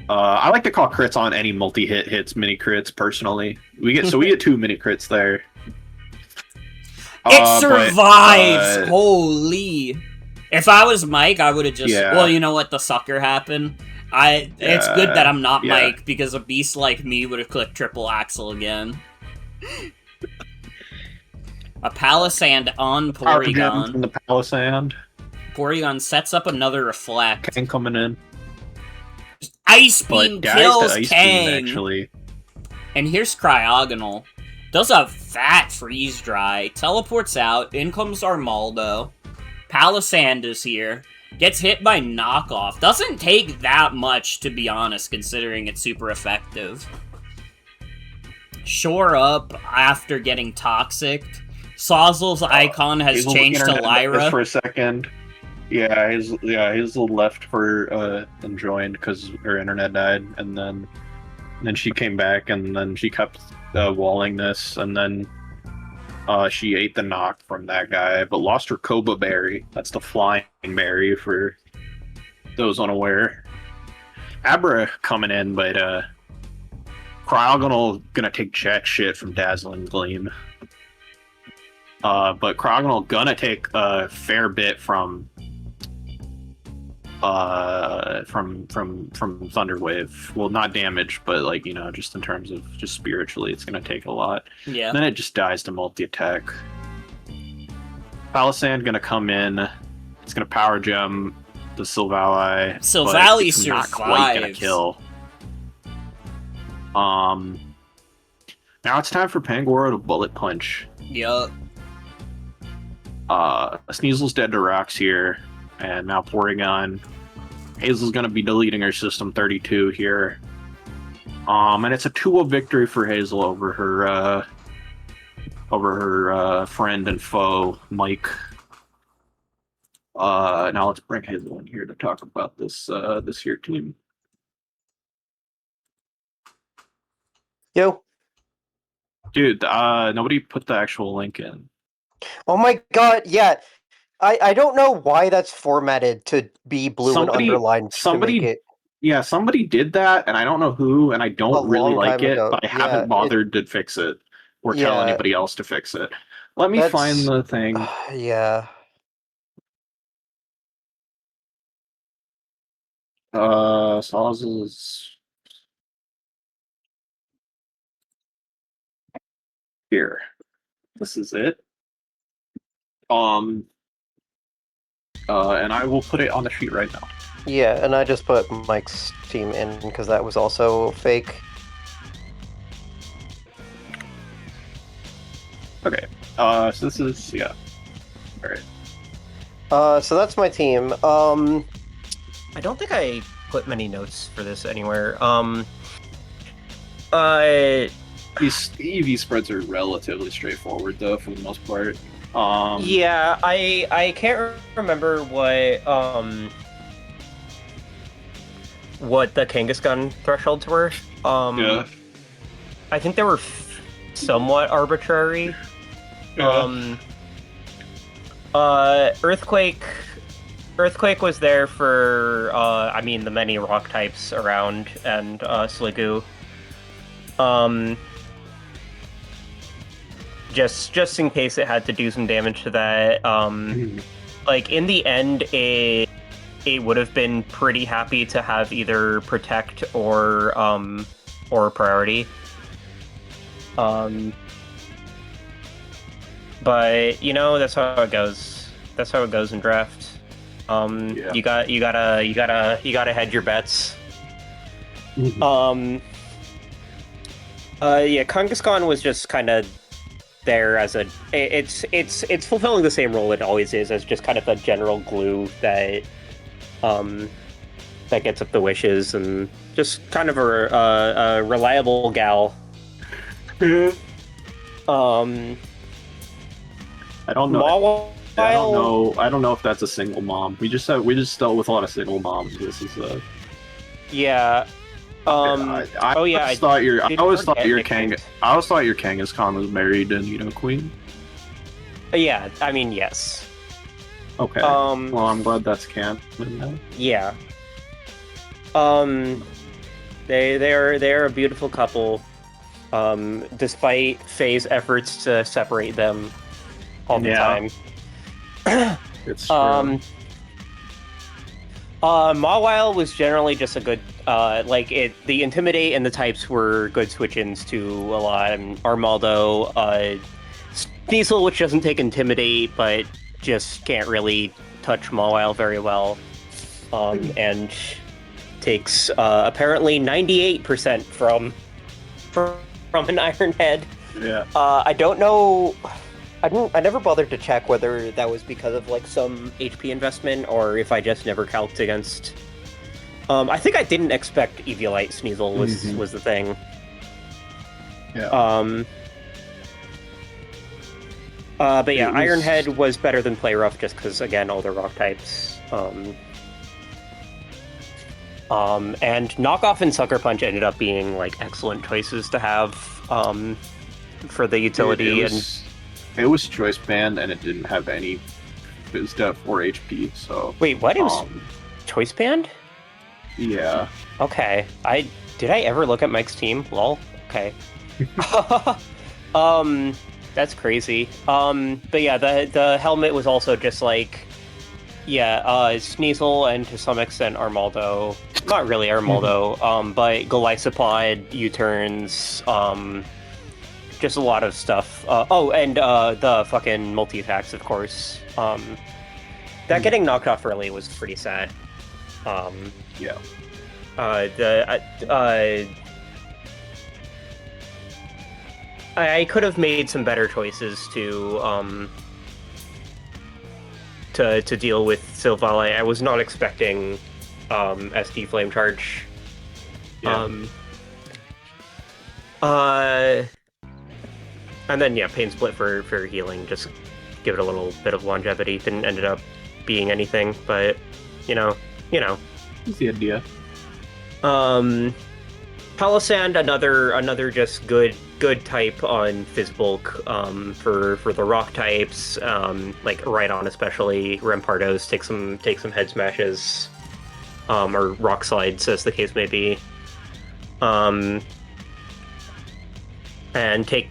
I like to call crits on any multi-hit hits mini crits, personally. We get 2 mini crits there. It survives! Holy! If I was Mike, I would have just... Yeah. Well, you know what? The sucker happened. It's good that I'm not Mike, because a beast like me would have clicked Triple Axel again. A Palisand on Porygon. From the Palisand. Porygon sets up another Reflect. Kang coming in. Ice Beam kills Kang! Actually. And here's Cryogonal. Does a fat Freeze Dry. Teleports out. In comes Armaldo. Palisand is here. Gets hit by Knockoff. Doesn't take that much, to be honest, considering it's super effective. Shore up after getting Toxic. Sauzel's icon has changed to Lyra. For a second. Yeah, Hazel left for and joined because her internet died, and then she came back, and then she kept walling this, and then She ate the knock from that guy, but lost her Koba Berry. That's the flying berry for those unaware. Abra coming in, but Cryogonal gonna take jack shit from Dazzling Gleam. But Cryogonal gonna take a fair bit from Thunderwave. Well, not damage, but like, you know, just in terms of just spiritually, it's gonna take a lot. Yeah. And then it just dies to multi-attack. Palisand gonna come in. It's gonna power gem the Silvally. Silvally but it's not quite gonna survives. kill. Now it's time for Pangoro to bullet punch. Yup. Sneasel's dead to rocks here, and now Porygon. Hazel's gonna be deleting her System 32 here. And it's a 2-0 victory for Hazel over her friend and foe, Mike. Now let's bring Hazel in here to talk about this here team. Yo. Dude, nobody put the actual link in. Oh my god, yeah. I don't know why that's formatted to be blue and underlined. Yeah, somebody did that, and I don't know who, and I don't really like it, but I haven't bothered to fix it or tell anybody else to fix it. Let me find the thing. Yeah. Sauzels here. This is it. And I will put it on the sheet right now. Yeah, and I just put Mike's team in because that was also fake. Okay. So this is Alright. So that's my team. I don't think I put many notes for this anywhere. These EV spreads are relatively straightforward though, for the most part. Yeah, I can't remember what the Kangaskhan thresholds were. Yeah. I think they were somewhat arbitrary. Yeah. Earthquake was there for I mean the many rock types around, and Sliggoo. Just in case it had to do some damage to that. Like in the end, it would have been pretty happy to have either protect or priority. But you know, that's how it goes. That's how it goes in draft. Yeah. You gotta hedge your bets. Yeah, Kangaskhan was just kind of there as it's fulfilling the same role it always is, as just kind of a general glue that gets up the wishes, and just kind of a reliable gal. I don't know. I don't know if that's a single mom. We just dealt with a lot of single moms. This is yeah. I always thought your Kangaskhan was married to Nido Queen. Yeah, I mean, yes. Okay. Well, I'm glad that's canon now. Yeah. They're a beautiful couple. Despite Faye's efforts to separate them all the time. It's true. Mawile was generally just a good, the Intimidate and the types were good switch-ins to a lot. Armaldo, Sneasel, which doesn't take Intimidate, but just can't really touch Mawile very well. And takes, apparently 98% from an Iron Head. Yeah. I don't know... I never bothered to check whether that was because of some HP investment, or if I just never calced against. I think I didn't expect Eviolite Sneasel was the thing. Yeah. But yeah, Iron Head was better than Play Rough just because, again, all the rock types. And Knockoff and Sucker Punch ended up being excellent choices to have for the utility. it was choice band and it didn't have any biz def or HP. So wait, what? It was choice band? Yeah. Okay. Did I ever look at Mike's team? Lol. Okay. That's crazy. But yeah, the helmet was also just like, Sneasel and to some extent Armaldo. Not really Armaldo, but Golisopod, U-turns, just a lot of stuff. And the fucking multi-attacks, of course. That getting knocked off early was pretty sad. Yeah. I could have made some better choices to deal with Silvally. I was not expecting SD Flame Charge. Yeah. And then Pain Split for healing, just give it a little bit of longevity. Didn't end up being anything, but you know. That's the idea. Palisand, another just good type on Fizzbulk for the rock types, like Rhydon especially. Rampardos take some head smashes, or rock slides as the case may be. And take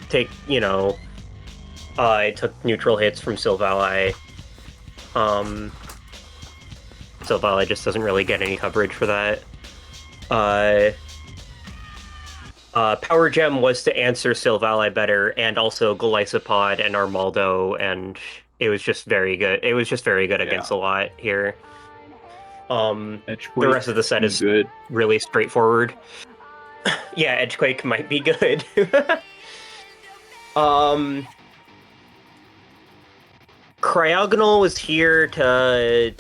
I took neutral hits from Silvally. Silvally just doesn't really get any coverage for that. Power Gem was to answer Silvally better, and also Golisopod and Armaldo, and it was just very good. It was just very good against a lot here. The rest of the set is good. Really straightforward. Yeah, Edgequake might be good. Cryogonal was here to...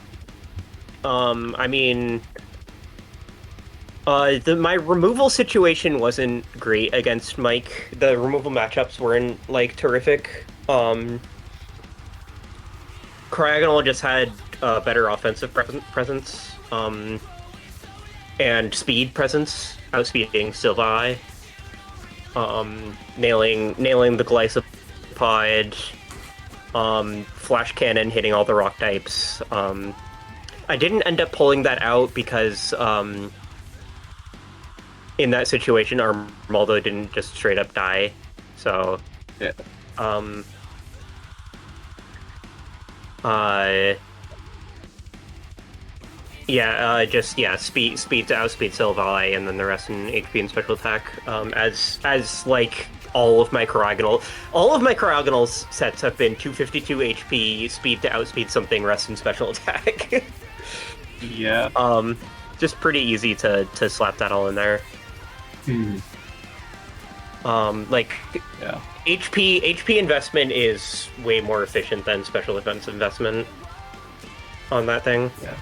my removal situation wasn't great against Mike. The removal matchups weren't, terrific. Cryogonal just had better offensive presence, and speed presence, outspeeding Silvally. Nailing the Golisopod, Flash Cannon hitting all the rock types. I didn't end up pulling that out because, in that situation, Armaldo didn't just straight up die. So, yeah. Speed to outspeed Silvally, and then the rest in HP and special attack. All of my Cryogonal sets have been 252 HP, speed to outspeed something, rest in special attack. Yeah. Just pretty easy to slap that all in there. HP investment is way more efficient than special defense investment on that thing. Yeah.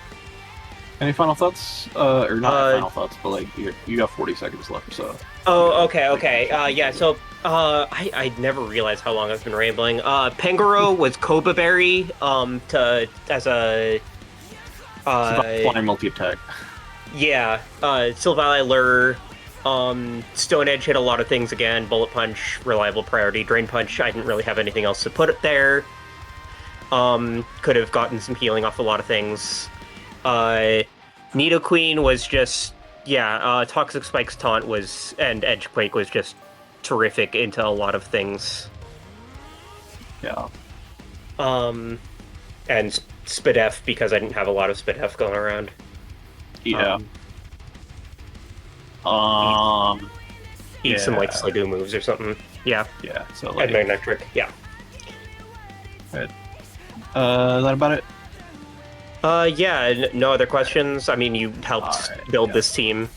Any final thoughts? Or not final thoughts, but you got 40 seconds left, so. Oh, okay. So I never realized how long I've been rambling. Pangoro was Koba Berry, as a flying multi-attack. Yeah, Silvally Lure, Stone Edge hit a lot of things again. Bullet Punch, reliable priority. Drain Punch, I didn't really have anything else to put it there. Could have gotten some healing off a lot of things. Nidoqueen was just, Toxic Spike's taunt and Edgequake was just terrific into a lot of things. Yeah. And Spidef, because I didn't have a lot of Spidef going around. Yeah. Eat some Sliggoo moves or something. Yeah. Yeah. So and Magnetric. Yeah. Right. Is that about it? No other questions. I mean, you helped build this team.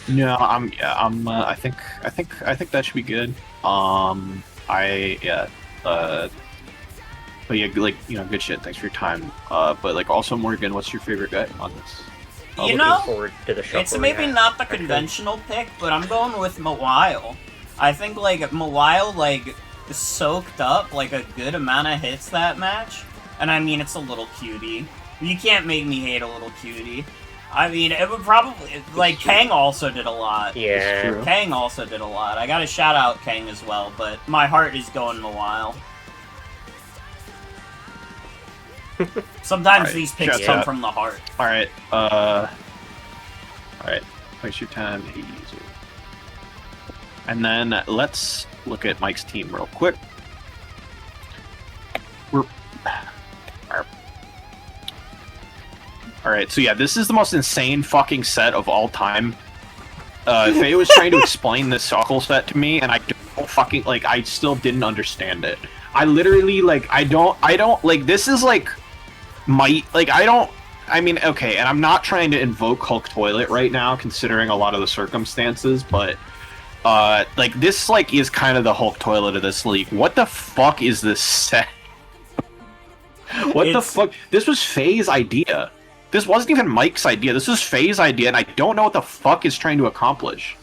No, I think that should be good. But yeah, good shit. Thanks for your time. But also, Morgan, what's your favorite guy on this? Forward to the it's maybe not the conventional pick, but I'm going with Mawile. I think Mawile soaked up a good amount of hits that match, and I mean it's a little cutie. You can't make me hate a little cutie. I mean, it would probably Kang also did a lot. Yeah, Kang also did a lot. I gotta shout out Kang as well, but my heart is going Mawile. Sometimes these picks come from the heart. Alright, waste your time, easy. And then let's look at Mike's team real quick. Alright, so yeah, this is the most insane fucking set of all time. Faye was trying to explain this Sauzels set to me, and I don't fucking, like, I still didn't understand it. I literally, like, I don't, like, this is, like, I mean, okay, and I'm not trying to invoke Hulk Toilet right now, considering a lot of the circumstances, but, like, this, like, is kind of the Hulk Toilet of this league. What the fuck is this set? What the fuck? This was Faye's idea. This wasn't even Mike's idea. This was Faye's idea, and I don't know what the fuck it's trying to accomplish.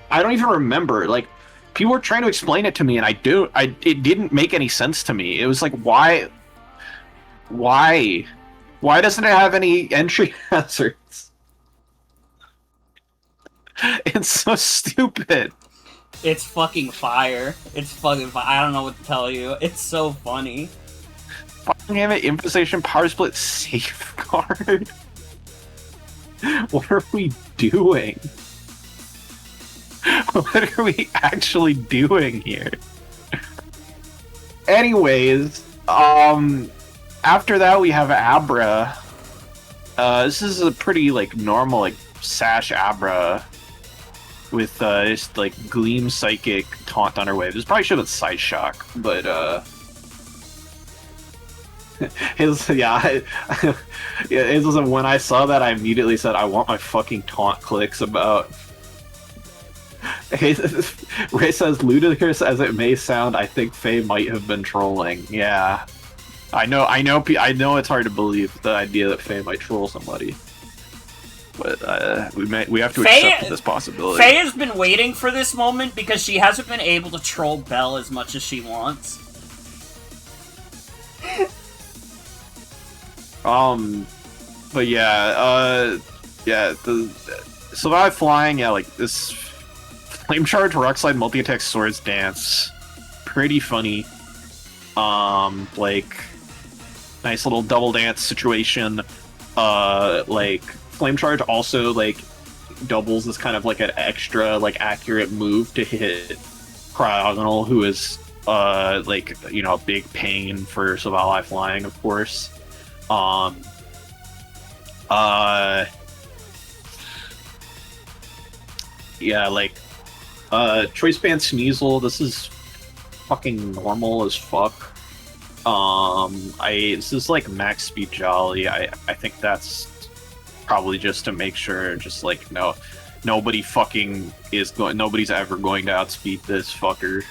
I don't even remember. Like, people were trying to explain it to me, and it didn't make any sense to me. It was like, why doesn't it have any entry hazards? It's so stupid. It's fucking fire. It's fucking fire. I don't know what to tell you. It's so funny. Fucking damn it, Infestation Power Split Safeguard. What are we doing? What are we actually doing here? Anyways, after that we have Abra. This is a pretty, like, normal, like, Sash Abra with, just, like, Gleam Psychic Taunt Thunderwave. This probably should have been Side Shock, but, when I saw that, I immediately said, I want my fucking taunt clicks about. Ray says, ludicrous as it may sound, I think Faye might have been trolling. Yeah. I know it's hard to believe the idea that Faye might troll somebody. But, we have to accept this possibility. Faye has been waiting for this moment because she hasn't been able to troll Belle as much as she wants. But yeah, the Survive Flying, yeah, like, this Flame Charge, Rock Slide, Multi-Attack, Swords Dance, pretty funny. Like, nice little double dance situation. Like, Flame Charge also, like, doubles as kind of, like, an extra, like, accurate move to hit Cryogonal, who is, like, you know, a big pain for Survive Flying, of course. Yeah, like, Choice Band Sneasel, this is fucking normal as fuck. This is like Max Speed Jolly. I think that's probably just to make sure, just like, nobody's ever going to outspeed this fucker.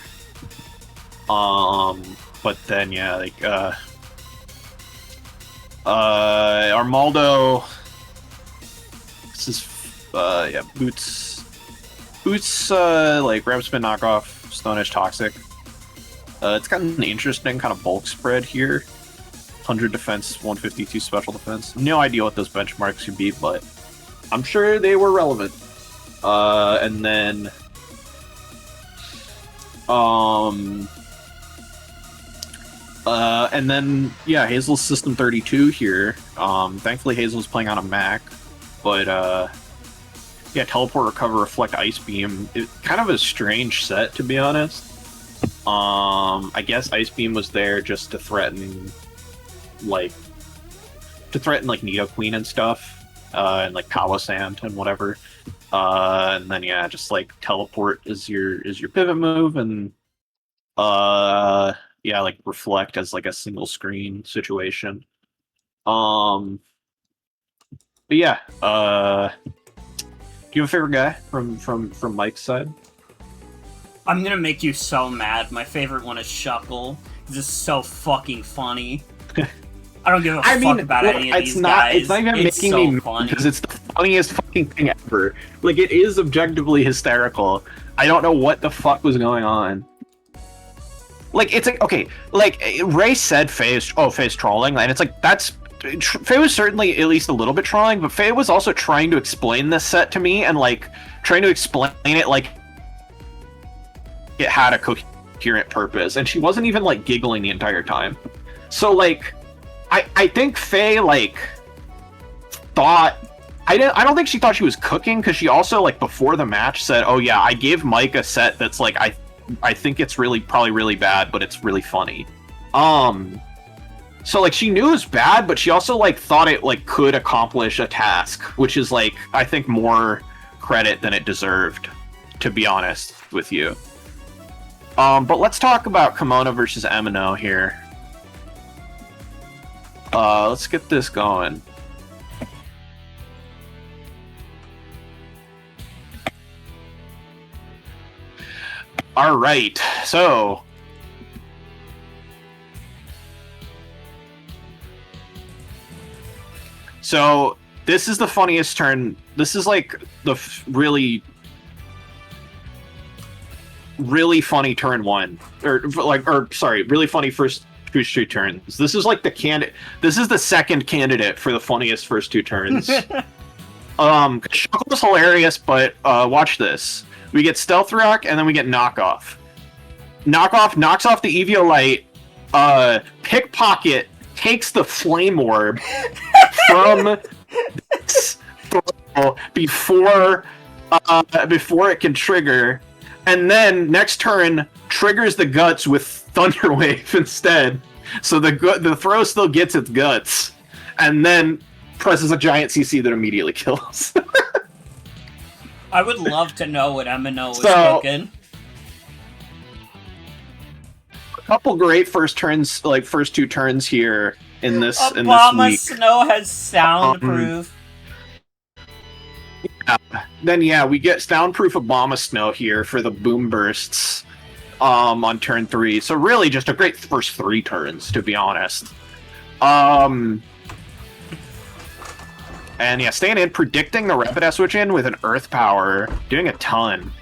But then, yeah, like, Armaldo. This is, yeah, Boots, like, Grab Spin Knockoff, Stone Edge Toxic. It's got an interesting kind of bulk spread here. 100 defense, 152 special defense. No idea what those benchmarks should be, but I'm sure they were relevant. And then, yeah, Hazel's System 32 here. Thankfully Hazel's playing on a Mac, but, yeah, Teleport, Recover, Reflect, Ice Beam. Kind of a strange set, to be honest. I guess Ice Beam was there just to threaten, like, Nidoqueen and stuff, and, like, Palossand and whatever. And then, yeah, just, like, Teleport is your pivot move, and, yeah, like, Reflect as, like, a single screen situation. But yeah, do you have a favorite guy from Mike's side? I'm gonna make you so mad. My favorite one is Shuckle. This is so fucking funny. I don't give a fuck about any of these guys. It's not even making so me funny because it's the funniest fucking thing ever. Like, it is objectively hysterical. I don't know what the fuck was going on. Like, it's like, okay, like, Ray said Faye's trolling, and it's like, Faye was certainly at least a little bit trolling, but Faye was also trying to explain this set to me, and, like, trying to explain it like it had a coherent purpose, and she wasn't even, like, giggling the entire time. So, like, I think Faye like thought I don't think she thought she was cooking, because she also like before the match said, "Oh yeah, I gave Mike a set that's like I think it's probably really bad, but it's really funny." So like she knew it was bad, but she also like thought it like could accomplish a task, which is like I think more credit than it deserved, to be honest with you. But let's talk about Comona versus MNO here. Let's get this going. All right, so this is the funniest turn. This is like the really funny turn one, really funny first two turns. This is like this is the second candidate for the funniest first two turns. Shuckle was hilarious, but watch this. We get Stealth Rock, and then we get Knockoff. Knockoff knocks off the Eviolite. Pickpocket takes the Flame Orb from this throw before it can trigger, and then next turn triggers the Guts with Thunder Wave instead. So the throw still gets its Guts, and then presses a giant CC that immediately kills. I would love to know what MNO was cooking. A couple great first two turns here in this Obama week. Snow has soundproof. Then we get soundproof Obama Snow here for the boom bursts on turn 3. So really just a great first 3 turns, to be honest. And staying in, predicting the Rapidash switch in with an Earth Power, doing a ton.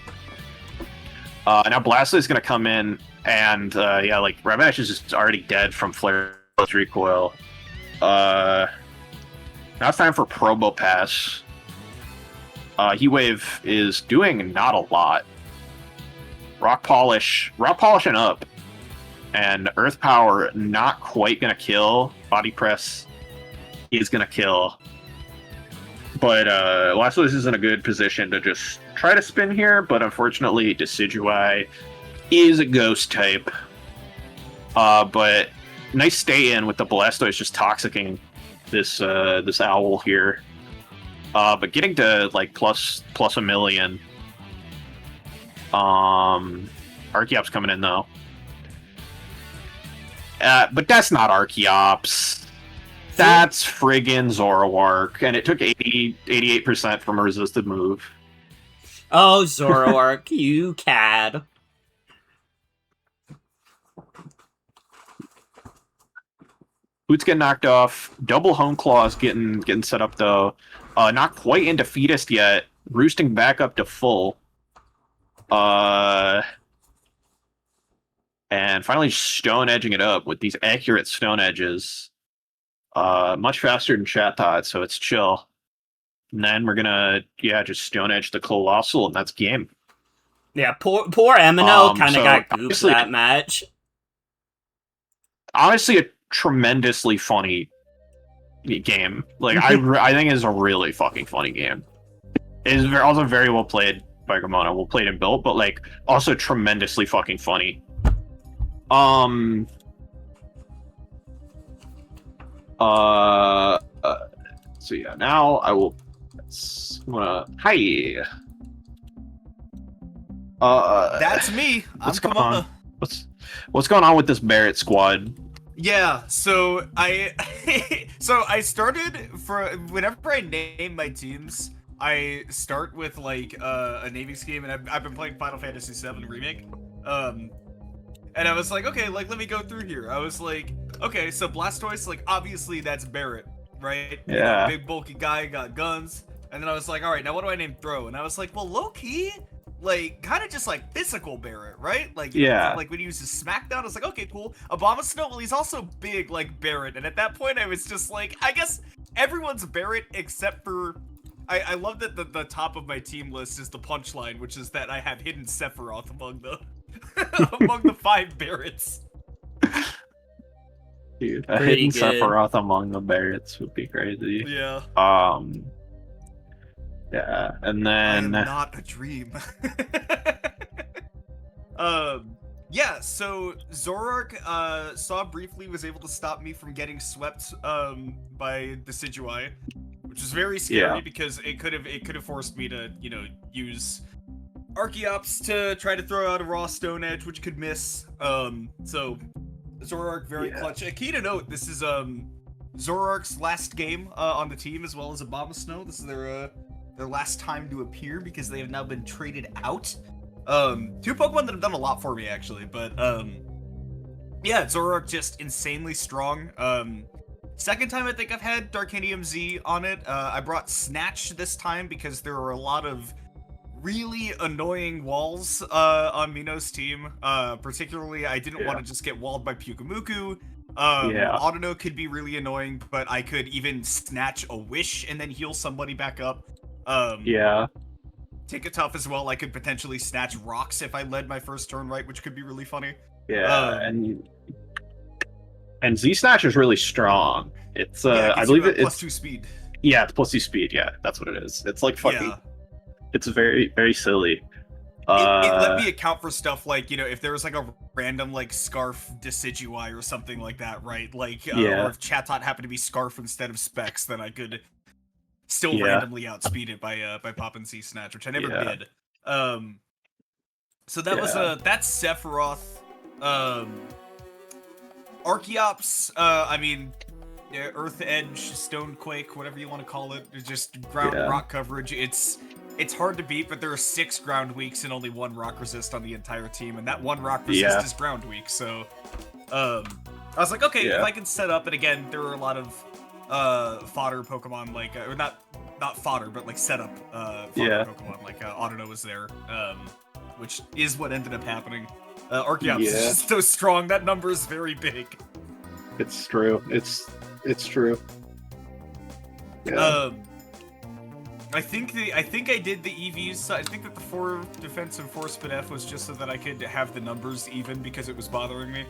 Now Blastoise is going to come in, and Rapidash is just already dead from Flare's recoil. Now it's time for Probopass. Heat Wave is doing not a lot. Rock Polish and up. And Earth Power not quite going to kill. Body Press is going to kill. But Blastoise is in a good position to just try to spin here, but unfortunately Decidueye is a ghost type. But nice stay in with the Blastoise just toxicking this owl here. But getting to like plus a million. Archeop's coming in though. But that's not Archeops. That's friggin' Zoroark, and it took 88% from a resisted move. Oh, Zoroark, you cad. Boots get knocked off. Double Home Claws getting set up though. Not quite into Fetus yet. Roosting back up to full. And finally Stone Edging it up with these accurate Stone Edges. Much faster than chat thought, so it's chill. And then we're gonna just Stone Edge the Colossal, and that's game. Yeah, poor MNO kind of got gooped that match. Honestly, a tremendously funny game. Like I think it's a really fucking funny game. It is also very well played by Comona. Well played and built, but like also tremendously fucking funny. So now I will. Hi. That's me. I'm Comona. What's going on with this Barrett squad? Yeah, so I started whenever I name my teams, I start with like a naming scheme, and I've been playing Final Fantasy VII Remake, and I was like, okay, like let me go through here. I was like, okay, so Blastoise, like obviously that's Barrett, right? Yeah. Big bulky guy, got guns, and then I was like, all right, now what do I name Throw? And I was like, well, low key, like kind of just like physical Barrett, right? Like like when he uses Smackdown, I was like, okay, cool. Abomasnow, well, he's also big like Barrett, and at that point I was just like, I guess everyone's Barrett except for I love that the top of my team list is the punchline, which is that I have hidden Sephiroth among the among the 5 Barretts. Dude, a hidden Sephiroth among the Barretts would be crazy. Yeah. Yeah, and then I am not a dream. Yeah, so Zoroark saw briefly, was able to stop me from getting swept by Decidueye, which is very scary because it could have forced me to, you know, use Archeops to try to throw out a raw Stone Edge, which could miss. So Zoroark very clutch. A key to note: this is Zoroark's last game on the team, as well as Abomasnow. This is their last time to appear because they have now been traded out. Two Pokemon that have done a lot for me actually, but yeah, Zoroark just insanely strong. Second time I think I've had Darkanium Z on it. I brought Snatch this time because there were a lot of really annoying walls on Mino's team. Particularly, I didn't want to just get walled by Pyukumuku. Audino could be really annoying, but I could even snatch a Wish and then heal somebody back up. Ticketough as well, I could potentially snatch Rocks if I led my first turn right, which could be really funny. And Z Snatch is really strong. It's I believe it's +2 speed. Yeah, it's +2 speed. Yeah, that's what it is. It's like fucking. It's very very silly. It let me account for stuff like, you know, if there was like a random like Scarf Decidueye or something like that, right? Like, or if Chatot happened to be Scarf instead of Specs, then I could still randomly outspeed it by popping Z Snatch, which I never did. So that was that's Sephiroth. Archeops, I mean, Earth Edge, Stonequake, whatever you want to call it, it's just ground rock coverage. It's hard to beat, but there are 6 ground weaks and only 1 rock resist on the entire team, and that 1 rock resist is ground weak. So, I was like, okay, if I can set up, and again, there were a lot of fodder Pokemon, like, or not fodder, but like setup fodder Pokemon, like Audino was there, which is what ended up happening. Archeops is just so strong. That number is very big. It's true. It's true. I think I did the EVs. I think that the 4 defense and 4 spin F was just so that I could have the numbers even because it was bothering me.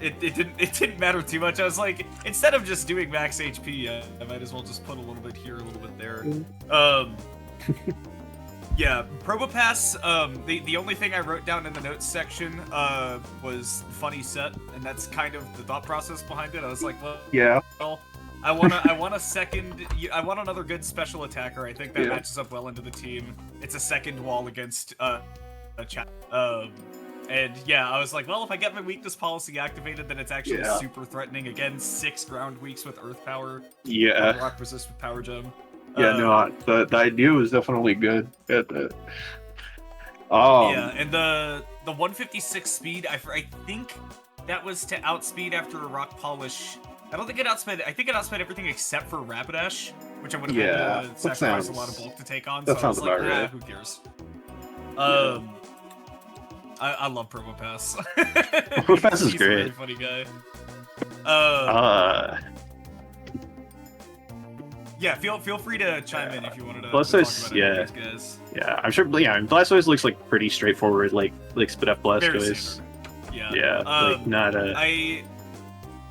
It didn't matter too much. I was like, instead of just doing max HP, I might as well just put a little bit here, a little bit there. Yeah, Probopass, the only thing I wrote down in the notes section was funny set, and that's kind of the thought process behind it. I was like, well, I want another good special attacker. I think that matches up well into the team. It's a second wall against a chat. And yeah, I was like, well, if I get my weakness policy activated, then it's actually super threatening. Again, 6 ground weeks with Earth Power. Rock resist with Power Gem. The idea was definitely good. And the 156 speed, I think that was to outspeed after a rock polish. I don't think it outsped. I think it outsped everything except for Rapidash, which I would have had to sacrifice a lot of bulk to take on. That sounds about right. Who cares? I love Probopass. Probopass is great. He's a very funny guy. Yeah, feel free to chime in if you wanted to Blastoise, talk about these guys. Yeah, I'm sure. Yeah, I mean, Blastoise looks like pretty straightforward, like Spit F Blastoise. Like not a.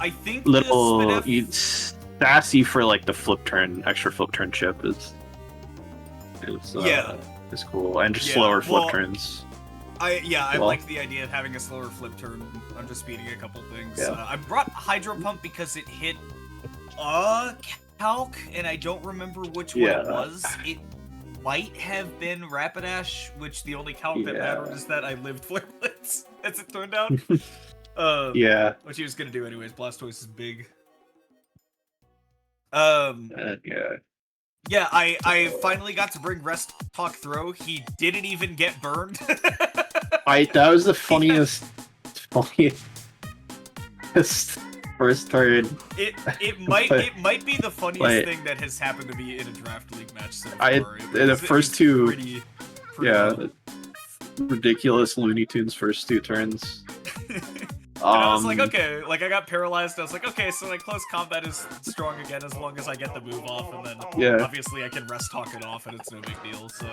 I think little sassy for like the extra flip turn chip is cool, and just slower flip turns. I like the idea of having a slower flip turn. I'm just speeding a couple things. I brought Hydro Pump because it hit Calc, and I don't remember which one it was. It might have been Rapidash, which the only calc that mattered is that I lived Flare Blitz, as it turned out. Which he was gonna do anyways. Blastoise is big. Yeah, I finally got to bring Rest Talk Throw. He didn't even get burned. That was the funniest first turn. It might be the funniest thing that has happened to me in a draft league match so far. The first two pretty ridiculous Looney Tunes first 2 turns. And I was like, okay, like I got paralyzed. I was like, okay, so like close combat is strong again as long as I get the move off, and then obviously I can rest talk it off, and it's no big deal. So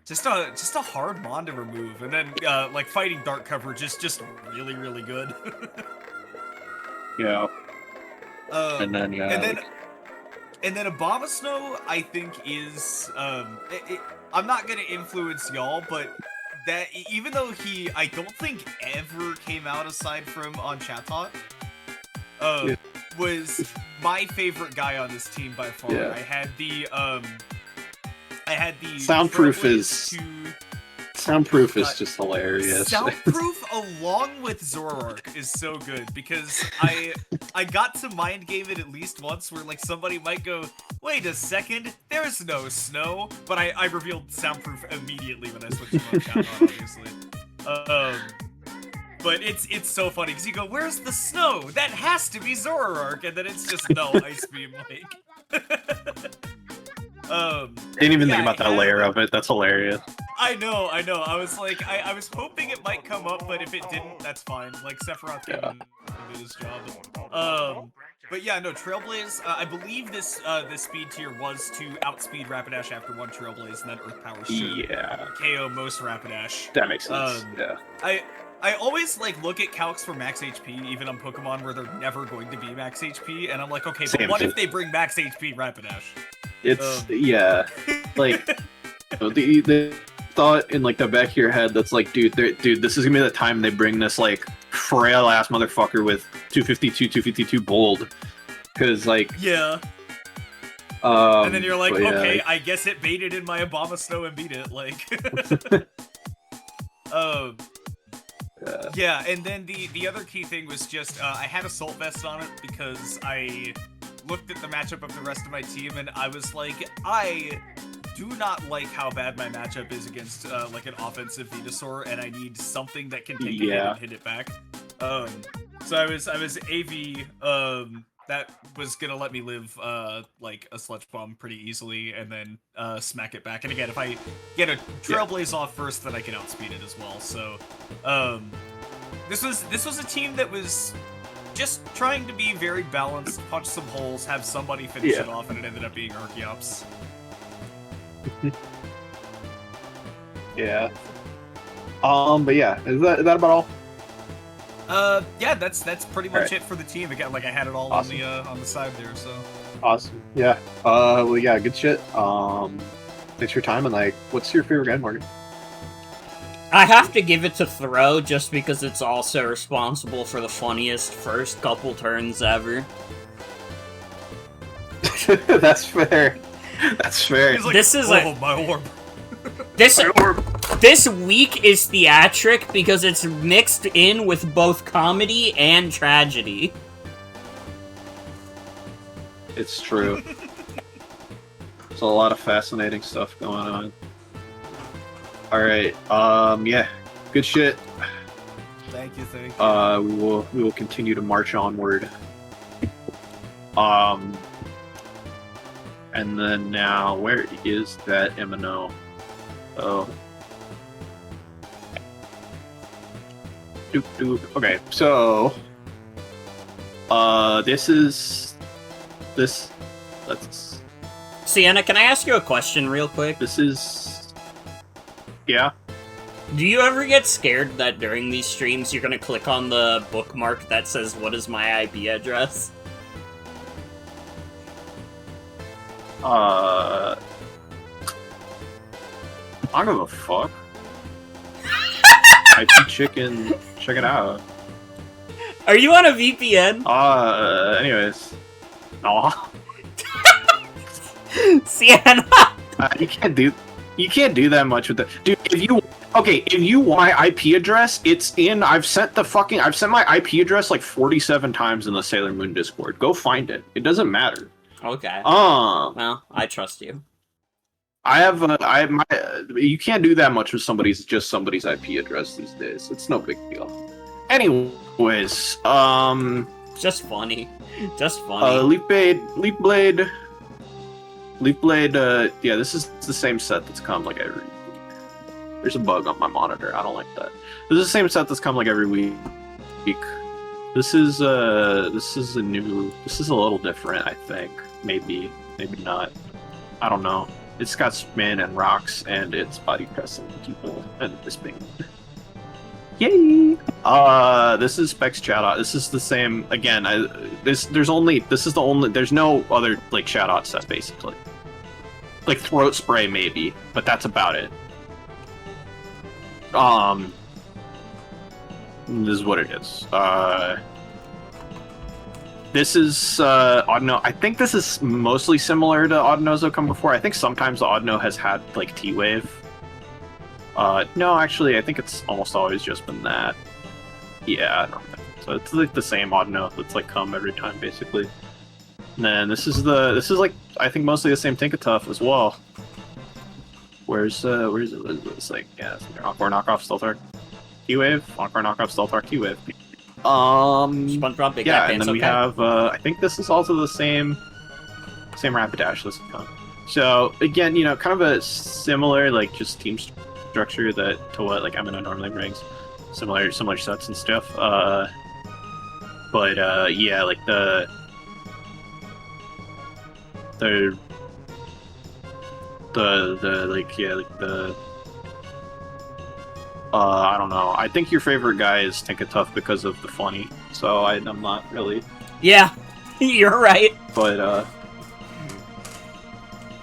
Just a hard mon to remove, and then like fighting dark coverage is just really, really good. Yeah. And then Abomasnow, I think is I'm not gonna influence y'all, but that even though I don't think ever came out aside from on Chat Talk, was my favorite guy on this team by far. Yeah. I had the Soundproof is just hilarious. Soundproof along with Zoroark is so good because I got to mind game it at least once where like somebody might go, wait a second, there's no snow, but I revealed Soundproof immediately when I switched to chat on, obviously. But it's so funny because you go, where's the snow? That has to be Zoroark, and then it's just no Ice Beam like. Didn't even think about that layer of it. That's hilarious. I know. I was like, I was hoping it might come up, but if it didn't, that's fine. Like, Sephiroth came in and did his job. But yeah, no, Trailblaze, I believe this speed tier was to outspeed Rapidash after one Trailblaze, and then Earth Power should KO most Rapidash. That makes sense, I always, like, look at calcs for max HP, even on Pokemon where they're never going to be max HP, and I'm like, okay, but what if they bring max HP Rapidash? It's, like, the thought in, like, the back of your head that's like, dude, this is gonna be the time they bring this, like, frail-ass motherfucker with 252 bold, because, like... Yeah. And then you're like, okay, like... I guess it baited in my Abomasnow and beat it, like... Yeah, and then the other key thing was just, I had Assault Vest on it because I looked at the matchup of the rest of my team and I was like, I do not like how bad my matchup is against, like, an offensive Venusaur, and I need something that can take a hit and hit it back. So I was AV, that was gonna let me live, like, a Sludge Bomb pretty easily, and then, smack it back. And again, if I get a Trailblaze off first, then I can outspeed it as well. So, this was a team that was just trying to be very balanced, punch some holes, have somebody finish it off, and it ended up being Archeops. Yeah. But yeah, is that about all? Yeah, that's pretty much it for the team. Again, like I had it all on the side there, so. Awesome. Yeah. Well, yeah, good shit. Thanks for your time, and like, what's your favorite guide, Morgan? I have to give it to Throw just because it's also responsible for the funniest first couple turns ever. That's fair. That's fair. Like, this is my orb. This week is theatric because it's mixed in with both comedy and tragedy. It's true. There's a lot of fascinating stuff going on. Alright, yeah. Good shit. Thank you. We will continue to march onward. And then now, where is that MNO? Oh. Okay, so let's Sienna, can I ask you a question real quick? Yeah. Do you ever get scared that during these streams you're gonna click on the bookmark that says, "What is my IP address?" I don't give a fuck. IP chicken, check it out. Are you on a VPN? Anyways. Aw. Sienna! You can't do that much with that. Dude, if you want my IP address, it's in, I've sent my IP address like 47 times in the Sailor Moon Discord. Go find it. It doesn't matter. Okay. Well, I trust you. You can't do that much with somebody's IP address these days. It's no big deal. Anyways, just funny. Leaf Blade, yeah, this is the same set that's come like every week. There's a bug on my monitor, I don't like that. This is the same set that's come like every week. This is a little different, I think. Maybe not. I don't know. It's got spin and rocks, and it's body pressing people and wisping. Yay! This is Specs Chatot. This is the same again. There's no other like Chatot set basically. Like throat spray maybe, but that's about it. This is what it is. This is Audino. I think this is mostly similar to Audino's that come before. I think sometimes the Audino has had like T-Wave. No, actually, I think it's almost always just been that. Yeah, I don't think so. It's like the same Audino that's like come every time basically. And then this is like I think mostly the same Tinkatuff as well. Where's it? It's like yeah, Encore knockoff Stealthark T-Wave, Encore knockoff Stealthark T-Wave. SpongeBob Big yeah, Cat and then Pants, we okay. have I think this is also the same Rapidash this time. So again, you know, kind of a similar like just team structure to what like Emina normally brings. Similar sets and stuff. But yeah, like the I don't know. I think your favorite guy is Tinkatuff because of the funny. So I'm not really. Yeah, you're right. But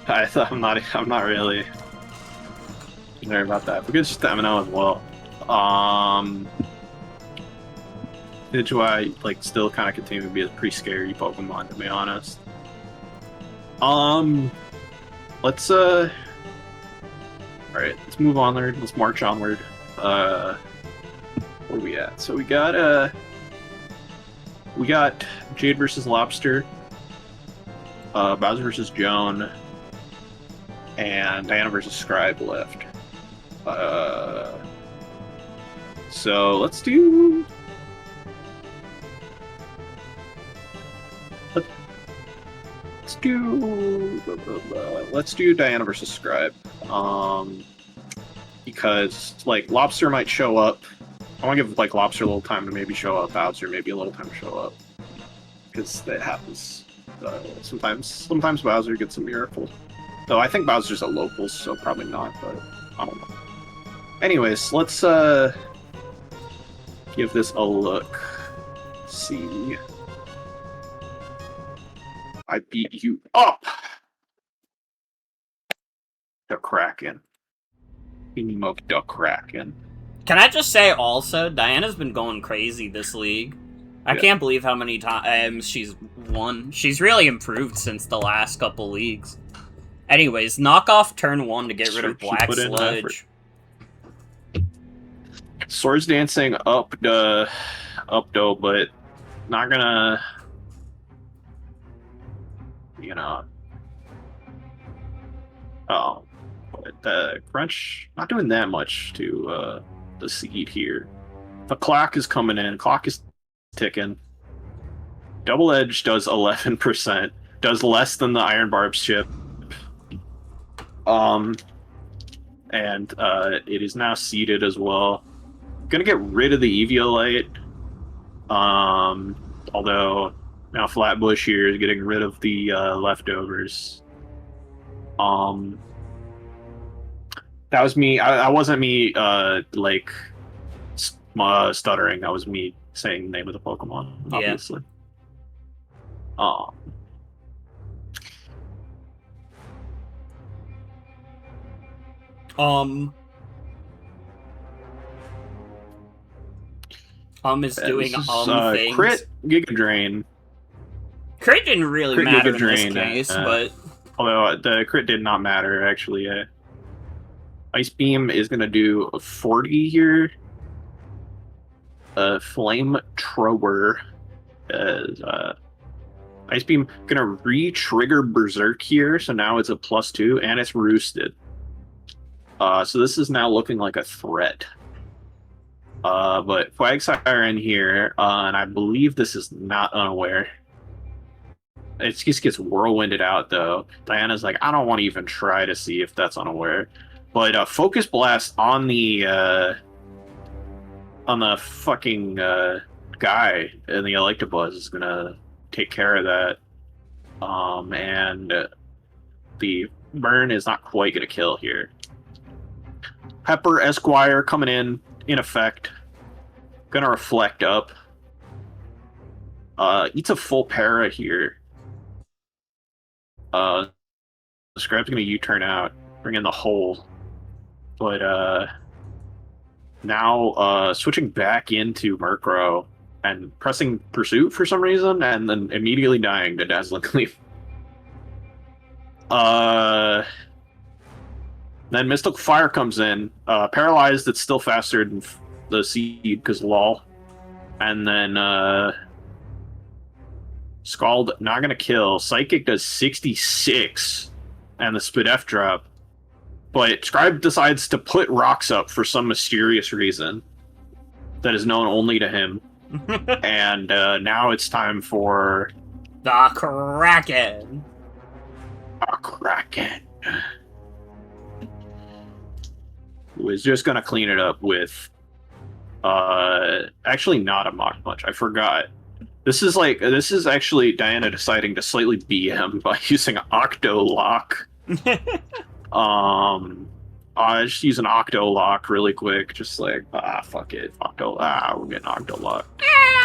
I'm not really worried about that. Because just Eminem as well. Pidgeot like still kind of continue to be a pretty scary Pokemon to be honest. Let's all right, let's move onward. Let's march onward. Where are we at? So we got Jade versus Lobster, Bowser versus Joan, and Diana versus Scribe left. So let's do Diana versus Scribe. Because like Lobster might show up. I want to give like Lobster a little time to maybe show up. Bowser maybe a little time to show up. Because that happens. Sometimes Bowser gets a miracle. Though I think Bowser's a local, so probably not. But I don't know. Anyways, let's give this a look. Let's see. I beat you up. The Kraken. The Kraken. Can I just say also, Diana's been going crazy this league. I can't believe how many times she's won. She's really improved since the last couple leagues. Anyways, knock off turn 1 to get rid of Black Sludge. Swords dancing up though, but not gonna, you know. Oh, but Crunch not doing that much to the seed here. The clock is coming in. Clock is ticking. Double Edge does 11%. Does less than the Iron Barbs chip. And it is now seeded as well. Gonna get rid of the Eviolite. Although now Flatbush here is getting rid of the leftovers. That was me. I wasn't me like stuttering. That was me saying the name of the Pokemon, obviously. Yeah. Is doing this is, things. Crit Giga Drain. Crit didn't really Crit matter Giga in Drain, this case, but although the crit did not matter actually. Ice Beam is gonna do a 40 here. Flame Thrower is Ice Beam gonna re-trigger Berserk here, so now it's a +2 and it's roosted. So this is now looking like a threat. But Quagsire in here, and I believe this is not unaware. It just gets whirlwinded out though. Diana's like, I don't want to even try to see if that's unaware. But Focus Blast on the fucking guy in the Electabuzz is gonna take care of that. And the burn is not quite gonna kill here. Pepper Esquire coming in effect. Gonna reflect up. Eats a full para here. Scribe's gonna U-turn out, bring in the hole. But now switching back into Murkrow and pressing Pursuit for some reason, and then immediately dying to Dazzling Gleam. Then Mystical Fire comes in. Paralyzed, it's still faster than the Seed, because lol. And then Scald, not gonna kill. Psychic does 66, and the Spidef drop. But Scribe decides to put rocks up for some mysterious reason that is known only to him. And now it's time for... the Kraken! A Kraken. Who is just gonna clean it up with... actually not a Mach Punch, I forgot. This is actually Diana deciding to slightly BM by using Octo Lock. I just use an Octo Lock really quick, just like, fuck it, we're getting Octo Lock.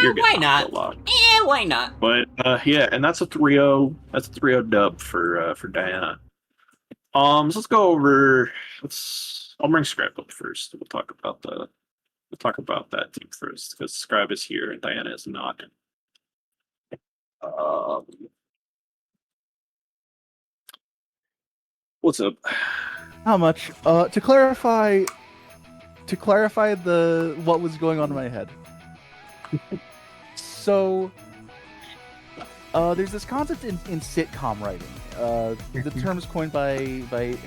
You're getting why not? Octo Lock. Why not? But yeah, and that's a 3-0. That's a 3-0 dub for Diana. So let's go over. I'll bring Scribe up first. We'll talk about that team first, because Scribe is here and Diana is not. What's up? How much? To clarify what was going on in my head. So, there's this concept in sitcom writing. The term is coined by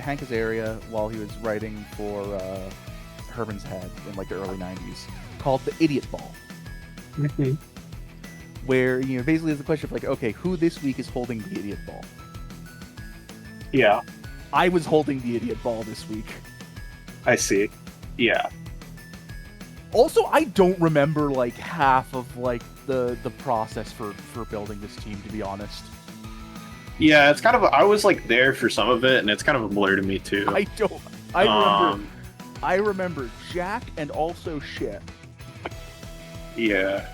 Hank Azaria while he was writing for Herman's Head in like the early 90s, called the idiot ball. Where, you know, basically it's a question of like, okay, who this week is holding the idiot ball? Yeah. I was holding the idiot ball this week. I see. Yeah. Also, I don't remember like half of like the process for building this team, to be honest. Yeah, it's kind of I was like there for some of it, and it's kind of a blur to me too. I remember Jack and also shit. Yeah.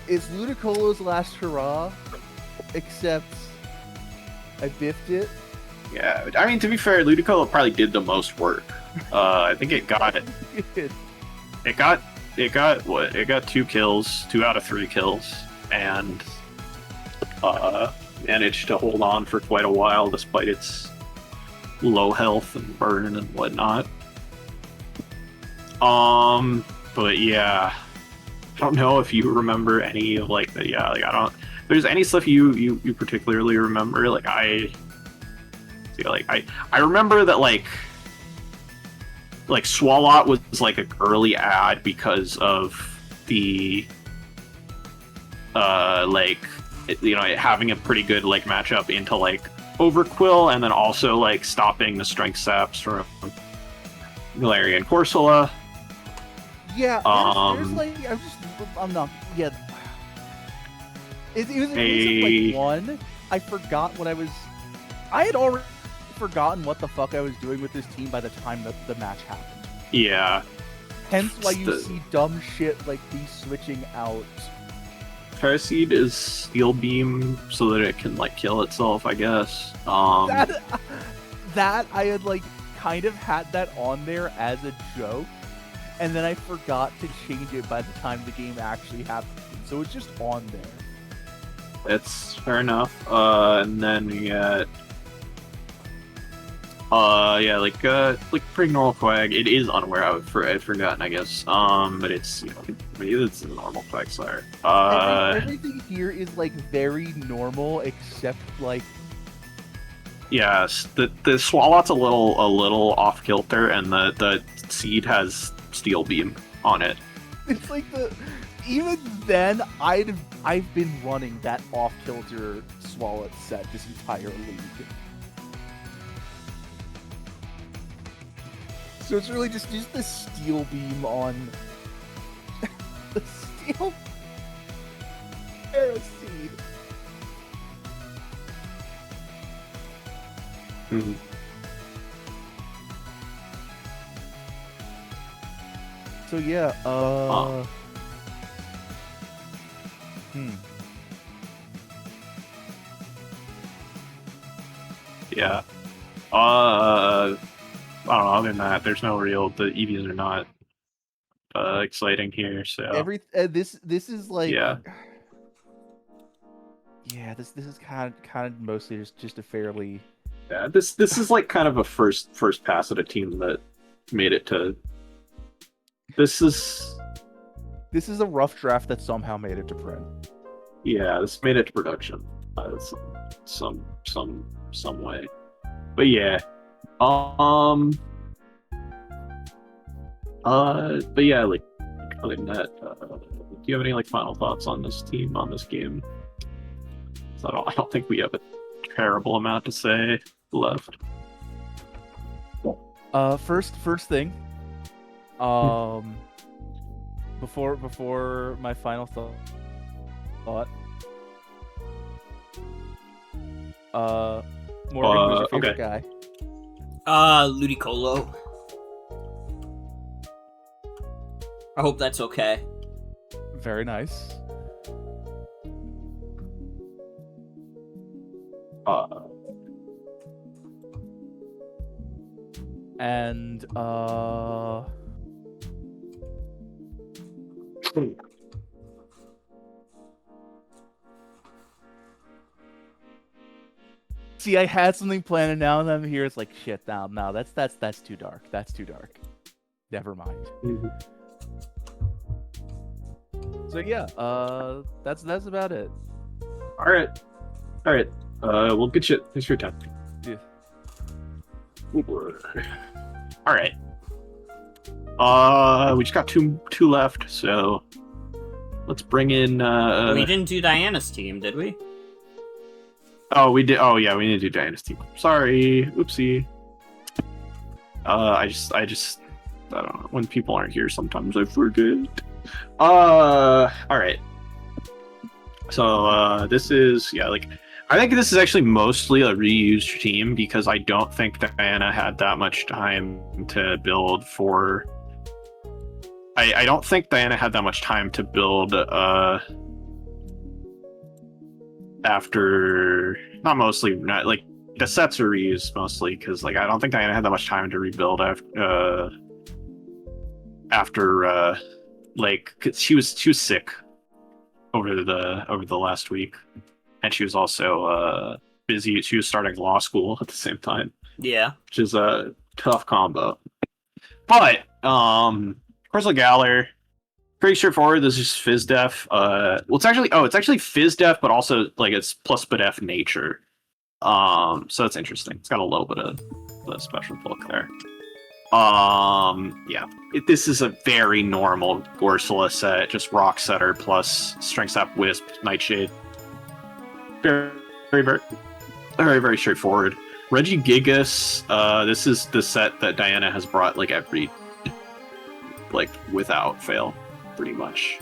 It's Ludicolo's last hurrah, except I biffed it. Yeah, I mean, to be fair, Ludicolo probably did the most work. I think it got what? It got 2 kills, 2 out of 3 kills, and managed to hold on for quite a while despite its low health and burn and whatnot. But yeah, I don't know if you remember any of like the I don't. If there's any stuff you particularly remember, like I remember that like Swalot was like an early ad because of the it having a pretty good like matchup into like Overquill, and then also like stopping the strength saps from Galarian Corsola. Yeah, there's like I'm not. Yeah, it was like one. I forgot what I had already forgotten what the fuck I was doing with this team by the time that the match happened. Yeah. Hence why you see dumb shit like these switching out. Paraseed is Steel Beam so that it can like kill itself, I guess. That I had like kind of had that on there as a joke, and then I forgot to change it by the time the game actually happened. So it's just on there. That's fair enough. And then we got pretty normal Quag. It is unaware. I'd forgotten, I guess. But it's it's a normal Quagsire. Everything here is like very normal except like. Yes, the Swalot's a little off kilter, and the Seed has Steel Beam on it. It's like even then I've been running that off kilter Swalot set this entire league. So it's really just the Steel Beam on the Steel Paraseed. Mm-hmm. So yeah, Yeah. I don't know, other than that, there's no real, the EVs are not exciting here, so. This is like yeah. Yeah, this is kind of mostly just a fairly. Yeah, this is like kind of a first pass at a team that made it to. This is a rough draft that somehow made it to print. Yeah, this made it to production, some way, but yeah, but yeah, like other than that, do you have any like final thoughts on this team, on this game? I don't think we have a terrible amount to say left. First thing, before my final thought, Morgan, who's your favorite guy? Ludicolo. I hope that's okay. Very nice. And see, I had something planned, and now I'm here. It's like shit. No, that's too dark. That's too dark. Never mind. Mm-hmm. So yeah, that's about it. All right. Well, good shit. Thanks for your time. Yeah. All right. We just got two left, so let's bring in. We didn't do Diana's team, did we? Oh, we did. Oh, yeah, we need to do Diana's team. Sorry, oopsie. I don't know. When people aren't here, sometimes I forget. All right. So this is I think this is actually mostly a reused team because I don't think Diana had that much time to build for. I don't think Diana had that much time to build after, not mostly, not like the sets are reused mostly because I don't think Diana had that much time to rebuild after 'cause she was sick over the last week. And she was also busy. She was starting law school at the same time. Yeah. Which is a tough combo. But, Crystal Galler, pretty straightforward. This is FizzDef. Well, it's actually FizzDef, but also, it's plus BDef nature. So that's interesting. It's got a little bit of the special book there. Yeah. This is a very normal Gorsula set. Just Rock Setter plus Strength Sap Wisp, Nightshade. Very, very, very, very straightforward. Regigigas, this is the set that Diana has brought every without fail, pretty much.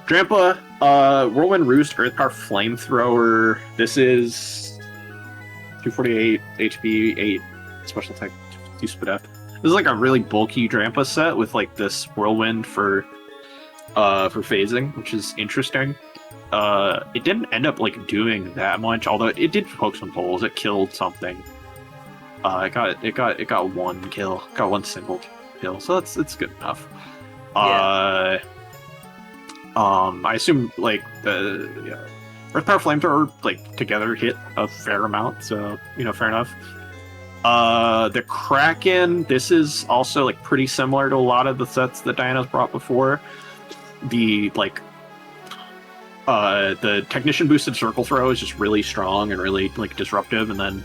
Drampa, Whirlwind Roost, Earth Power Flamethrower. This is 248 HP, 8 special attack, 2 Spadef. This is a really bulky Drampa set with this Whirlwind for phasing, which is interesting. It didn't end up doing that much, although it did poke some holes. It killed something. It got one kill, got one single kill, so it's good enough. Yeah. I assume the Earth Power Flamethrower together hit a fair amount, so fair enough. The Kraken, this is also pretty similar to a lot of the sets that Diana's brought before. The the Technician boosted Circle Throw is just really strong and really disruptive, and then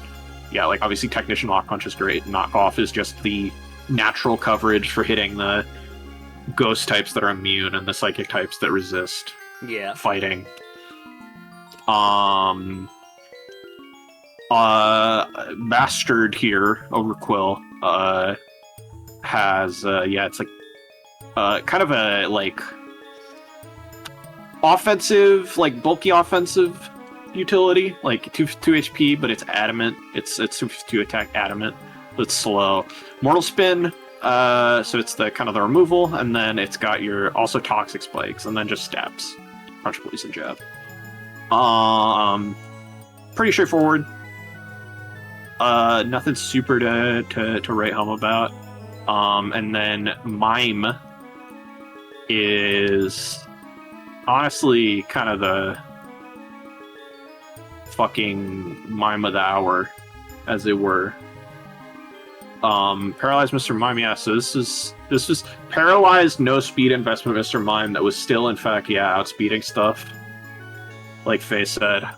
obviously Technician Lock Punch is great. Knockoff is just the natural coverage for hitting the ghost types that are immune and the psychic types that resist fighting. Bastard here, Overquill, has it's kind of a offensive, bulky offensive utility, like 2 HP, but it's adamant. It's 2 attack adamant, but it's slow. Mortal Spin, so it's the kind of the removal, and then it's got your also toxic spikes, and then just stabs, punch, poison, jab. Pretty straightforward. Nothing super to write home about. And then Mime is honestly kind of the fucking mime of the hour, as it were. Paralyzed Mr. Mime, yeah, so this is paralyzed, no speed investment Mr. Mime that was still, in fact, yeah, outspeeding stuff. Like Faye said.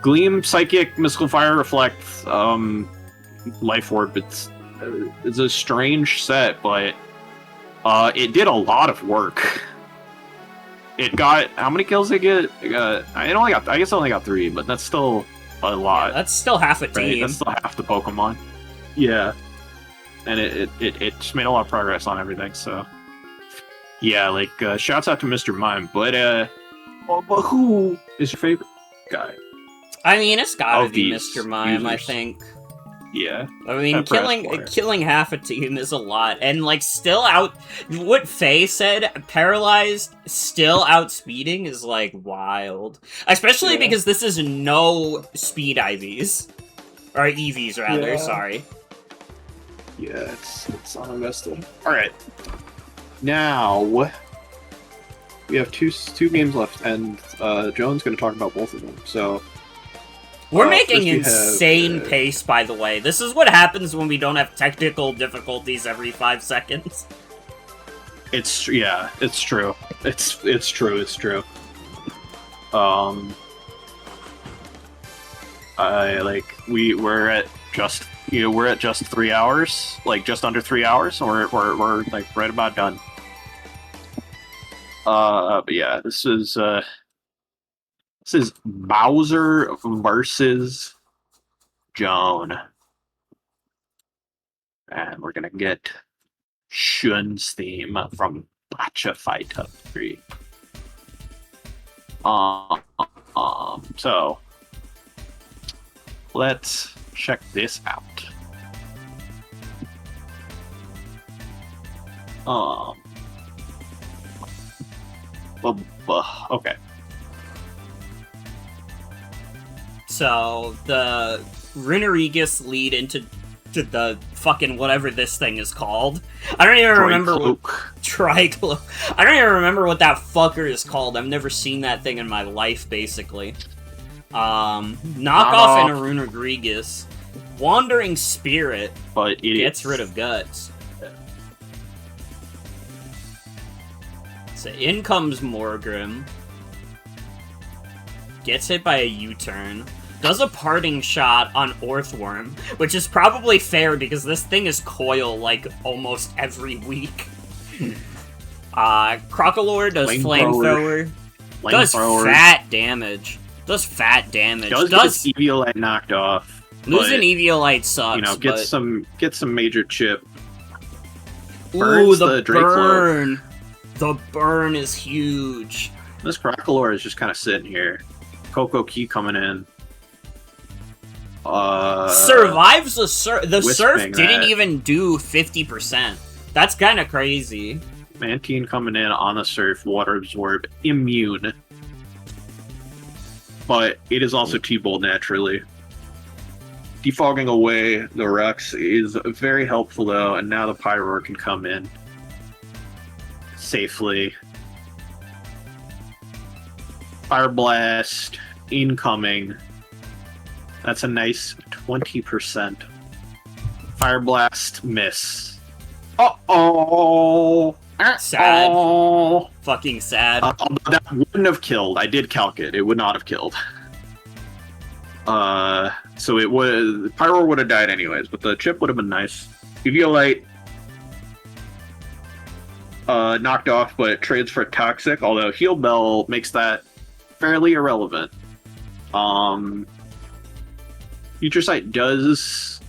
Gleam, Psychic, Mystical Fire, Reflect, Life Orb, it's a strange set, but it did a lot of work. It got, how many kills did it get? I guess it only got 3, but that's still a lot. Yeah, that's still half a team. Right? That's still half the Pokemon. Yeah. And it just made a lot of progress on everything, so. Yeah, like, shouts out to Mr. Mime, but who is your favorite guy? I mean, it's gotta be Mr. Mime, users. I think. Yeah. I mean, killing half a team is a lot, and like still what Faye said, paralyzed, still outspeeding is like wild. Especially because this is no speed IVs. Or EVs rather, sorry. Yeah, it's uninvested. Alright. Now we have two games left, and Joan's gonna talk about both of them, so we're making insane pace, by the way. This is what happens when we don't have technical difficulties every 5 seconds. It's true. It's true. We're at just 3 hours, like just under 3 hours, and we're like right about done. But yeah, this is Bowser versus Joan. And we're gonna get Shun's theme from Bacha Fighter 3. So let's check this out. Okay. So, the Runerigus lead into the fucking whatever this thing is called. I don't even remember Tricloak. I don't even remember what that fucker is called. I've never seen that thing in my life, basically. Knockoff and a Runerigus. Wandering Spirit, but it gets rid of Guts. So in comes Morgrim. Gets hit by a U-turn. Does a parting shot on Orthworm, which is probably fair because this thing is coil like almost every week. Crocolore does Flamethrower. Does fat damage. Does Eviolite knocked off. Losing Eviolite sucks. You know, get some major chip. Ooh, the burn. The burn is huge. This Crocolore is just kind of sitting here. Coco Key coming in. Survives the surf. The surf didn't even do 50%. That's kind of crazy. Mantine coming in on the surf. Water absorb. Immune. But it is also T-Bolt naturally. Defogging away the rocks is very helpful though, and now the Pyroar can come in safely. Fire Blast incoming. That's a nice 20%. Fire Blast miss. Uh-oh! Sad. Fucking sad. That wouldn't have killed. I did calc it. It would not have killed. So it would... Pyroar would have died anyways, but the chip would have been nice. Eviolite knocked off, but trades for Toxic, although Heal Bell makes that fairly irrelevant. Future Sight does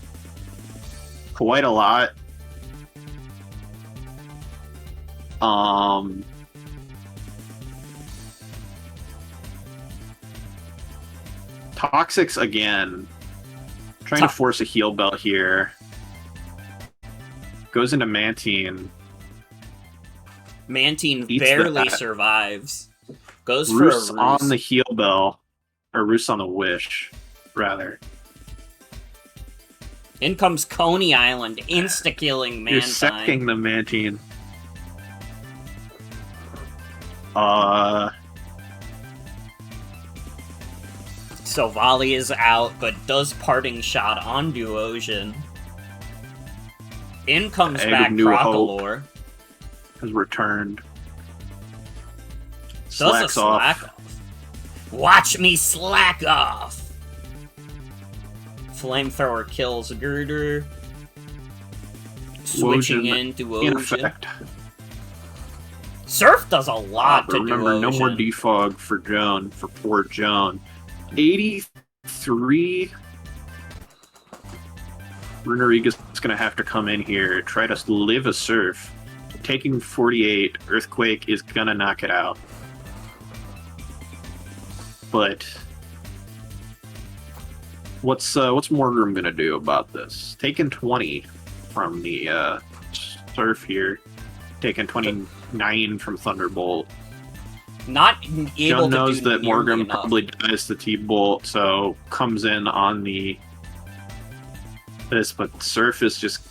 quite a lot. Toxics again. Trying to force a heal bell here. Goes into Mantine. Mantine Eats barely that. survives. Goes Roosts for a roost. on the heal bell. Or roosts on the wish, rather. In comes Coney Island, insta-killing Mantine. You're secking the Mantine. So Volley is out, but does parting shot on Duosion. In comes Egg back of New Hope Crocalore. has returned. Does Slacks a slack off. Watch me slack off! Flamethrower kills Girder. Switching in In Duosion. effect. Surf does a lot to remember, Duosion. no more defog for Joan, for poor Joan. 83. Runariga's going to have to come in here, try to live a Surf. Taking 48, Earthquake is going to knock it out. But what's Morgrim going to do about this? Taking 20 from the Surf here. Taking 29 from Thunderbolt. Not able Joan to knows do that nearly Morgrim enough. probably dies to T-Bolt, so comes in on this, but Surf is just,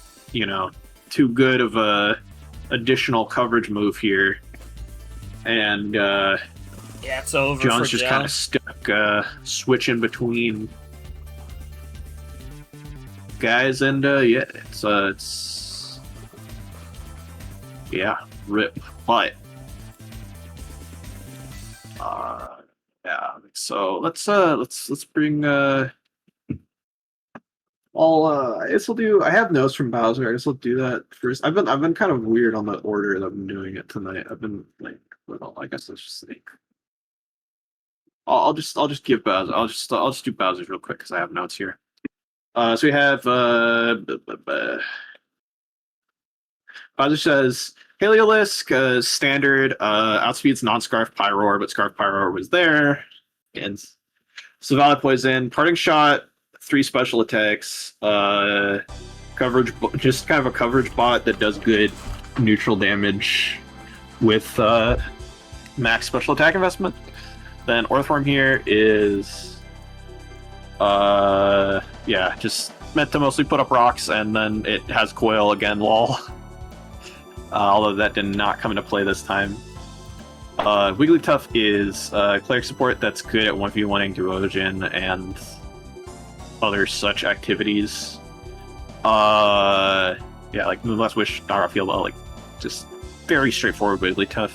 too good of a additional coverage move here. And Yeah, it's over John's for just Joan. kind of stuck switching between guys, and it's rip. But so let's bring I guess we'll do. I have notes from Bowser. I guess we'll do that first. I've been kind of weird on the order that I've been doing it tonight. I've been like, well, I guess let's just think. I'll just give Bowser. I'll just do Bowser's real quick because I have notes here. So we have Bowser says Heliolisk standard outspeeds non-Scarf Pyroar, but Scarf Pyroar was there. And Savannah Poison, Parting Shot, 3 special attacks, coverage, just kind of a coverage bot that does good neutral damage with max special attack investment. Then Orthworm here is just meant to mostly put up rocks, and then it has Coil again, lol. Although that did not come into play this time. Wigglytuff is cleric support that's good at 1v1ing Duosion and other such activities. Like Moonblast Wish, Dara Field, like just very straightforward Wigglytuff.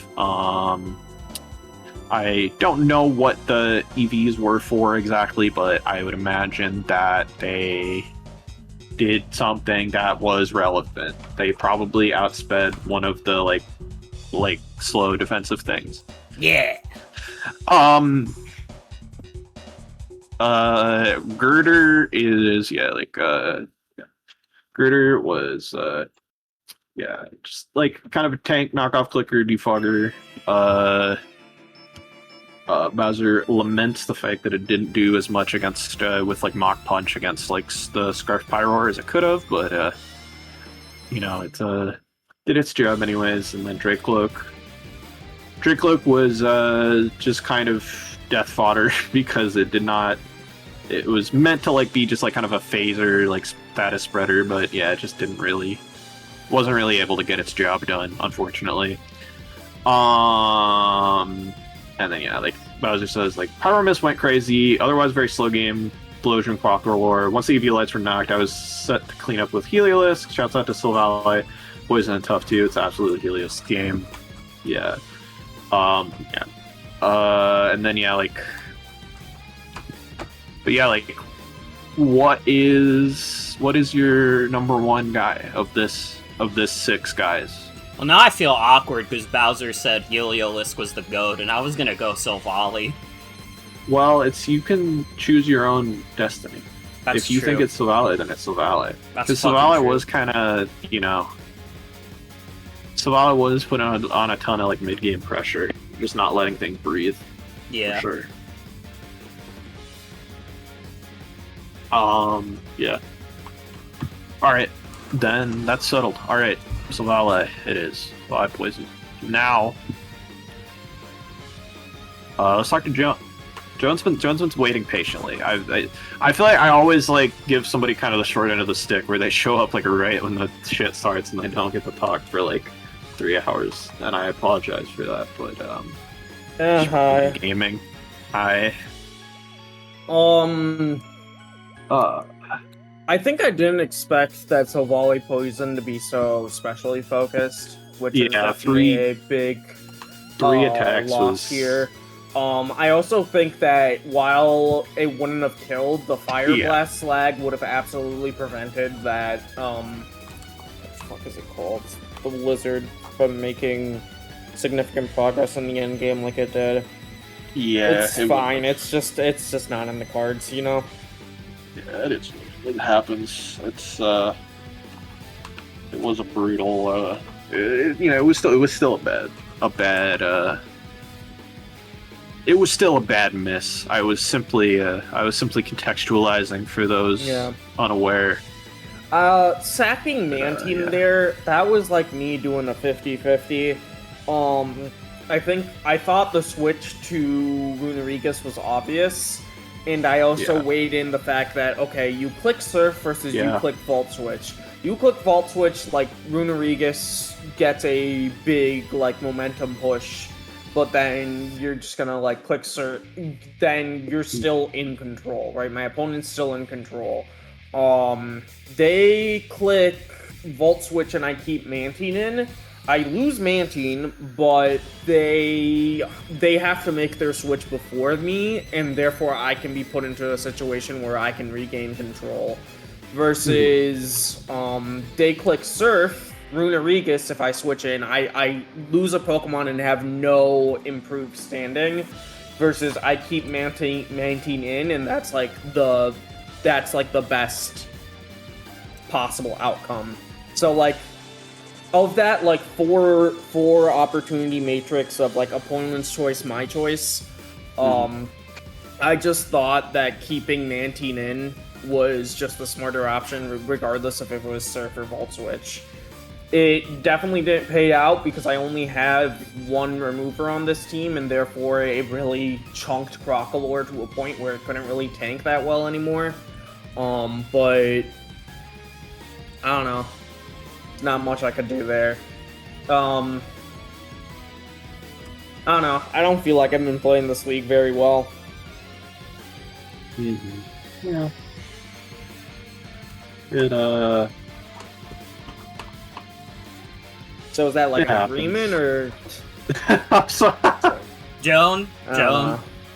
I don't know what the EVs were for exactly, but I would imagine that they did something that was relevant. They probably outsped one of the like slow defensive things. Yeah. Girder is Girder was just like kind of a tank knockoff clicker defogger. Bowser laments the fact that it didn't do as much against with like Mach Punch against like the Scarf Pyroar as it could have, but it did its job anyways. And then Drake Cloak was just kind of death fodder because it did not. It was meant to like be just like kind of a phaser, like status spreader, but yeah, it just wasn't really able to get its job done, unfortunately. And then like Bowser says, like Pyro Mist went crazy, otherwise very slow game. Delusion, Crocalore. Once the EV lights were knocked, I was set to clean up with Heliolisk. Shouts out to Silvally. Poison and Tough too. It's absolutely Helios game. Yeah. And then what is your number one guy of this 6 guys? Well, now I feel awkward because Bowser said Heliolisk was the GOAT, and I was gonna go Silvally. Well, you can choose your own destiny. That's if you true. think it's Silvally, then it's Silvally. That's Because fucking Silvally true. was kind of, Silvally was putting on a ton of like mid-game pressure, just not letting things breathe. Yeah. For sure. Yeah. Alright, then that's settled. Alright, so Valet it is. Valet poison. Now, let's talk to Joan. Joan's been waiting patiently. I feel like I always like give somebody kind of the short end of the stick where they show up like right when the shit starts and they don't get to talk for like 3 hours, and I apologize for that. But hi. Gaming. Hi. I think I didn't expect that Sauzels Poison to be so specially focused, which is definitely a big three attacks loss here. I also think that while it wouldn't have killed, the Fire Blast Slag would have absolutely prevented that, what the fuck is it called? The Lizard from making significant progress in the end game like it did. Yeah. It's fine, it's just not in the cards, you know? Yeah, it happens. It's, it was a brutal, it was still a bad it was still a bad miss. I was simply contextualizing for those unaware. Sacking Mantine there, that was like me doing a 50-50. I thought the switch to Runerigus was obvious, and I also weighed in the fact that, okay, you click Surf versus you click Vault Switch. You click Vault Switch, like, Runerigus gets a big, like, momentum push, but then you're just gonna, like, click Surf, then you're still in control, right? My opponent's still in control. They click Vault Switch and I keep Mantine in. I lose Mantine, but they have to make their switch before me, and therefore I can be put into a situation where I can regain control. Versus, they click Surf, Runerigus, if I switch in, I lose a Pokemon and have no improved standing. Versus I keep Mantine in, and that's like the best possible outcome. So like, of that, like, four opportunity matrix of, like, opponent's choice, my choice, I just thought that keeping Mantine in was just the smarter option, regardless of if it was Surf or Vault Switch. It definitely didn't pay out, because I only have one remover on this team, and therefore it really chunked Crocalor to a point where it couldn't really tank that well anymore. But I don't know. Not much I could do there. I don't know. I don't feel like I've been playing this league very well. Yeah. So is that like an agreement, or? I'm sorry. Joan.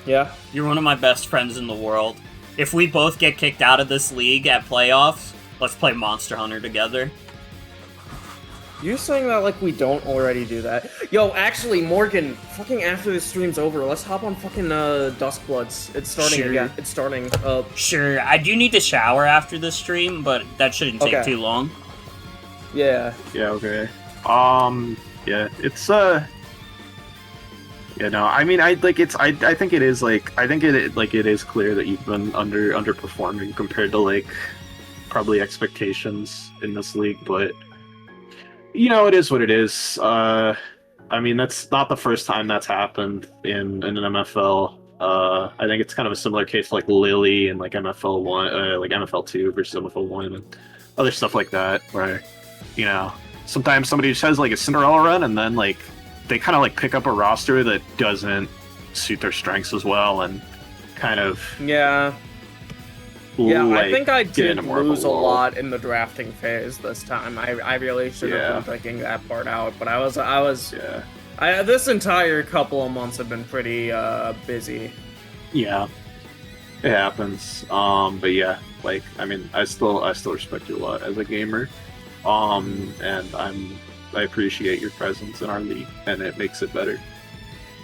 Yeah? You're one of my best friends in the world. If we both get kicked out of this league at playoffs, let's play Monster Hunter together. You're saying that like we don't already do that. Yo, actually, Morgan, fucking after this stream's over, let's hop on fucking Duskbloods. It's starting again. It's starting. Sure, I do need to shower after this stream, but that shouldn't take too long. Yeah. Yeah, okay. Yeah, it's, yeah, no, I mean, I think it is, like, it is clear that you've been underperforming compared to, like, probably expectations in this league, but you know, it is what it is. I mean, that's not the first time that's happened in an MFL. I think it's kind of a similar case like Lily and like MFL 1, like MFL 2 versus MFL 1 and other stuff like that, where, you know, sometimes somebody just has like a Cinderella run and then like they kind of like pick up a roster that doesn't suit their strengths as well and kind of I think I did lose a lot in the drafting phase this time. I really should have been thinking that part out, but I was this entire couple of months have been pretty busy. Yeah, it happens. But yeah, like, I mean, I still respect you a lot as a gamer. And I appreciate your presence in our league, and it makes it better.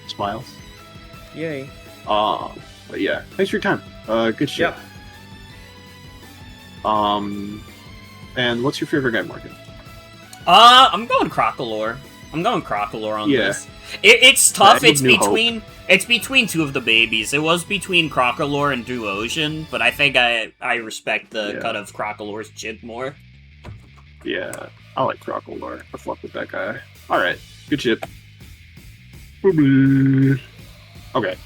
Smiles. Yay. But yeah, thanks for your time. Good shit. Yep. And what's your favorite guy, Morgan? I'm going Crocalor. I'm going Crocalor on this. It's tough. It's New between Hope. it's between two of the babies. It was between Crocolore and Duosion, but I think I respect the cut of Crocolore's chip more. Yeah, I like Crocolore. I fuck with that guy. All right, good chip. Okay,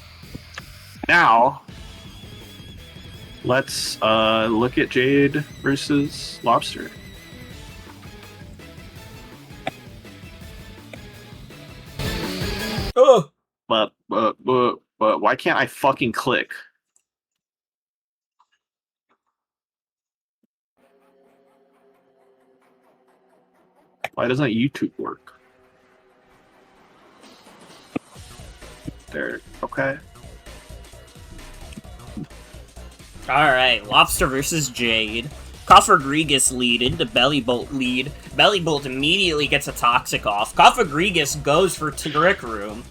now let's look at Jade versus Lobster. Oh. But why can't I fucking click? Why doesn't YouTube work? There. Okay. Alright, Lobster versus Jade. Cofagrigus lead into Bellybolt lead. Bellybolt immediately gets a Toxic off. Cofagrigus goes for Trick Room.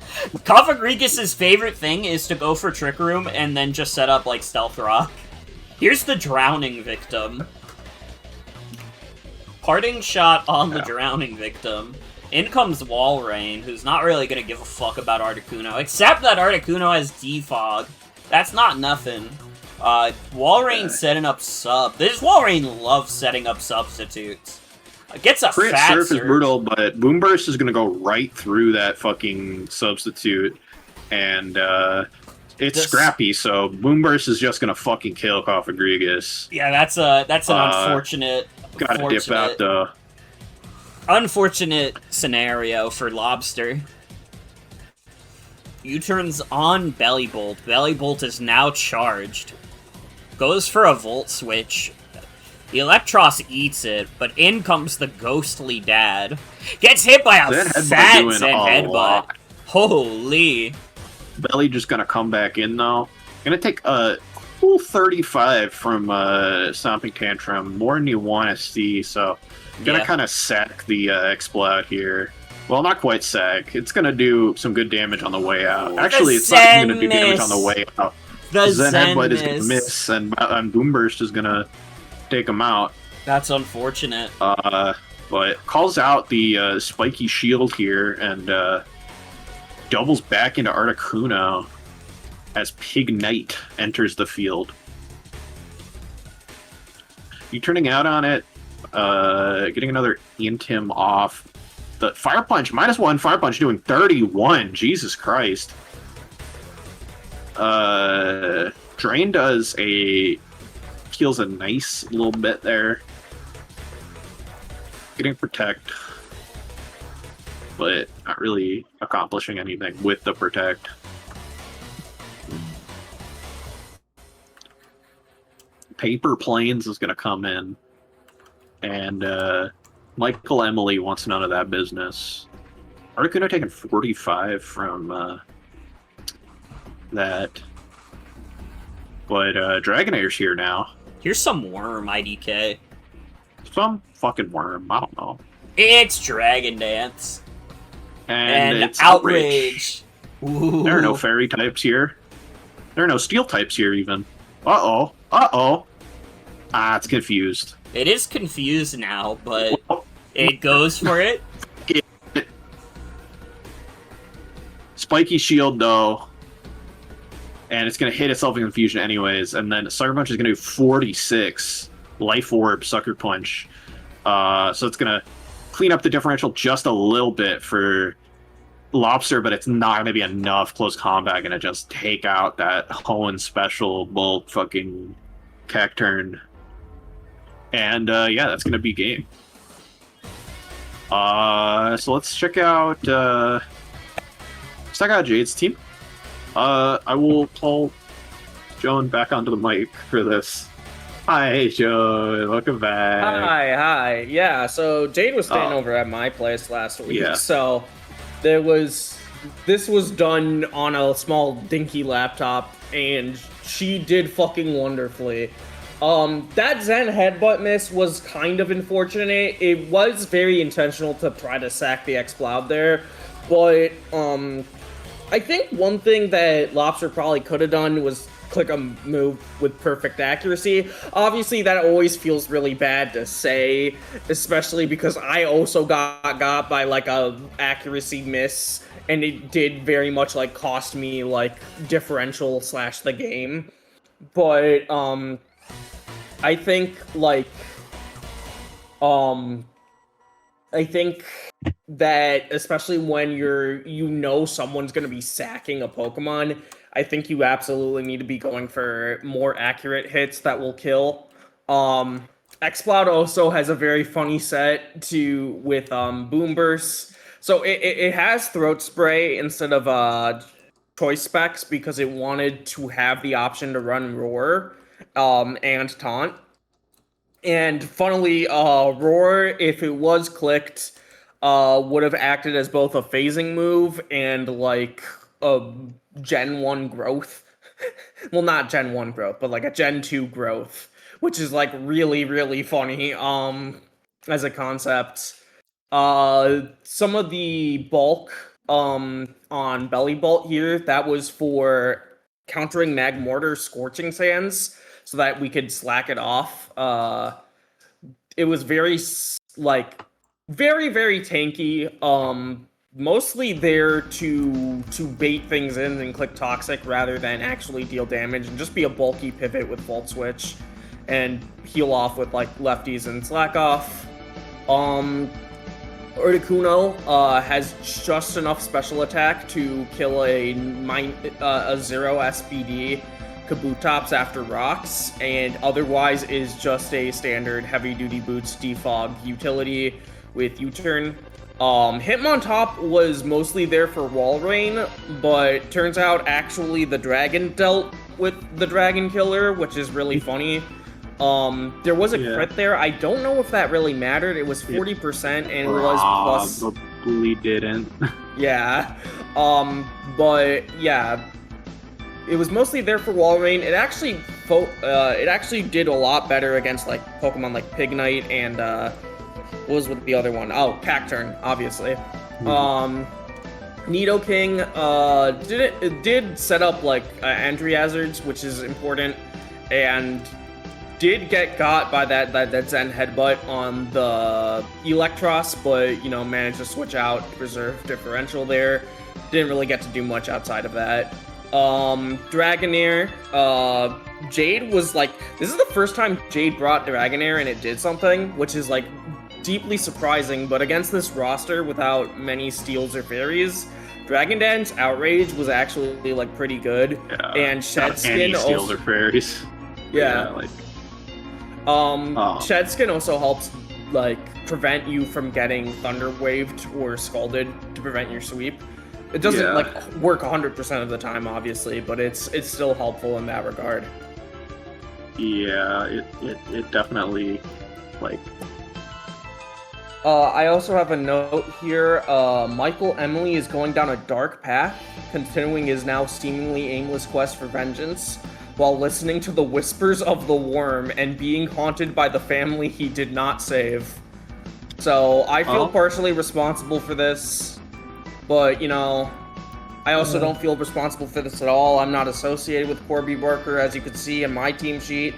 Cofagrigus' favorite thing is to go for Trick Room and then just set up like Stealth Rock. Here's the Drowning Victim. Parting shot on the Drowning Victim. In comes Walrein, who's not really gonna give a fuck about Articuno, except that Articuno has Defog. That's not nothing. Walrein setting up sub. This Walrein loves setting up substitutes. Gets a Crit fat surf surf. is brutal, but Boomburst is gonna go right through that fucking substitute, and it's scrappy. So Boomburst is just gonna fucking kill Cofagrigus. Yeah, that's an unfortunate. Gotta dip out the unfortunate scenario for Lobster. U-turns on Bellybolt. Bellybolt is now charged. Goes for a Volt Switch. The Electros eats it, but in comes the ghostly dad. Gets hit by a fat Zen headbutt. Holy. Belly just gonna come back in though. Gonna take a cool 35 from Stomping Tantrum. More than you want to see, so gonna kind of sack the Exploud here. Well, not quite sack. It's gonna do some good damage on the way out. Actually, it's not even gonna do damage on the way out. The Zen Headbutt is miss. gonna miss, and Boomburst is gonna take him out. That's unfortunate. But calls out the spiky shield here and doubles back into Articuno as Pig Knight enters the field. You turning out on it, getting another Intim off. The Fire Punch, -1 Fire Punch doing 31. Jesus Christ. Drain heals a nice little bit there. Getting Protect, but not really accomplishing anything with the Protect. Paper Planes is going to come in, and Michael Emily wants none of that business. Articuno taking 45 from that. But Dragonair's here now. Here's some worm, IDK. Some fucking worm, I don't know. It's Dragon Dance. And it's Outrage. There are no fairy types here. There are no steel types here even. Uh-oh. Uh-oh. Ah, it's confused. It is confused now, but it goes for it. Spiky Shield, though. And it's going to hit itself in confusion anyways. And then Sucker Punch is going to do 46. Life Orb, Sucker Punch. So it's going to clean up the differential just a little bit for Lobster, but it's not going to be enough. Close combat going to just take out that Hoenn special Bolt fucking Cacturn. And yeah, that's going to be game. So let's check out Jade's team. I will pull Joan back onto the mic for this. Hi, Joan. Welcome back. Hi. Yeah, so Jade was staying over at my place last week. Yeah. So this was done on a small dinky laptop, and she did fucking wonderfully. That Zen headbutt miss was kind of unfortunate. It was very intentional to try to sack the Exploud there, but I think one thing that Lobster probably could have done was click a move with perfect accuracy. Obviously, that always feels really bad to say, especially because I also got by like a accuracy miss, and it did very much like cost me like differential / the game. But I think like I think that especially when someone's going to be sacking a Pokemon, I think you absolutely need to be going for more accurate hits that will kill. Xcloud also has a very funny set with Boom Burst. So it has Throat Spray instead of choice specs because it wanted to have the option to run Roar and Taunt. And funnily, Roar, if it was clicked, would have acted as both a phasing move and like a Gen 1 growth. Well, not Gen 1 growth, but like a Gen 2 growth, which is like really, really funny as a concept. Some of the bulk on Belly Bolt here, that was for countering Magmortar's Scorching Sands so that we could slack it off. It was very, very tanky. Mostly there to bait things in and click Toxic rather than actually deal damage and just be a bulky pivot with Volt Switch and heal off with like lefties and slack off. Urticuno has just enough special attack to kill a 0 SPD Kabutops after rocks, and otherwise is just a standard heavy duty boots defog utility with U-turn. Hitmontop was mostly there for wall rain, but turns out actually the dragon dealt with the dragon killer, which is really funny. There was a crit there. I don't know if that really mattered. It was 40% and it was plus. Probably didn't. Yeah. But yeah. It was mostly there for wall rain. It actually did a lot better against like Pokemon like Pignite and what was with the other one? Oh, Cacturn, obviously. Nidoking did set up like entry hazards, which is important, and did get got by that Zen headbutt on the Electros, but managed to switch out to preserve differential there. Didn't really get to do much outside of that. Dragonair, Jade was like, this is the first time Jade brought Dragonair and it did something, which is like deeply surprising, but against this roster without many steals or fairies, Dragon Dance Outrage was actually like pretty good. Yeah, and Shedskin also steals or fairies. Shedskin also helps like prevent you from getting Thunder Waved or Scalded to prevent your sweep. It doesn't like work 100% of the time, obviously, but it's still helpful in that regard. Yeah, it definitely like. I also have a note here. Michael Emily is going down a dark path, continuing his now seemingly aimless quest for vengeance, while listening to the whispers of the worm and being haunted by the family he did not save. So I feel partially responsible for this, but I also don't feel responsible for this at all. I'm not associated with Corby Barker, as you can see in my team sheet.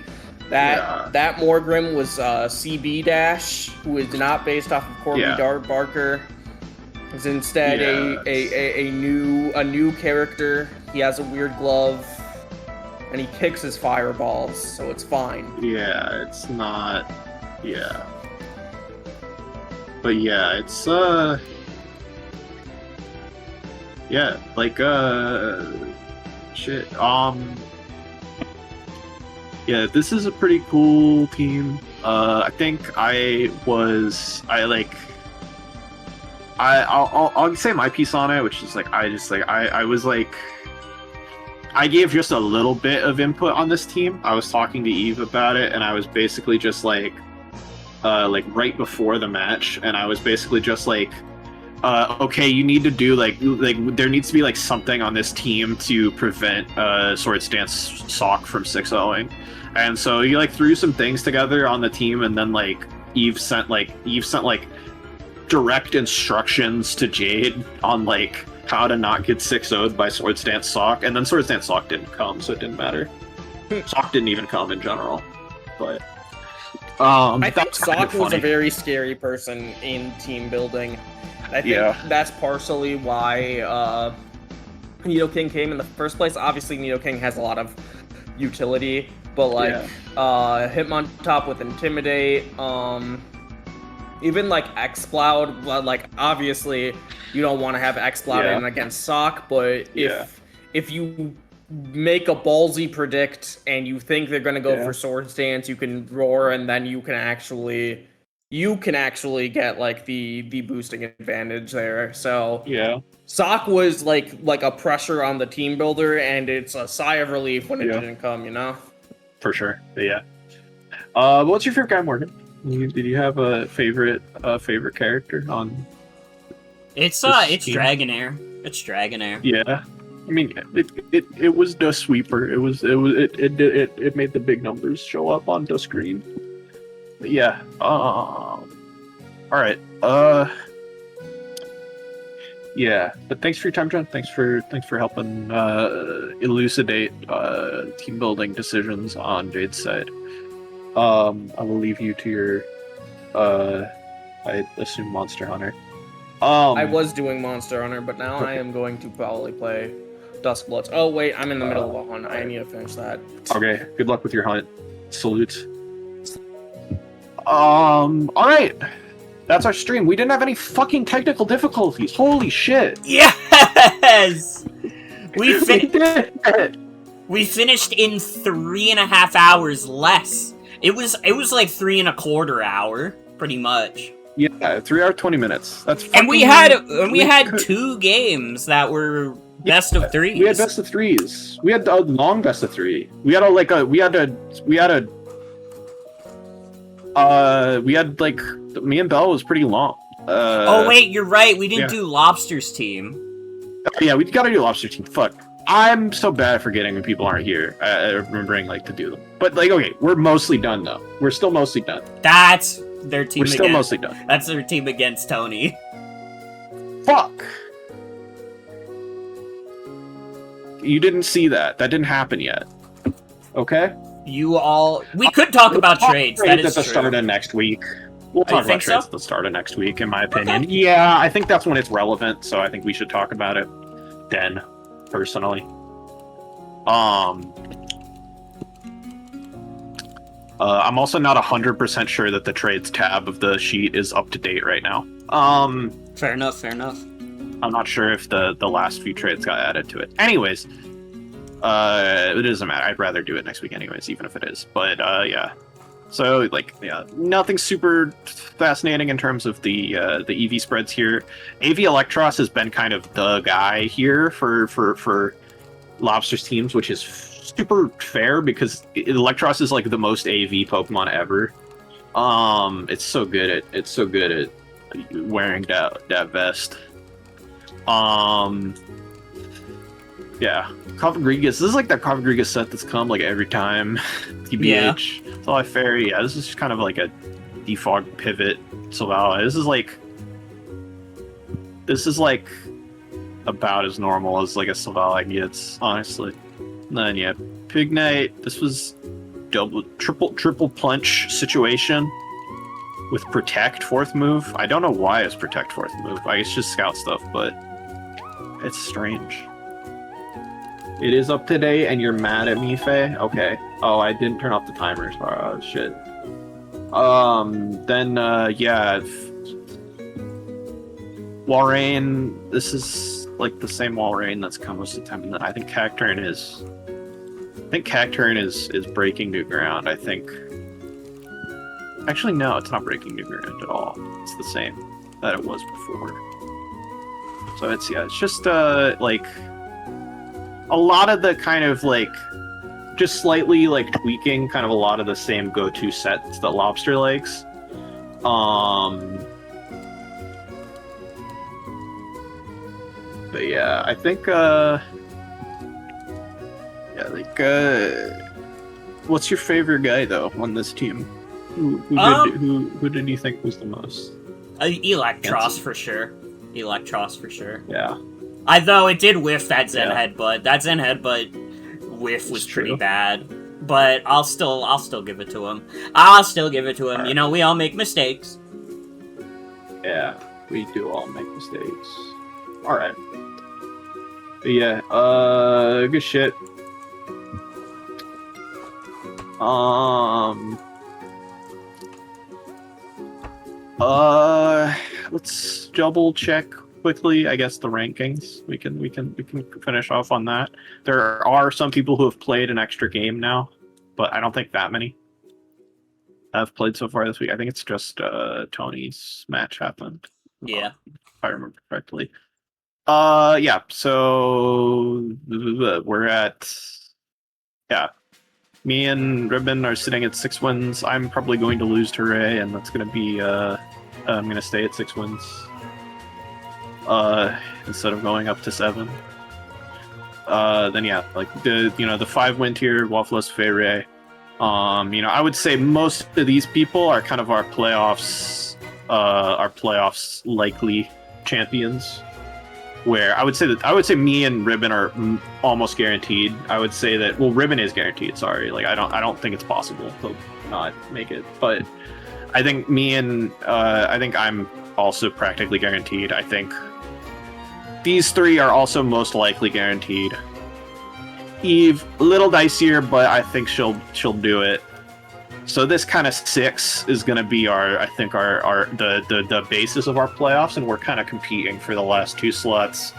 That Morgrim was CB Dash, who is not based off of Corby Barker. Is instead a new character. He has a weird glove, and he kicks his fireballs, so it's fine. Yeah, it's not. Yeah, but yeah, it's yeah, like shit. Yeah, this is a pretty cool team. I think I'll say my piece on it, which is like I gave just a little bit of input on this team. I was talking to Eve about it, and I was basically just like right before the match, and I was basically just like, okay, you need to do like there needs to be like something on this team to prevent Swords Dance Sock from 6-0ing. And so he like threw some things together on the team, and then like Eve sent direct instructions to Jade on like how to not get 6-0'd by Swords Dance Sock, and then Swords Dance Sock didn't come, so it didn't matter. Sock didn't even come in general, but I think Sock was a very scary person in team building. I think that's partially why Nidoking came in the first place. Obviously, Nidoking has a lot of utility, but like Hitmontop with Intimidate, even like X-Cloud, like obviously you don't want to have X-Cloud in against Sock, but if you make a ballsy predict and you think they're gonna go for Sword Stance, you can roar, and then you can actually get like the boosting advantage there. So Sock was like a pressure on the team builder, and it's a sigh of relief when it didn't come, you know? For sure. But what's your favorite guy, Morgan? Did you have a favorite character on? It's Dragonair. It's Dragonair. Yeah. I mean, it was the sweeper. It made the big numbers show up on the screen. But yeah. All right. Yeah. But thanks for your time, John. Thanks for helping elucidate team building decisions on Jade's side. I will leave you to your I assume Monster Hunter. I was doing Monster Hunter, but now I am going to probably play Duskbloods. Oh wait, I'm in the middle of a hunt. I need to finish that. Okay, good luck with your hunt. Salutes. Alright. That's our stream. We didn't have any fucking technical difficulties. Holy shit. Yes! We finished in 3.5 hours less. It was like 3.25 hours, pretty much. Yeah, 3 hours 20 minutes. That's fucking, and we had 2 games that were best of 3s. We had best of 3s. We had a long best of 3. We had me and Belle was pretty long. Oh wait, you're right. We didn't do Lobster's team. Yeah, we gotta do Lobster team. Fuck. I'm so bad at forgetting when people aren't here. Remembering to do them. But okay, we're mostly done though. We're still mostly done. That's their team. We're still mostly done. That's their team against Toni. Fuck. You didn't see that. That didn't happen yet. Okay? We could talk about trades. That is at the start of next week. We'll talk about trades at the start of next week, in my opinion. Okay. Yeah, I think that's when it's relevant, so I think we should talk about it then, personally. I'm also not 100% sure that the trades tab of the sheet is up to date right now. Fair enough. I'm not sure if the last few trades got added to it. Anyways, it doesn't matter. I'd rather do it next week anyways, even if it is. But yeah. So nothing super fascinating in terms of the EV spreads here. AV Electros has been kind of the guy here for Lobster's teams, which is super fair because Electros is like the most AV Pokemon ever. It's so good at wearing that vest. Yeah, Cofagrigus. This is like that Cofagrigus set that's come like every time. TBH. Yeah. It's all fair. Yeah, this is just kind of like a defog pivot Silvala. This is like about as normal as like a Silvala gets, honestly. And then yeah, Pignite. This was triple punch situation with Protect 4th move. I don't know why it's Protect 4th move. I guess it's just scout stuff, but it's strange. It is up today, and you're mad at me, Faye? Okay. Oh, I didn't turn off the timers. Oh, shit. Then, yeah. Walrein, this is, like, the same Walrein that's come most of the time. I think Cacturne is... is breaking new ground, I think. Actually, no, it's not breaking new ground at all. It's the same that it was before. So it's just, like... a lot of the kind of like just slightly like tweaking kind of a lot of the same go-to sets that Lobster likes. But yeah, I think what's your favorite guy though on this team? Who did you think was the most? Electros for sure. Electros for sure. Yeah. Though it did whiff that Zen headbutt. That Zen headbutt whiff was pretty bad. but I'll still give it to him. I'll still give it to him. You know, we all make mistakes. Yeah, we do all make mistakes. All right. But yeah, good shit. Let's double check quickly, I guess, the rankings. We can finish off on that. There are some people who have played an extra game now, but I don't think that many have played so far this week. I think it's just Toni's match happened. Yeah. If I remember correctly. Yeah, so we're at, yeah, me and Ribbon are sitting at 6 wins. I'm probably going to lose to Ray, and that's going to be, I'm going to stay at 6 wins instead of going up to 7. Then yeah, like the 5-win tier, WAFFLOES, Ray. I would say most of these people are kind of our playoffs likely champions. Where I would say me and Ribbon are almost guaranteed. I would say that, well, Ribbon is guaranteed. Sorry, like I don't think it's possible to not make it. But I think me and I think I'm also practically guaranteed. I think these 3 are also most likely guaranteed. Eve, a little dicier, but I think she'll do it. So this kind of 6 is going to be the basis of our playoffs, and we're kind of competing for the last 2 slots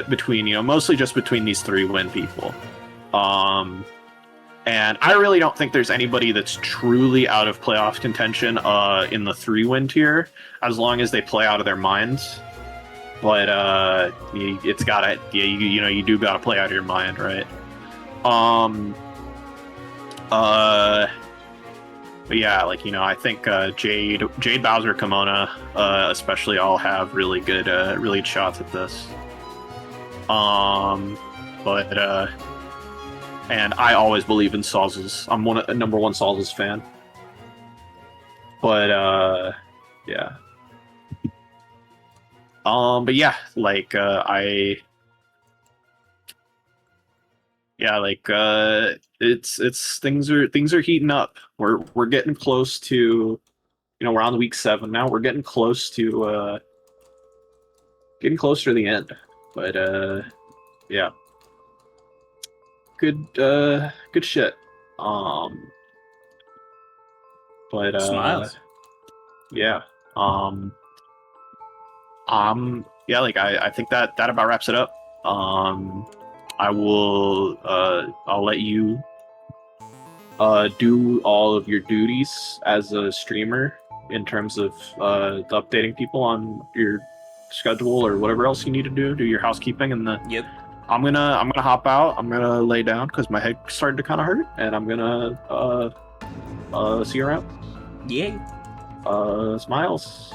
between, mostly just between these 3-win people. And I really don't think there's anybody that's truly out of playoff contention in the 3-win tier, as long as they play out of their minds. But you do gotta play out of your mind, right? But yeah, like, I think Jade, Bowser, Comona, especially all have really good shots at this. And I always believe in Sauzels. I'm a number 1 Sauzels fan. But yeah. But yeah, like it's things are heating up. We're getting close to, we're on week 7 now. We're getting close to the end. But yeah, good shit. But smiles. Yeah. Yeah, like I think that about wraps it up. I will I'll let you do all of your duties as a streamer in terms of updating people on your schedule or whatever else you need to do your housekeeping, and yep. I'm gonna hop out. I'm gonna lay down because my head's starting to kind of hurt, and I'm gonna see you around. Yay. Smiles.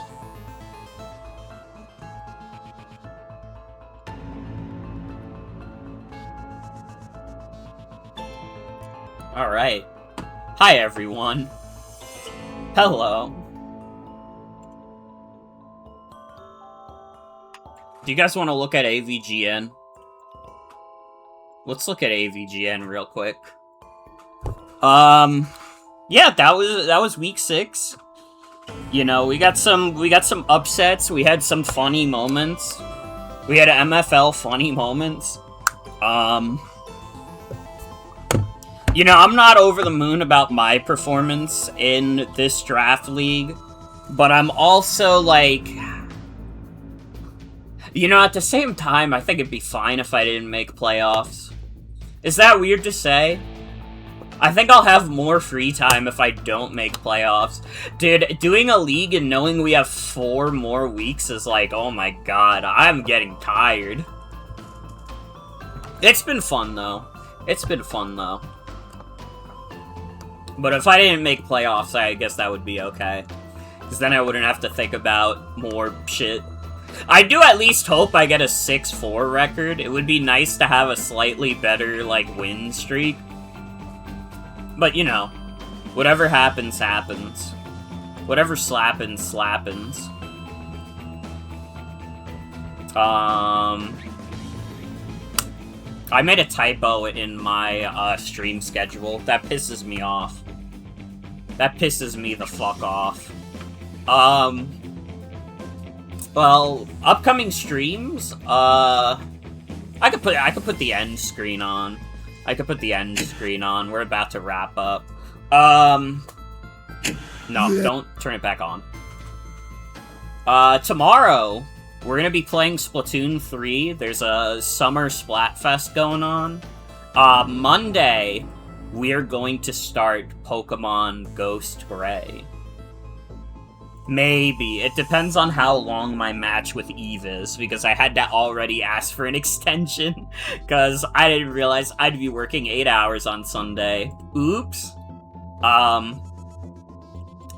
Alright. Hi, everyone. Hello. Do you guys want to look at AVGN? Let's look at AVGN real quick. Yeah, that was week 6. We got some upsets. We had some funny moments. We had MFL funny moments. I'm not over the moon about my performance in this draft league, but I'm also like, at the same time, I think it'd be fine if I didn't make playoffs. Is that weird to say? I think I'll have more free time if I don't make playoffs. Dude, doing a league and knowing we have 4 more weeks is like, oh my god, I'm getting tired. It's been fun, though. But if I didn't make playoffs, I guess that would be okay. Because then I wouldn't have to think about more shit. I do at least hope I get a 6-4 record. It would be nice to have a slightly better, win streak. But, whatever happens, happens. Whatever slappins, slappins. I made a typo in my stream schedule. That pisses me off. That pisses me the fuck off. Well, upcoming streams, I could put the end screen on. We're about to wrap up. No, don't turn it back on. Tomorrow, we're gonna be playing Splatoon 3. There's a summer Splatfest going on. Monday, we're going to start Pokemon Ghost Gray. Maybe. It depends on how long my match with Eve is, because I had to already ask for an extension, because I didn't realize I'd be working 8 hours on Sunday. Oops.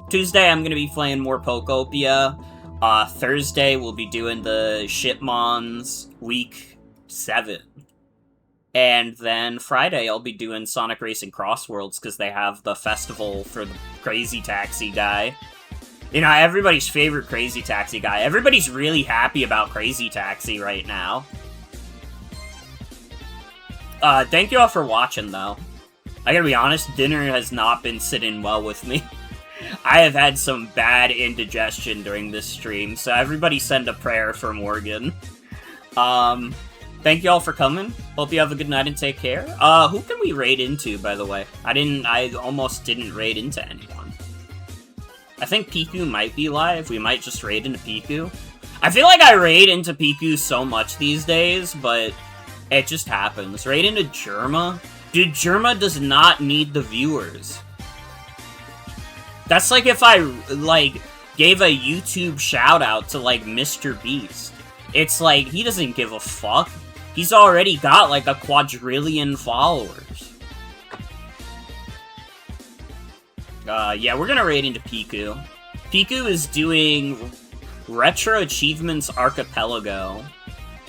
Tuesday, I'm gonna be playing more Pokopia. Thursday, we'll be doing the Shitmons Week 7. And then Friday, I'll be doing Sonic Racing Crossworlds, because they have the festival for the Crazy Taxi guy. You know, everybody's favorite Crazy Taxi guy. Everybody's really happy about Crazy Taxi right now. Thank you all for watching, though. I gotta be honest, dinner has not been sitting well with me. I have had some bad indigestion during this stream, so everybody send a prayer for Morgan. Thank you all for coming. Hope you have a good night and take care. Who can we raid into, by the way? I almost didn't raid into anyone. I think PIKU might be live. We might just raid into PIKU. I feel like I raid into PIKU so much these days, but it just happens. Raid into Germa? Dude, Germa does not need the viewers. That's like if I, like, gave a YouTube shout-out to, like, Mr. Beast. It's like, he doesn't give a fuck. He's already got, like, a quadrillion followers. Yeah, we're gonna raid into PIKU. PIKU is doing Retro Achievements Archipelago,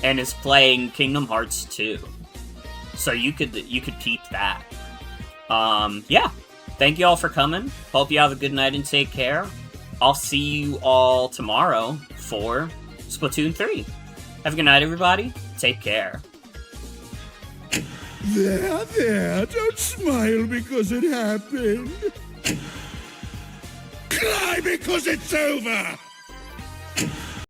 and is playing Kingdom Hearts 2. So you could peep that. Yeah. Thank you all for coming. Hope you have a good night and take care. I'll see you all tomorrow for Splatoon 3. Have a good night, everybody. Take care. There, don't smile because it happened. Cry because it's over!